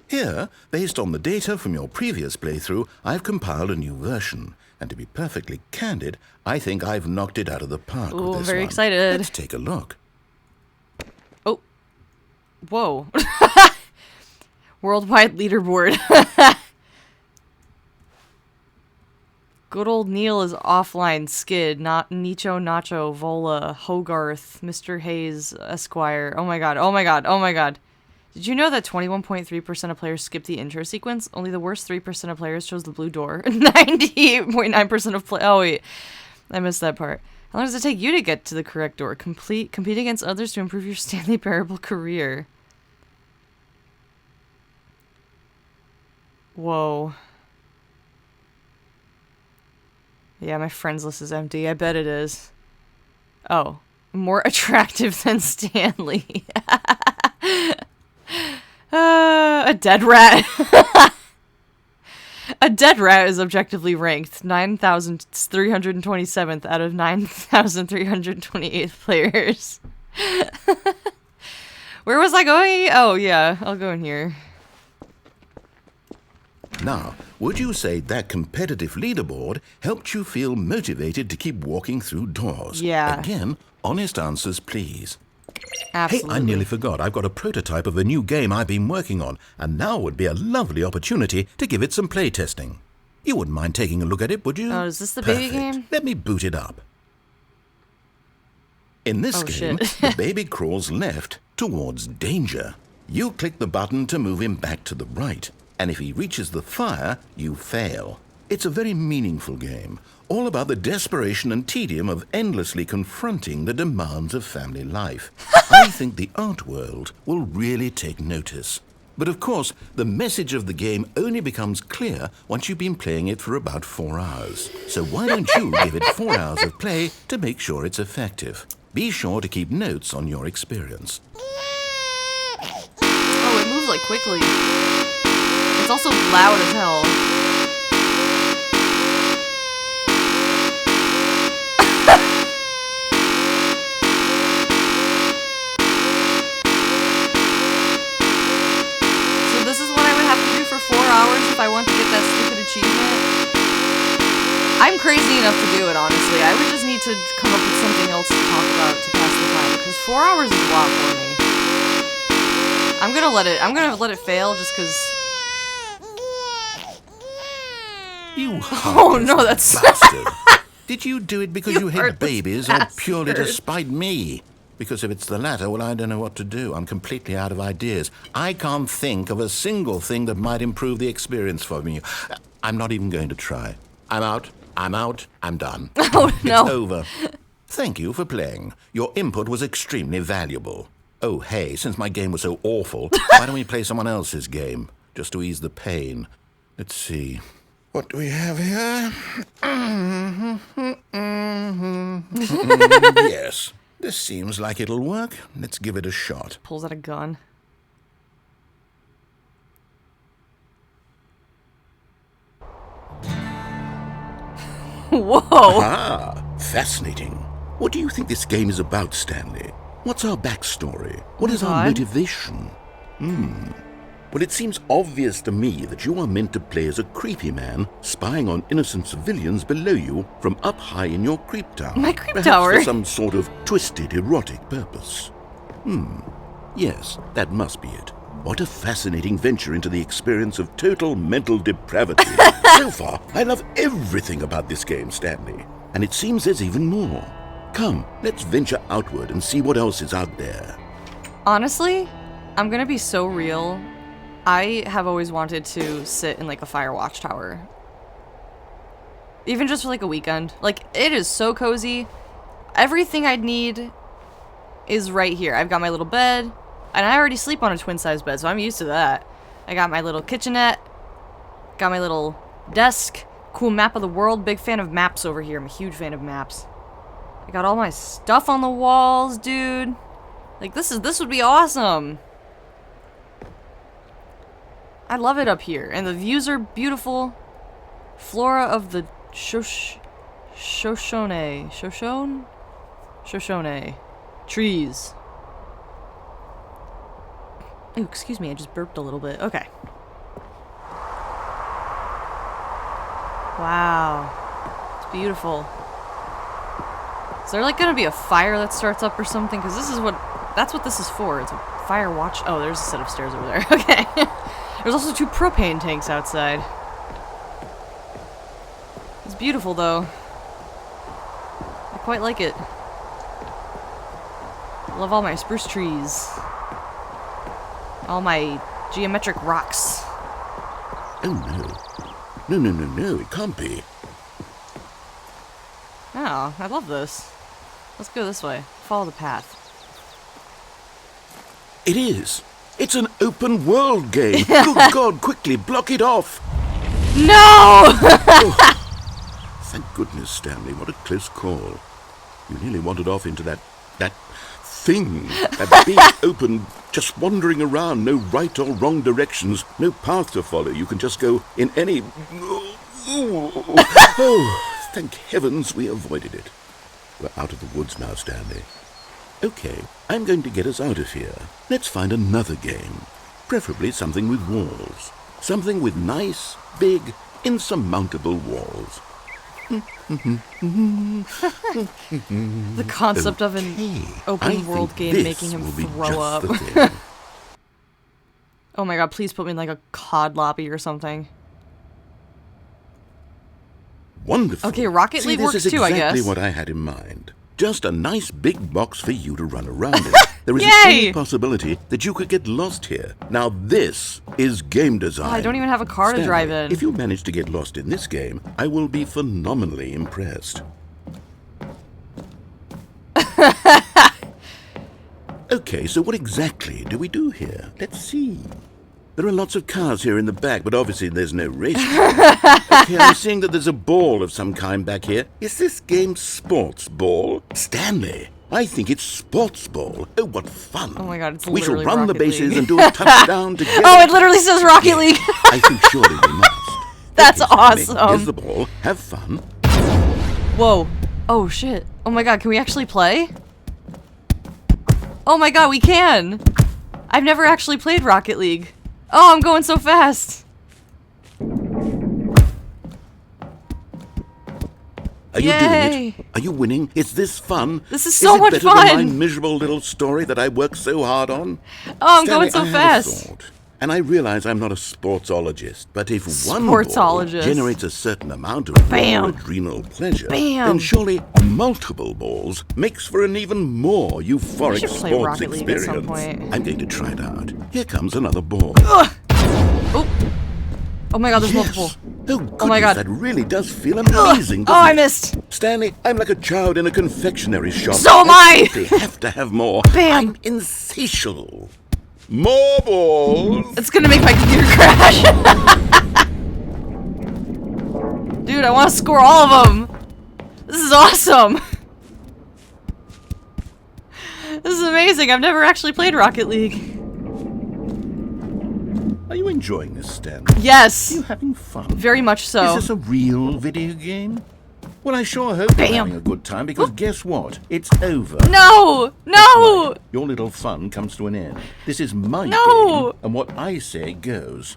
Here, based on the data from your previous playthrough, I've compiled a new version. And to be perfectly candid, I think I've knocked it out of the park Ooh, with I'm this very one. excited. Let's take a look. Oh. Whoa. Worldwide leaderboard. Good old Neil is offline. Skid, not Nicho, Nacho, Vola, Hogarth, Mr. Hayes, Esquire. Oh my god, oh my god, oh my god. Did you know that 21.3% of players skipped the intro sequence? Only the worst 3% of players chose the blue door. 98.9% of play- Oh wait, I missed that part. How long does it take you to get to the correct door? Compete against others to improve your Stanley Parable career. Whoa. Yeah, my friends list is empty. I bet it is. Oh. More attractive than Stanley. A dead rat. A dead rat is objectively ranked 9,327th out of 9,328 players. Where was I going? Oh, yeah. I'll go in here. Now, would you say that competitive leaderboard helped you feel motivated to keep walking through doors? Yeah. Again, honest answers, please. Absolutely. Hey, I nearly forgot. I've got a prototype of a new game I've been working on, and now would be a lovely opportunity to give it some play testing. You wouldn't mind taking a look at it, would you? Oh, is this the baby Perfect. game? Let me boot it up. In this Oh, game, shit. the baby crawls left towards danger. You click the button to move him back to the right, and if he reaches the fire, you fail. It's a very meaningful game, all about the desperation and tedium of endlessly confronting the demands of family life. I think the art world will really take notice. But of course, the message of the game only becomes clear once you've been playing it for about 4 hours. So why don't you give it 4 hours of play to make sure it's effective? Be sure to keep notes on your experience. Oh, it moves like quickly. It's also loud as hell. So this is what I would have to do for 4 hours if I want to get that stupid achievement? I'm crazy enough to do it, honestly. I would just need to come up with something else to talk about to pass the time, because 4 hours is a lot for me. I'm gonna let it fail just because. You Oh no, that's bastard. Did you do it because you hate heartless babies or purely to bastard. spite me? Because if it's the latter, well, I don't know what to do. I'm completely out of ideas. I can't think of a single thing that might improve the experience for me. I'm not even going to try. I'm out. I'm done. Oh no. It's over. Thank you for playing. Your input was extremely valuable. Oh, hey, since my game was so awful, why don't we play someone else's game? Just to ease the pain. Let's see. What do we have here? Yes. This seems like it'll work. Let's give it a shot. Pulls out a gun. Whoa. Ah, fascinating. What do you think this game is about, Stanley? What's our backstory? What is our God. motivation? Well, it seems obvious to me that you are meant to play as a creepy man spying on innocent civilians below you from up high in your creep tower. My creep Perhaps tower? for some sort of twisted erotic purpose. Yes, that must be it. What a fascinating venture into the experience of total mental depravity. So far, I love everything about this game, Stanley. And it seems there's even more. Come, let's venture outward and see what else is out there. Honestly, I'm gonna be so real. I have always wanted to sit in like a fire watchtower. Even just for like a weekend. Like, it is so cozy. Everything I'd need is right here. I've got my little bed, and I already sleep on a twin-size bed, so I'm used to that. I got my little kitchenette, got my little desk, cool map of the world. Big fan of maps over here. I'm a huge fan of maps. I got all my stuff on the walls, dude. Like, this would be awesome. I love it up here, and the views are beautiful. Flora of the Shoshone trees. Ooh, excuse me, I just burped a little bit. Okay. Wow. It's beautiful. Is there like gonna be a fire that starts up or something? Because that's what this is for. It's a fire watch. Oh, there's a set of stairs over there. Okay. There's also 2 propane tanks outside. It's beautiful though. I quite like it. Love all my spruce trees. All my geometric rocks. Oh no. No, it can't be. Oh, I love this. Let's go this way. Follow the path. It is. It's an open world game. Good God, quickly block it off. No! Thank goodness, Stanley. What a close call. You nearly wandered off into that thing. That big open, just wandering around. No right or wrong directions. No path to follow. You can just go in any... Oh, thank heavens we avoided it. We're out of the woods now, Stanley. Okay, I'm going to get us out of here. Let's find another game. Preferably something with walls. Something with nice, big, insurmountable walls. The concept of an open world game making him throw up. Oh my god, please put me in like a COD lobby or something. Wonderful. Okay, Rocket League works too, I guess. This is exactly what I had in mind. Just a nice big box for you to run around in. There is any possibility that you could get lost here. Now this is game design. Oh, I don't even have a car to drive in. If you manage to get lost in this game, I will be phenomenally impressed. Okay, so what exactly do we do here? Let's see. There are lots of cars here in the back, but obviously there's no racetrack. Okay, I'm seeing that there's a ball of some kind back here. Is this game sports ball? Stanley, I think it's sports ball. Oh, what fun. Oh my god, it's We shall literally run the Rocket bases League. and do a touchdown together. Oh, it literally says Rocket League. I think surely we must. That's Okay, Stanley, awesome. Here's the ball. Have fun. Whoa. Oh shit. Oh my god, can we actually play? Oh my god, we can! I've never actually played Rocket League. Oh, I'm going so fast! Are you doing it? Are you winning? Is this fun? This is so much Is it better than my fun! miserable little story that I worked so hard on? Oh, I'm going Stanley, so I had a fast! thought, and I realize I'm not a sportsologist, but if one ball Sportsologist. generates a certain amount of Bam. raw adrenal pleasure, Bam. then surely multiple balls makes for an even more euphoric should play sports Rocket League at some experience. point. I'm going to try it out. Here comes another ball. Oh. Oh my god, there's multiple. Oh, goodness, my God. that really does feel amazing, Oh, doesn't I it? missed! Stanley, I'm like a child in a confectionery shop. So am I! They have to have more. Bam. I'm insatiable. More balls. It's gonna make my computer crash! Dude, I want to score all of them! This is awesome! This is amazing, I've never actually played Rocket League. Are you enjoying this, Stanley? Yes! Are you having fun? Very much so. Is this a real video game? Well, I sure hope you're Bam. having a good time, because guess what? It's over. No! No! Right. Your little fun comes to an end. This is my No! game, and what I say goes.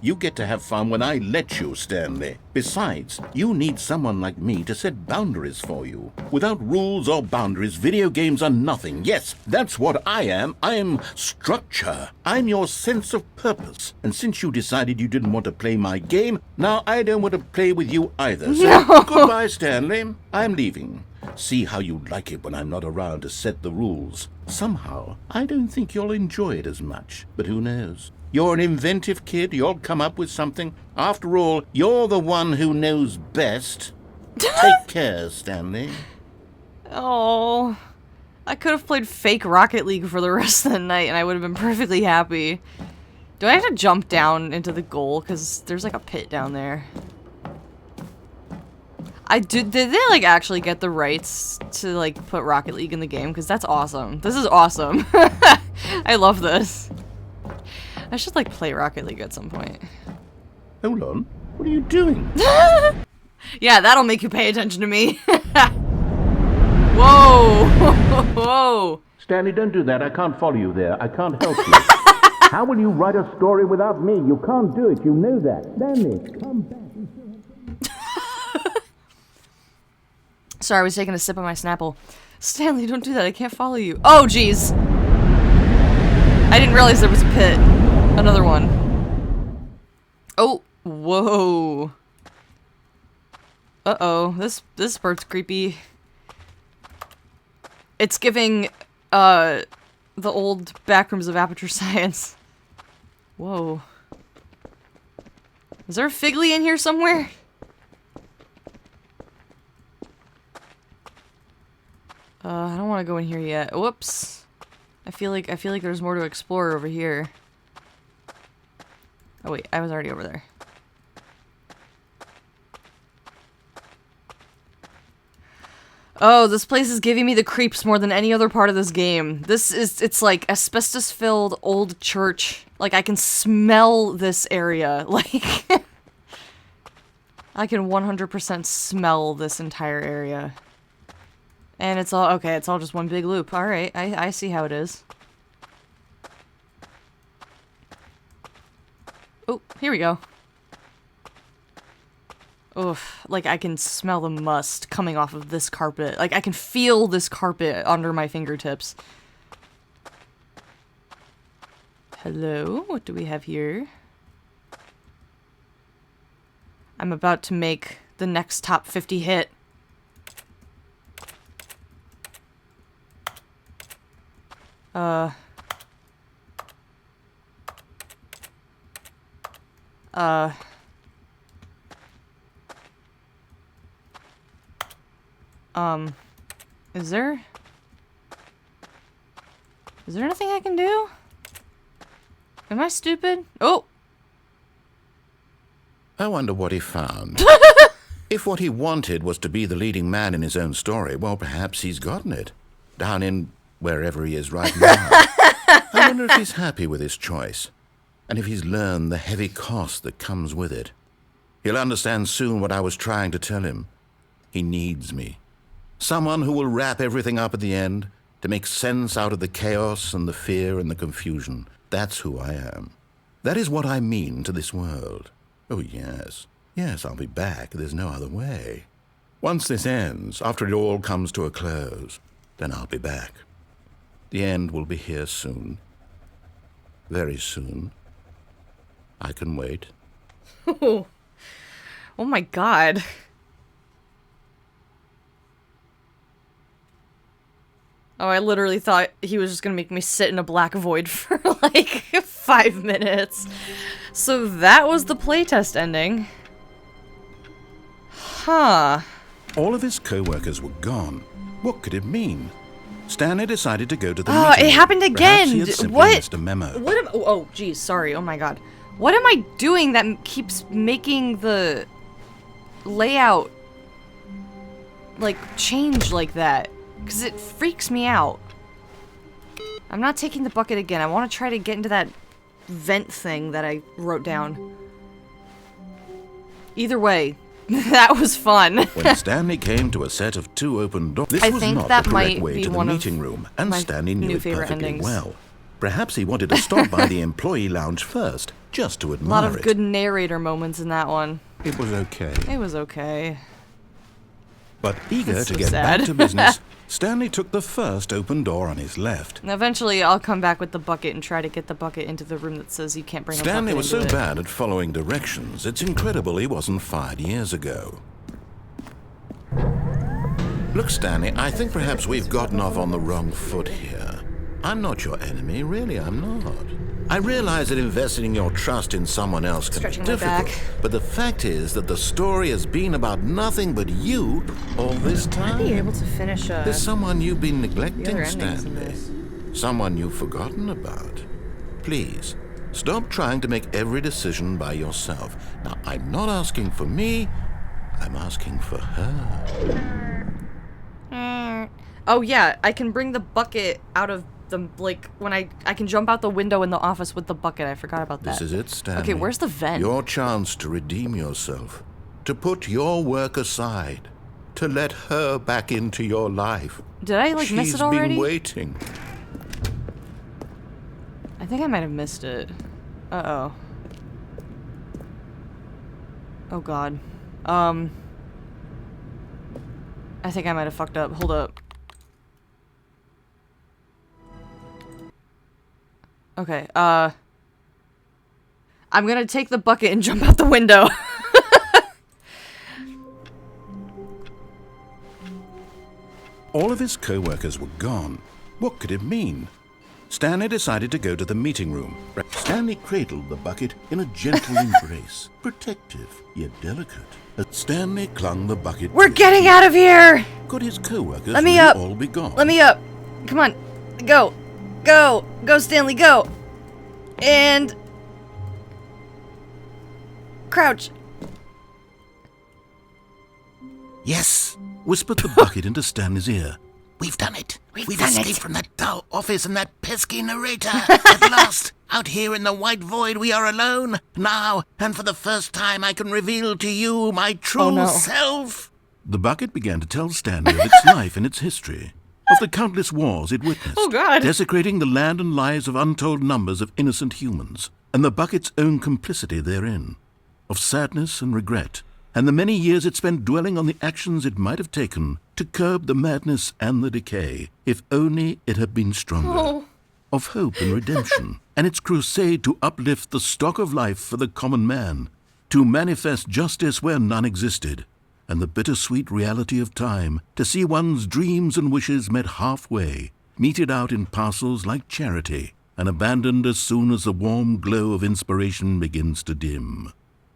You get to have fun when I let you, Stanley. Besides, you need someone like me to set boundaries for you. Without rules or boundaries, video games are nothing. Yes, that's what I am. I'm structure. I'm your sense of purpose. And since you decided you didn't want to play my game, now I don't want to play with you either. So goodbye, Stanley. I'm leaving. See how you like it when I'm not around to set the rules. Somehow, I don't think you'll enjoy it as much. But who knows? You're an inventive kid. You'll come up with something. After all, you're the one who knows best. Take care, Stanley. Oh. I could have played fake Rocket League for the rest of the night and I would have been perfectly happy. Do I have to jump down into the goal? Because there's like a pit down there. Did they like actually get the rights to like put Rocket League in the game? Because that's awesome. This is awesome. I love this. I should like play Rocket League at some point. Hold on. What are you doing? Yeah, that'll make you pay attention to me. Whoa! Whoa! Stanley, don't do that. I can't follow you there. I can't help you. How will you write a story without me? You can't do it. You know that. Stanley, come back. Sorry, I was taking a sip of my Snapple. Stanley, don't do that. I can't follow you. Oh, jeez. I didn't realize there was a pit. Another one. Oh, whoa. Uh-oh. This part's creepy. It's giving, the old backrooms of Aperture Science. Whoa. Is there a Figgly in here somewhere? I don't want to go in here yet. Whoops. I feel like there's more to explore over here. Oh wait, I was already over there. Oh, this place is giving me the creeps more than any other part of this game. It's like asbestos-filled old church. Like, I can smell this area. Like, I can 100% smell this entire area. And it's all, okay, it's all just one big loop. Alright, I see how it is. Oh, here we go. Oof, like I can smell the must coming off of this carpet. Like I can feel this carpet under my fingertips. Hello, what do we have here? I'm about to make the next top 50 hit. Is there anything I can do? Am I stupid? Oh! I wonder what he found. If what he wanted was to be the leading man in his own story, well, perhaps he's gotten it. Down in wherever he is right now. I wonder if he's happy with his choice, and if he's learned the heavy cost that comes with it. He'll understand soon what I was trying to tell him. He needs me. Someone who will wrap everything up at the end, to make sense out of the chaos and the fear and the confusion. That's who I am. That is what I mean to this world. Oh, yes. Yes, I'll be back. There's no other way. Once this ends, after it all comes to a close, then I'll be back. The end will be here soon. Very soon. I can wait. Oh my god. Oh, I literally thought he was just gonna make me sit in a black void for like 5 minutes. So that was the playtest ending. Huh. All of his co-workers were gone. What could it mean? Stanley decided to go to the meeting. It happened again! Perhaps he had simply What? missed a memo. What am- oh, geez, sorry, oh my god. What am I doing that keeps making the layout, like, change like that? Because it freaks me out. I'm not taking the bucket again. I want to try to get into that vent thing that I wrote down. Either way, That was fun. When Stanley came to a set of 2 open doors, this I was think not that the correct might way be to the one of meeting room, and my Stanley knew new it favorite perfectly endings. well. Perhaps he wanted to stop by the employee lounge first, just to A admire lot of it. good narrator moments in that one. It was okay. It was okay. But eager That's to so get sad. back to business, Stanley took the first open door on his left. And eventually, I'll come back with the bucket and try to get the bucket into the room that says you can't bring a bucket Stanley was so into it. bad at following directions, it's incredible he wasn't fired years ago. Look, Stanley, I think perhaps we've gotten off on the wrong foot here. I'm not your enemy, really, I'm not. I realize that investing your trust in someone else can Stretching be my difficult, back. but the fact is that the story has been about nothing but you all this time. Be able to finish There's someone you've been the neglecting, other endings in Stanley. this. Someone you've forgotten about. Please, stop trying to make every decision by yourself. Now, I'm not asking for me, I'm asking for her. Oh yeah, I can bring the bucket out of the, like, when I can jump out the window in the office with the bucket. I forgot about that. This is it, Stanley. Okay, where's the vent? Your chance to redeem yourself, to put your work aside, to let her back into your life. Did I, like, miss She's it already? been waiting. I think I might have missed it. Uh-oh. Oh god. I think I might have fucked up. Hold up. Okay, I'm gonna take the bucket and jump out the window. All of his co-workers were gone. What could it mean? Stanley decided to go to the meeting room. Stanley cradled the bucket in a gentle embrace, protective yet delicate. As Stanley clung the bucket. We're getting out of here! Could his co-workers Let me really up. all be gone? Let me up! Come on. Go! Go! Go, Stanley, go! And... crouch. Yes, whispered the bucket into Stanley's ear. We've done it. We've done escaped it. from that dull office and that pesky narrator. At last, out here in the white void, we are alone. Now, and for the first time, I can reveal to you my true no. self. The bucket began to tell Stanley of its life and its history, of the countless wars it witnessed, Oh, God. desecrating the land and lives of untold numbers of innocent humans, and the bucket's own complicity therein, of sadness and regret, and the many years it spent dwelling on the actions it might have taken to curb the madness and the decay, if only it had been stronger. Oh. Of hope and redemption, and its crusade to uplift the stock of life for the common man, to manifest justice where none existed, and the bittersweet reality of time, to see one's dreams and wishes met halfway, meted out in parcels like charity, and abandoned as soon as the warm glow of inspiration begins to dim.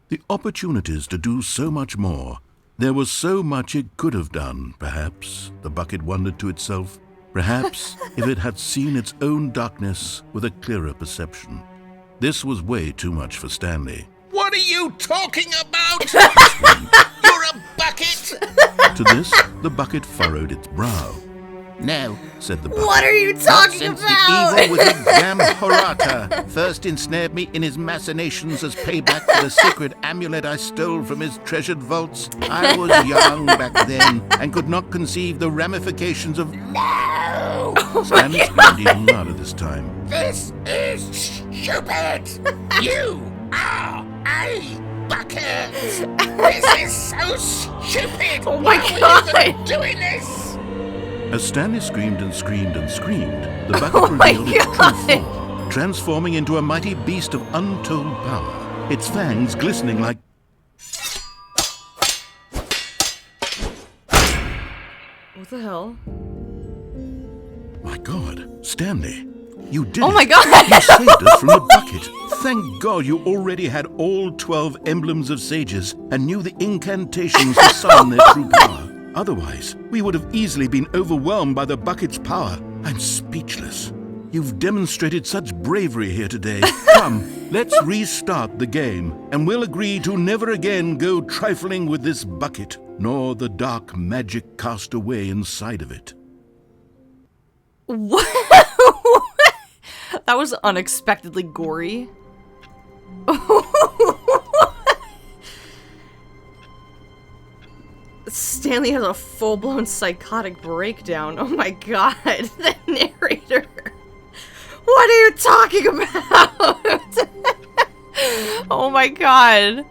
The opportunities to do so much more. There was so much it could have done, perhaps, the bucket wondered to itself. Perhaps if it had seen its own darkness with a clearer perception. This was way too much for Stanley. What are you talking about? You're a bucket. To this, the bucket furrowed its brow. No. Said the bucket. What are you Not talking since about? the evil wizard Gamhorata first ensnared me in his machinations as payback for the sacred amulet I stole from his treasured vaults. I was young back then and could not conceive the ramifications of... No! Stanley screamed even louder this time. This is stupid! You are a bucket! This is so stupid! Oh my Why God. are you even doing this? As Stanley screamed and screamed and screamed, the bucket Oh my revealed its true God. form, transforming into a mighty beast of untold power, its fangs glistening like... What the hell? My God, Stanley, you did Oh it. my God. You saved us from the bucket. Thank God you already had all 12 emblems of sages and knew the incantations to summon their true power. Otherwise, we would have easily been overwhelmed by the bucket's power. I'm speechless. You've demonstrated such bravery here today. Come, let's restart the game, and we'll agree to never again go trifling with this bucket, nor the dark magic cast away inside of it. What? That was unexpectedly gory. Stanley has a full-blown psychotic breakdown. Oh my god, the narrator. What are you talking about? Oh my god.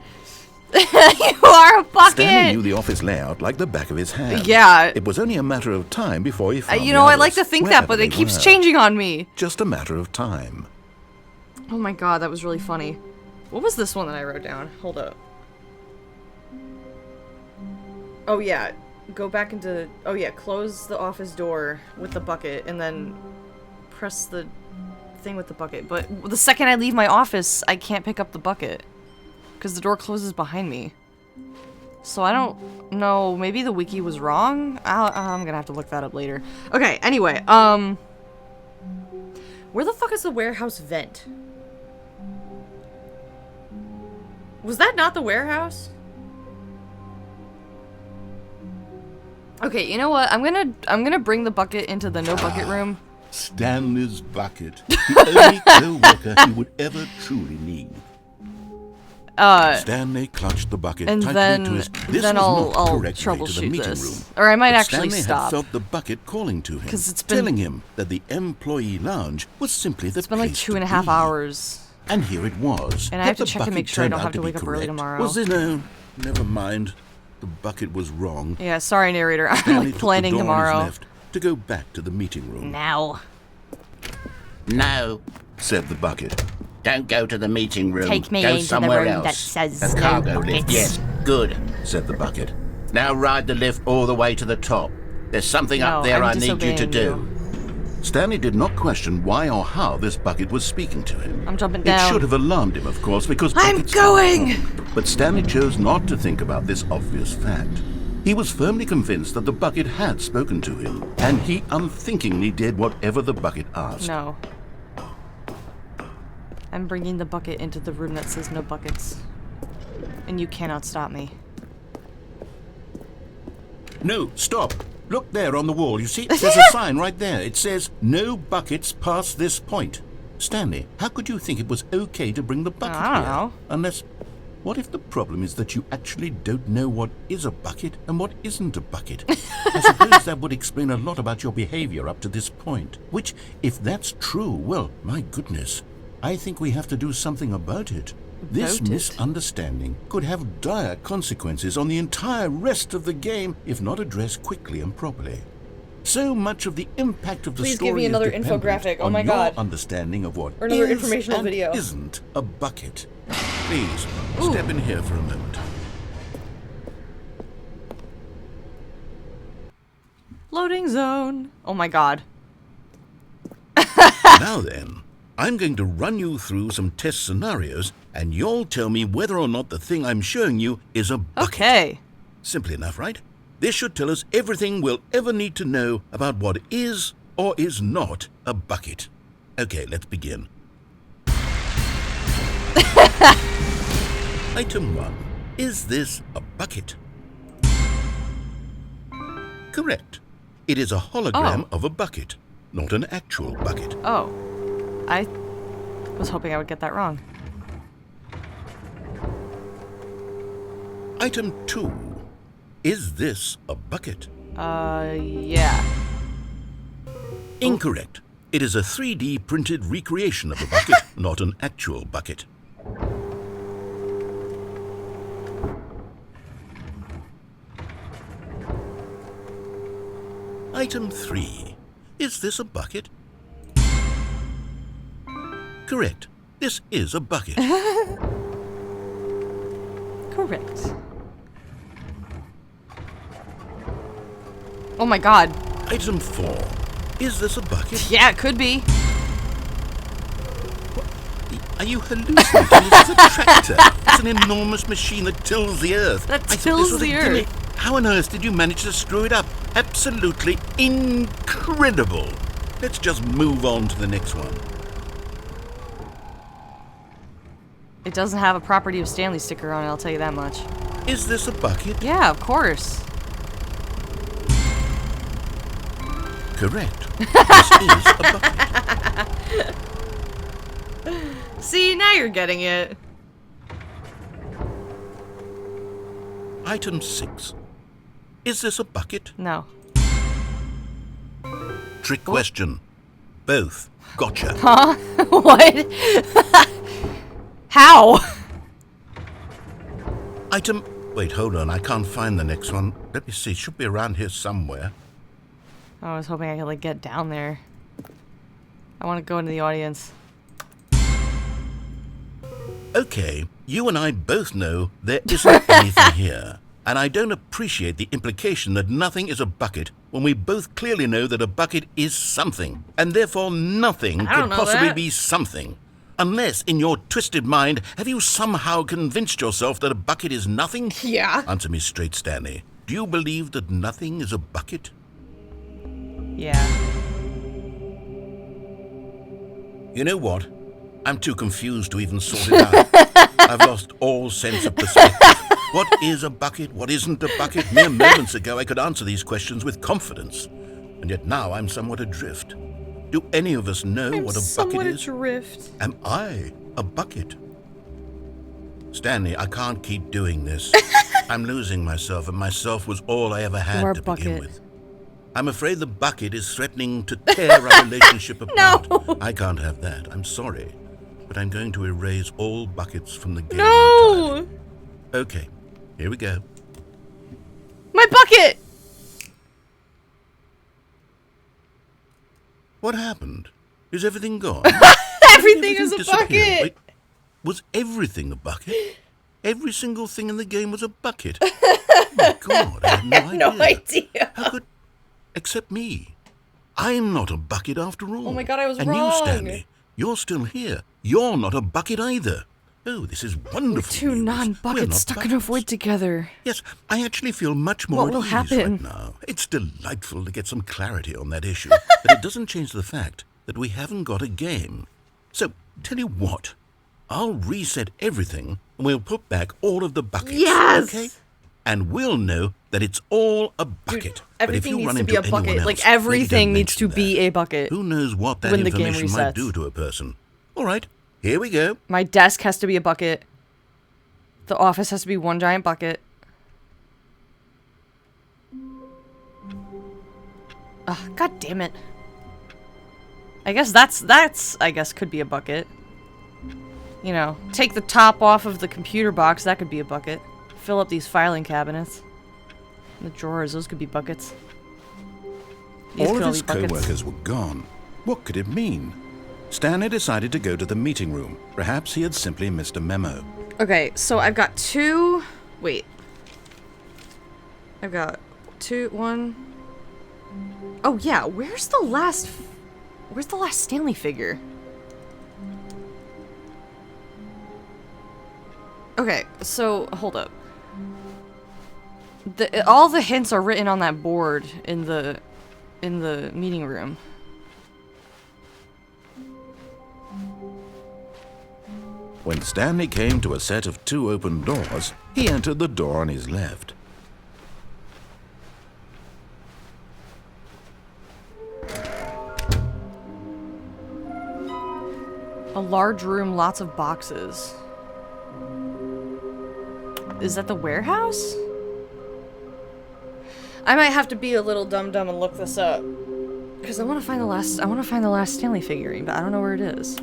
You are a bucket! Stanley knew the office layout like the back of his hand. Yeah. It was only a matter of time before he found You the know, I others, like to think that, but wherever it they keeps were. changing on me. Just a matter of time. Oh my god, that was really funny. What was this one that I wrote down? Hold up. Oh yeah, go back into... Oh yeah, close the office door with the bucket, and then press the thing with the bucket. But the second I leave my office, I can't pick up the bucket. Because the door closes behind me. So I don't know, maybe the wiki was wrong? I'm gonna have to look that up later. Okay, anyway, where the fuck is the warehouse vent? Was that not the warehouse? Okay, you know what? I'm gonna bring the bucket into the no bucket room. Stanley's bucket. The only co-worker he would ever truly need. Stanley clutched the bucket And tightly then to his... This was I'll not the correct way to the troubleshoot meeting this. room. Or I might But actually Stanley stop. had felt the bucket calling to him, 'Cause it's been- telling him that the employee lounge was simply the It's been like place 2.5 be. hours. And here it was. And I that have to the check and bucket make sure I turned don't out have to be wake up early correct. tomorrow. Was it? No, never mind. The bucket was wrong. Yeah, sorry narrator. I'm Stanley like took planning the door on his tomorrow. left to go back to the meeting room. Now. No, Said the bucket. don't go to the meeting room. Take me go into the somewhere room else. that says the no cargo lift. buckets. Yes, good. Said the bucket. Now ride the lift all the way to the top. There's something No, up there I'm I need you to disobeying do. Stanley did not question why or how this bucket was speaking to him. I'm jumping It down. should have alarmed him, of course, because I'm buckets going! are wrong. But Stanley chose not to think about this obvious fact. He was firmly convinced that the bucket had spoken to him, and he unthinkingly did whatever the bucket asked. No. I'm bringing the bucket into the room that says no buckets. And you cannot stop me. No, stop. Look there on the wall. You see, there's a sign right there. It says, no buckets past this point. Stanley, how could you think it was okay to bring the bucket I don't here? know. Unless, what if the problem is that you actually don't know what is a bucket and what isn't a bucket? I suppose that would explain a lot about your behavior up to this point. Which, if that's true, well, my goodness, I think we have to do something about it. This About it? misunderstanding could have dire consequences on the entire rest of the game if not addressed quickly and properly. So much of the impact of the Please story give me is another dependent infographic. Oh on my your God. understanding of what Or another is informational and video. isn't a bucket. Please, step in here for a moment. Loading zone. Oh my god. Now then, I'm going to run you through some test scenarios, and you'll tell me whether or not the thing I'm showing you is a bucket. Okay. Simple enough, right? This should tell us everything we'll ever need to know about what is or is not a bucket. Okay, let's begin. Item 1. Is this a bucket? Correct. It is a hologram of a bucket, not an actual bucket. Oh. I was hoping I would get that wrong. Item 2. Is this a bucket? Yeah. Incorrect. It is a 3D printed recreation of a bucket, not an actual bucket. Item 3. Is this a bucket? Correct. This is a bucket. Correct. Oh my god. Item 4. Is this a bucket? Yeah, it could be. Are you hallucinating? This is a tractor. It's an enormous machine that tills the earth. That I thought this tills was a the gimmick. earth. How on earth did you manage to screw it up? Absolutely incredible. Let's just move on to the next one. It doesn't have a property of Stanley sticker on it, I'll tell you that much. Is this a bucket? Yeah, of course. Correct. This is a bucket. See, now you're getting it. Item 6. Is this a bucket? No. Trick question. Both. Gotcha. Huh? What? How? Item... Wait, hold on. I can't find the next one. Let me see. It should be around here somewhere. I was hoping I could, like, get down there. I want to go into the audience. Okay, you and I both know there isn't anything here. And I don't appreciate the implication that nothing is a bucket when we both clearly know that a bucket is something. And therefore nothing I don't could know possibly that. be something. Unless, in your twisted mind, have you somehow convinced yourself that a bucket is nothing? Yeah. Answer me straight, Stanley. Do you believe that nothing is a bucket? Yeah. You know what? I'm too confused to even sort it out. I've lost all sense of perspective. What is a bucket? What isn't a bucket? Mere moments ago I could answer these questions with confidence. And yet now I'm somewhat adrift. Do any of us know what a bucket somewhat is? adrift. Am I a bucket? Stanley, I can't keep doing this. I'm losing myself, and myself was all I ever had You are to a begin bucket. with. I'm afraid the bucket is threatening to tear our relationship apart. No. I can't have that. I'm sorry. But I'm going to erase all buckets from the game No! entirely. Okay, here we go. My bucket! What happened? Is everything gone? Everything is a disappeared? bucket! Wait, was everything a bucket? Every single thing in the game was a bucket. Oh my God, I had no idea. No idea. How could... Except me. I'm not a bucket after all. Oh my God, I was and wrong. you, Stanley, you're still here. You're not a bucket either. Oh, this is wonderful. Two news. We're non-buckets not stuck in a buckets. void together. Yes, I actually feel much more What will at ease happen? right now. It's delightful to get some clarity on that issue, but it doesn't change the fact that we haven't got a game. So, tell you what, I'll reset everything and we'll put back all of the buckets. Yes! Okay? And we'll know that it's all a bucket. But if Everything you needs run to be into a bucket. anyone Like, else, maybe everything don't needs to mention be that. a bucket. Who knows what that when the game information might resets. do to a person. All right, here we go. My desk has to be a bucket. The office has to be one giant bucket. Ugh, God damn it. I guess that's I guess could be a bucket. You know, take the top off of the computer box, that could be a bucket. Fill up these filing cabinets. The drawers, those could be buckets. These All could of his be buckets. co-workers were gone. What could it mean? Stanley decided to go to the meeting room. Perhaps he had simply missed a memo. Okay, so I've got two... Wait. I've got one... Oh yeah, where's the last Stanley figure? Okay, so hold up. All the hints are written on that board in the meeting room. When Stanley came to a set of 2 open doors, he entered the door on his left. A large room, lots of boxes. Is that the warehouse? I might have to be a little dumb and look this up. Because I want to find the last Stanley figurine, but I don't know where it is.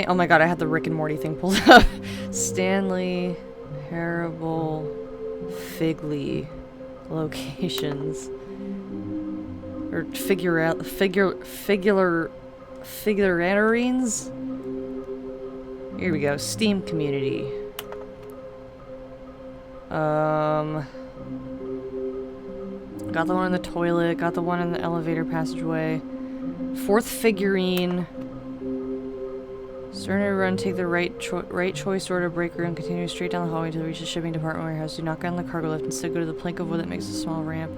Oh my god, I had the Rick and Morty thing pulled up. Stanley Parable Figley locations. Or figurines? Here we go. Steam community. Got the one in the toilet, got the one in the elevator passageway. 4th figurine. Starting to run, take the right choice door to break room, continue straight down the hallway until it reaches the shipping department warehouse. Do not get on the cargo lift, instead go to the plank of wood that makes a small ramp.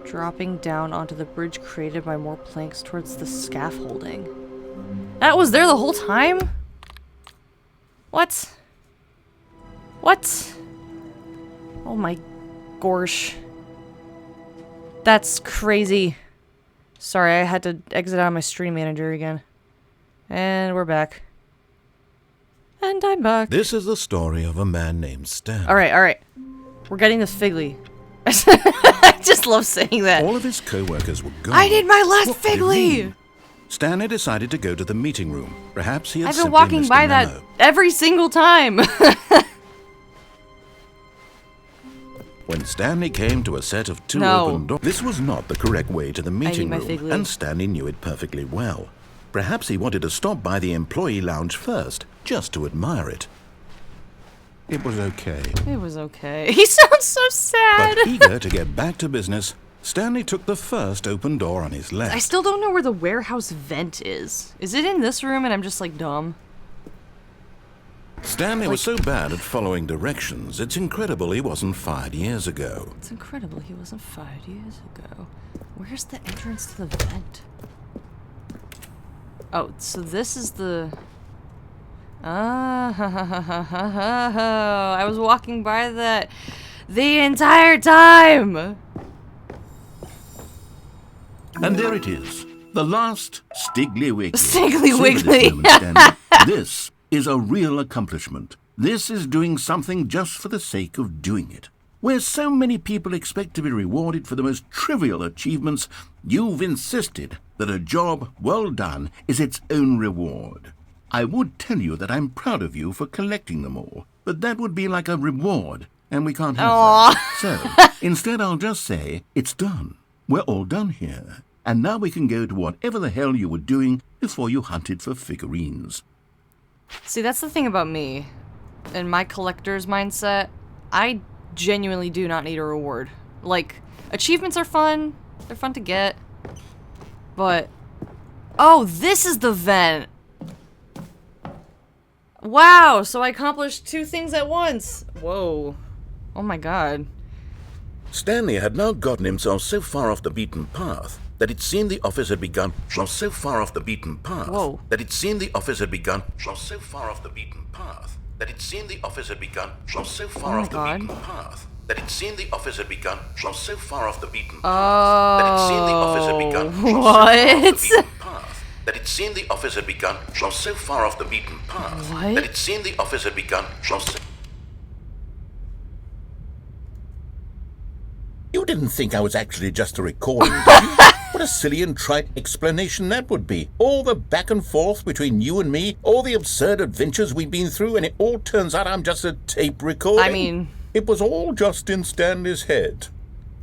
Dropping down onto the bridge created by more planks towards the scaffolding. That was there the whole time? What? What? Oh my gosh. That's crazy. Sorry, I had to exit out of my stream manager again. And we're back. And I'm back. This is the story of a man named Stan. Alright. We're getting this Figley. I just love saying that. All of his co-workers were gone. I need my last What did it Figley! mean? Stanley decided to go to the meeting room. Perhaps he had I've been simply walking missed by a that memo. every single time. When Stanley came to a set of two No. open doors, this was not the correct way to the meeting my room, Figley. and Stanley knew it perfectly well. Perhaps he wanted to stop by the employee lounge first, just to admire it. It was okay. It was okay. He sounds so sad. But eager to get back to business, Stanley took the first open door on his left. I still don't know where the warehouse vent is. Is it in this room and I'm just like dumb? Stanley was so bad at following directions, it's incredible he wasn't fired years ago. It's incredible he wasn't 5 years ago. Where's the entrance to the vent? Oh, so this is the... Oh, I was walking by that the entire time! And there it is, the last Stiggly Wiggly. Stiggly Savor this Wiggly. moment, Stanley. This is a real accomplishment. This is doing something just for the sake of doing it. Where so many people expect to be rewarded for the most trivial achievements, you've insisted that a job well done is its own reward. I would tell you that I'm proud of you for collecting them all, but that would be like a reward, and we can't have that. So, instead I'll just say, it's done. We're all done here. And now we can go to whatever the hell you were doing before you hunted for figurines. See, that's the thing about me. In my collector's mindset, I genuinely do not need a reward. Like, achievements are fun. They're fun to get. But... Oh, this is the vent! Wow, so I accomplished 2 things at once! Whoa. Oh my god. Stanley had now gotten himself so far off the beaten path that it seemed the office had begun so far off the beaten path Whoa. that it seemed the office had begun so far off the beaten path that it seemed the office had begun so far Oh off the my beaten God. path that it seemed the office had begun so far off the beaten path that it seemed the office had begun so far off the beaten path that it seemed the office had begun so far off the beaten path What? that it seemed the office had begun so. You didn't think I was actually just a recording, did you? What a silly and trite explanation that would be. All the back and forth between you and me, all the absurd adventures we've been through, and it all turns out I'm just a tape recording. I mean... It was all just in Stanley's head.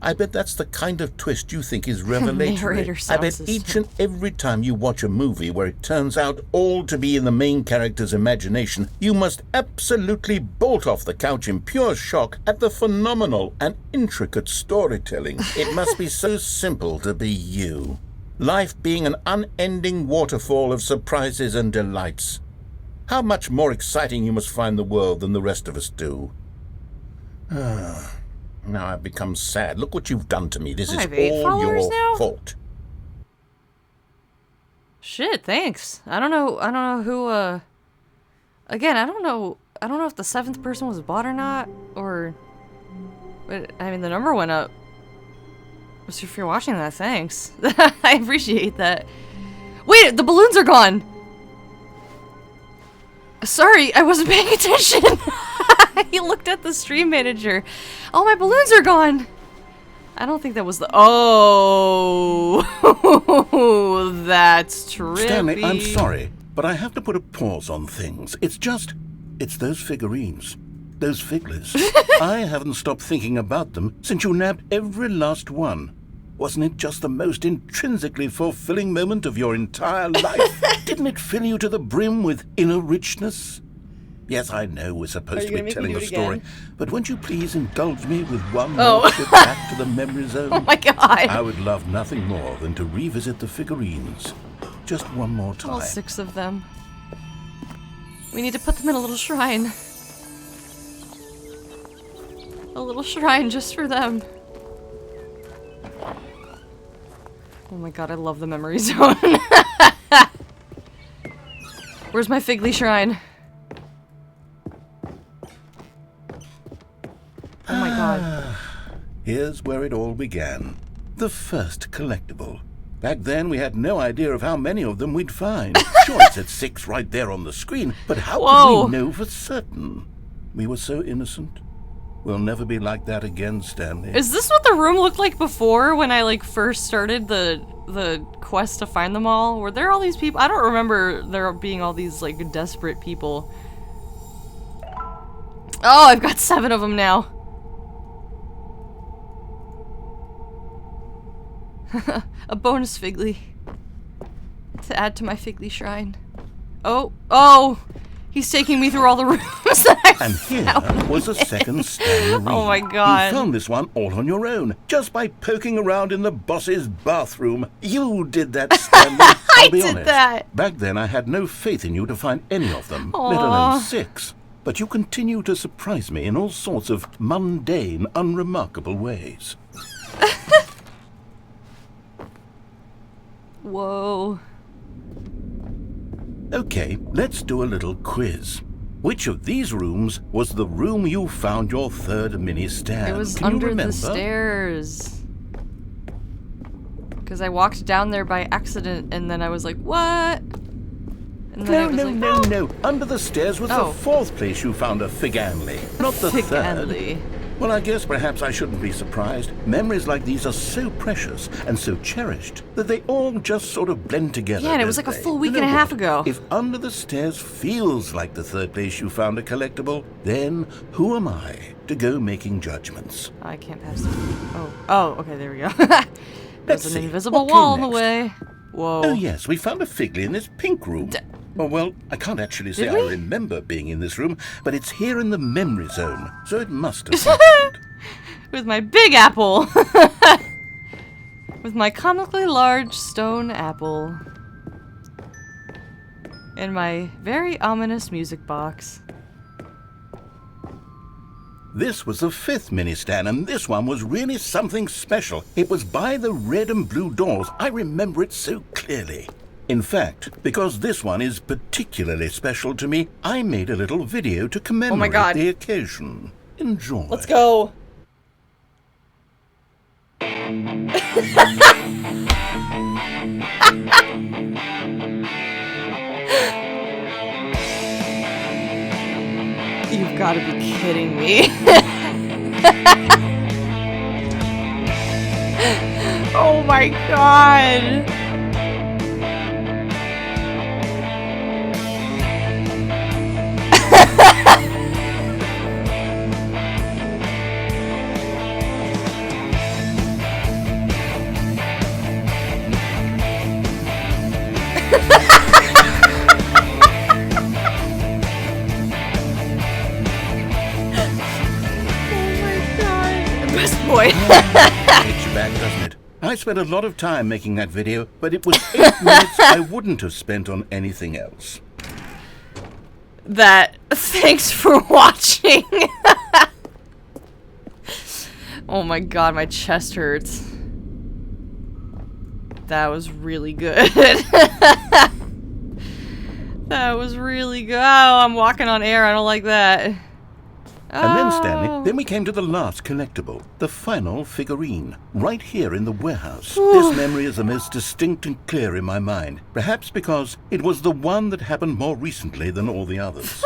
I bet that's the kind of twist you think is revelatory. Narrator I sound bet system. each and every time you watch a movie where it turns out all to be in the main character's imagination, you must absolutely bolt off the couch in pure shock at the phenomenal and intricate storytelling. It must be so simple to be you. Life being an unending waterfall of surprises and delights. How much more exciting you must find the world than the rest of us do. Now I've become sad. Look what you've done to me. This I is have 8 all followers your now? fault. Shit, thanks. I don't know who, again, I don't know if the 7th person was a bot or not, or... But, I mean, the number went up. So if you're watching that, thanks. I appreciate that. Wait, the balloons are gone! Sorry, I wasn't paying attention! He looked at the stream manager. Oh, my balloons are gone! I don't think that was the... Oh! That's trippy. Stanley, I'm sorry, but I have to put a pause on things. It's those figurines. Those figglers. I haven't stopped thinking about them since you nabbed every last one. Wasn't it just the most intrinsically fulfilling moment of your entire life? Didn't it fill you to the brim with inner richness? Yes, I know we're supposed to be telling a story, but won't you please indulge me with one more trip back to the memory zone? Oh my god! I would love nothing more than to revisit the figurines. Just one more time. All 6 of them. We need to put them in a little shrine. A little shrine just for them. Oh my god, I love the memory zone. Where's my Figley shrine? Oh my god. Here's where it all began. The first collectible. Back then, we had no idea of how many of them we'd find. Sure, it said 6 right there on the screen, but how could we know for certain? We were so innocent. We'll never be like that again, Stanley. Is this what the room looked like before when I like first started the quest to find them all? Were there all these people? I don't remember there being all these like desperate people. Oh, I've got 7 of them now. A bonus Figley to add to my Figley shrine. Oh, he's taking me through all the rooms that I And here found. was a second Stanley. Oh my god. You found this one all on your own, just by poking around in the boss's bathroom. You did that, Stanley. I'll be did honest. that. Back then, I had no faith in you to find any of them, let Aw. alone 6. But you continue to surprise me in all sorts of mundane, unremarkable ways. Whoa. Okay, let's do a little quiz. Which of these rooms was the room you found your third mini-stand? It was Can you under remember? the stairs. Because I walked down there by accident and then I was like, what? And then it was like, No. Under the stairs was Oh. the 4th place you found a Figanley, not the Fig 3rd. Anley. Well, I guess perhaps I shouldn't be surprised. Memories like these are so precious and so cherished that they all just sort of blend together. Yeah, and it was don't like a they? full week You and a know half what? ago. If Under the Stairs feels like the 3rd place you found a collectible, then who am I to go making judgments? I can't pass it. Oh, okay, there we go. Let's There's an see, invisible what came wall in the next? way. Whoa. Oh yes, we found a Figley in this pink room. Oh, well, I can't actually say Did I we? remember being in this room, but it's here in the memory zone, so it must have happened. With my big apple. With my comically large stone apple. And my very ominous music box. This was the 5th mini-stand, and this one was really something special. It was by the red and blue doors. I remember it so clearly. In fact, because this one is particularly special to me, I made a little video to commemorate God. the occasion. Enjoy. Let's go. You've got to be kidding me. Oh my god. Best boy. It's bad, doesn't it? I spent a lot of time making that video, but it was 8 minutes I wouldn't have spent on anything else. Thanks for watching. Oh my god, my chest hurts. That was really good. That was really good. Oh, I'm walking on air. I don't like that. And then, Stanley, then we came to the last collectible, the final figurine, right here in the warehouse. This memory is the most distinct and clear in my mind, perhaps because it was the one that happened more recently than all the others.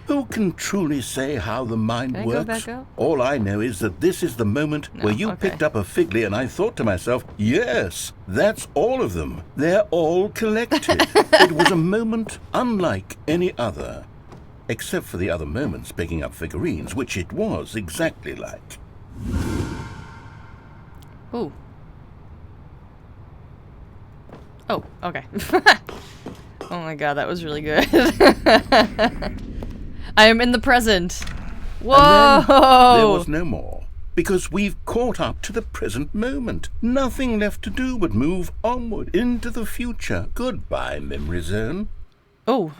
Who can truly say how the mind Can I go works? back up? All I know is that this is the moment where you okay. picked up a Figley and I thought to myself, yes, that's all of them. They're all collected. It was a moment unlike any other. Except for the other moments picking up figurines, which it was exactly like. Ooh. Oh, okay. Oh my god, that was really good. I am in the present. Whoa! And then there was no more. Because we've caught up to the present moment. Nothing left to do but move onward into the future. Goodbye, memory zone. Oh.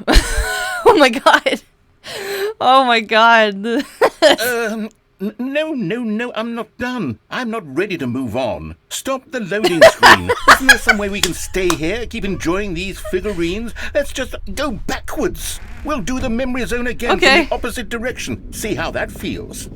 Oh my god. Oh my god. No, I'm not done. I'm not ready to move on. Stop the loading screen. Isn't there some way we can stay here, keep enjoying these figurines? Let's just go backwards. We'll do the memory zone again Okay. from the opposite direction. See how that feels.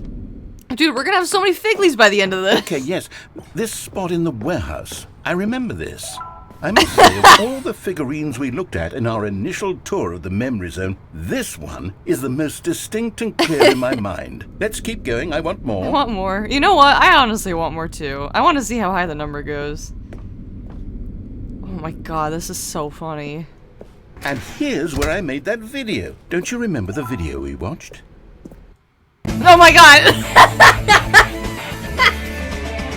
Dude, we're gonna have so many Figleys by the end of this. Okay, yes. This spot in the warehouse. I remember this. I must say, of all the figurines we looked at in our initial tour of the memory zone, this one is the most distinct and clear in my mind. Let's keep going. I want more. I want more. You know what? I honestly want more too. I want to see how high the number goes. Oh my god, this is so funny. And here's where I made that video. Don't you remember the video we watched? Oh my god!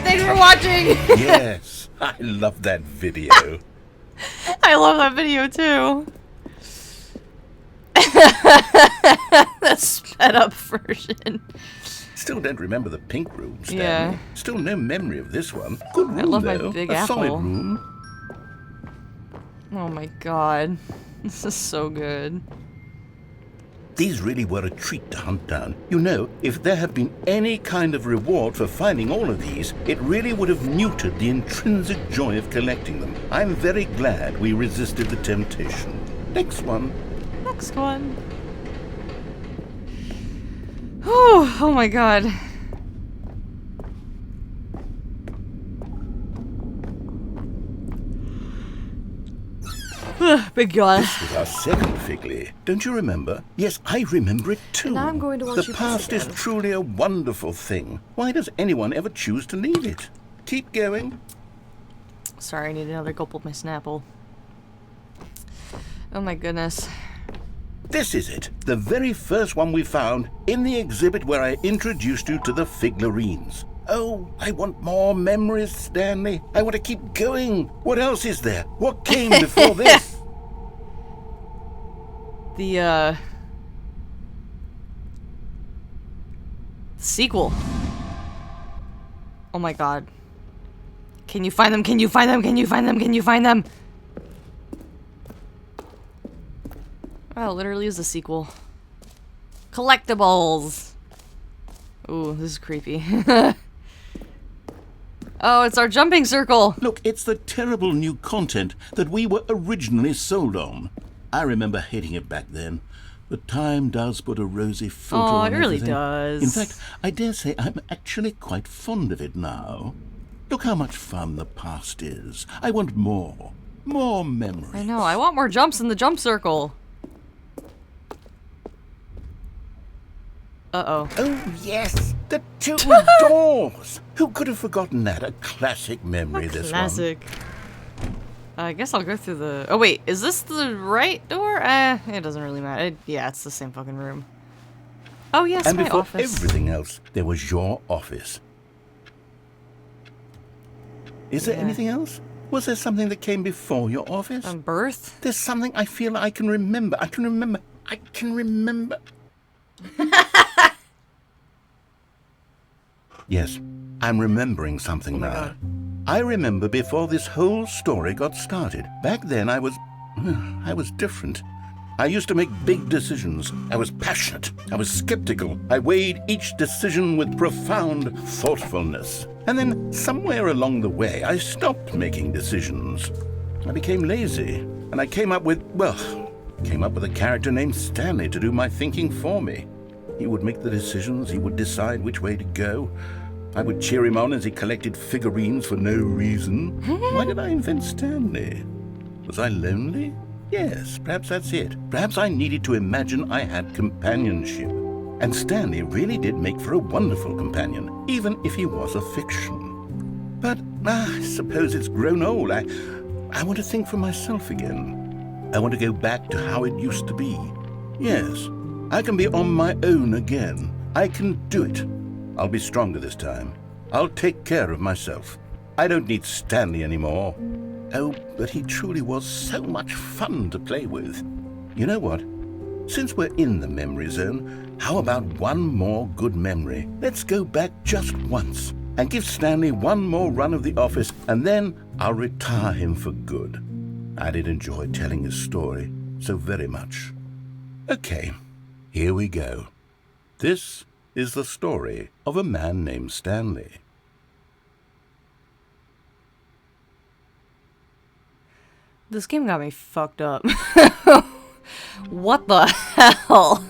Thanks for watching! Yes, I love that video. I love that video too. The sped up version. Still don't remember the pink room, Stanley. Yeah. Still no memory of this one. Good room, I love my though. big A solid apple. room. Oh my god. This is so good. These really were a treat to hunt down. You know, if there had been any kind of reward for finding all of these, it really would have neutered the intrinsic joy of collecting them. I'm very glad we resisted the temptation. Next one. Next one. Oh, oh my god. Big god. This was our second Figley. Don't you remember? Yes, I remember it too. And now I'm going to watch the you this past is again. truly a wonderful thing. Why does anyone ever choose to leave it? Keep going. Sorry, I need another gulp of my Snapple. Oh my goodness. This is it. The very first one we found in the exhibit where I introduced you to the figurines. Oh, I want more memories, Stanley. I want to keep going. What else is there? What came before this? The sequel. Oh my god. Can you find them? Can you find them? Can you find them? Can you find them? Oh, it literally is a sequel. Collectibles. Ooh, this is creepy. Oh, it's our jumping circle. Look, it's the terrible new content that we were originally sold on. I remember hating it back then. But time does put a rosy filter Oh, on it really everything. does. In fact, I dare say I'm actually quite fond of it now. Look how much fun the past is. I want more. More memories. I know, I want more jumps in the jump circle. Uh-oh. Oh, yes! The two doors! Who could have forgotten that? A classic memory, this one. Classic. I guess I'll go through the... Oh, wait. Is this the right door? It doesn't really matter. Yeah, it's the same fucking room. Oh, yes, And my before office. everything else, there was your office. Is there Yeah. anything else? Was there something that came before your office? Birth? There's something I feel I can remember. I can remember. Yes, I'm remembering something now. God. I remember before this whole story got started. Back then I was different. I used to make big decisions. I was passionate. I was skeptical. I weighed each decision with profound thoughtfulness. And then somewhere along the way, I stopped making decisions. I became lazy, and I came up with a character named Stanley to do my thinking for me. He would make the decisions, he would decide which way to go. I would cheer him on as he collected figurines for no reason. Why did I invent Stanley? Was I lonely? Yes, perhaps that's it. Perhaps I needed to imagine I had companionship. And Stanley really did make for a wonderful companion, even if he was a fiction. But I suppose it's grown old. I want to think for myself again. I want to go back to how it used to be. Yes, I can be on my own again. I can do it. I'll be stronger this time. I'll take care of myself. I don't need Stanley anymore. Oh, but he truly was so much fun to play with. You know what? Since we're in the memory zone, how about one more good memory? Let's go back just once and give Stanley one more run of the office, and then I'll retire him for good. I did enjoy telling his story so very much. Okay, here we go. This is the story of a man named Stanley. This game got me fucked up. What the hell?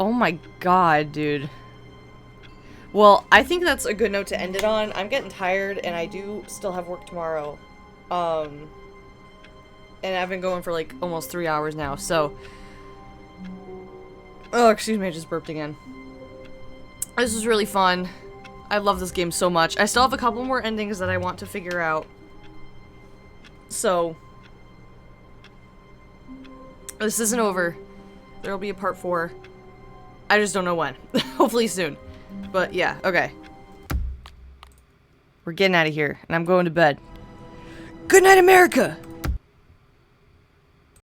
Oh my god, dude. Well, I think that's a good note to end it on. I'm getting tired, and I do still have work tomorrow. And I've been going for like almost 3 hours now, so... Oh, excuse me, I just burped again. This is really fun. I love this game so much. I still have a couple more endings that I want to figure out. So... This isn't over. There'll be a part 4. I just don't know when. Hopefully soon. But yeah, okay. We're getting out of here, and I'm going to bed. Good night, America!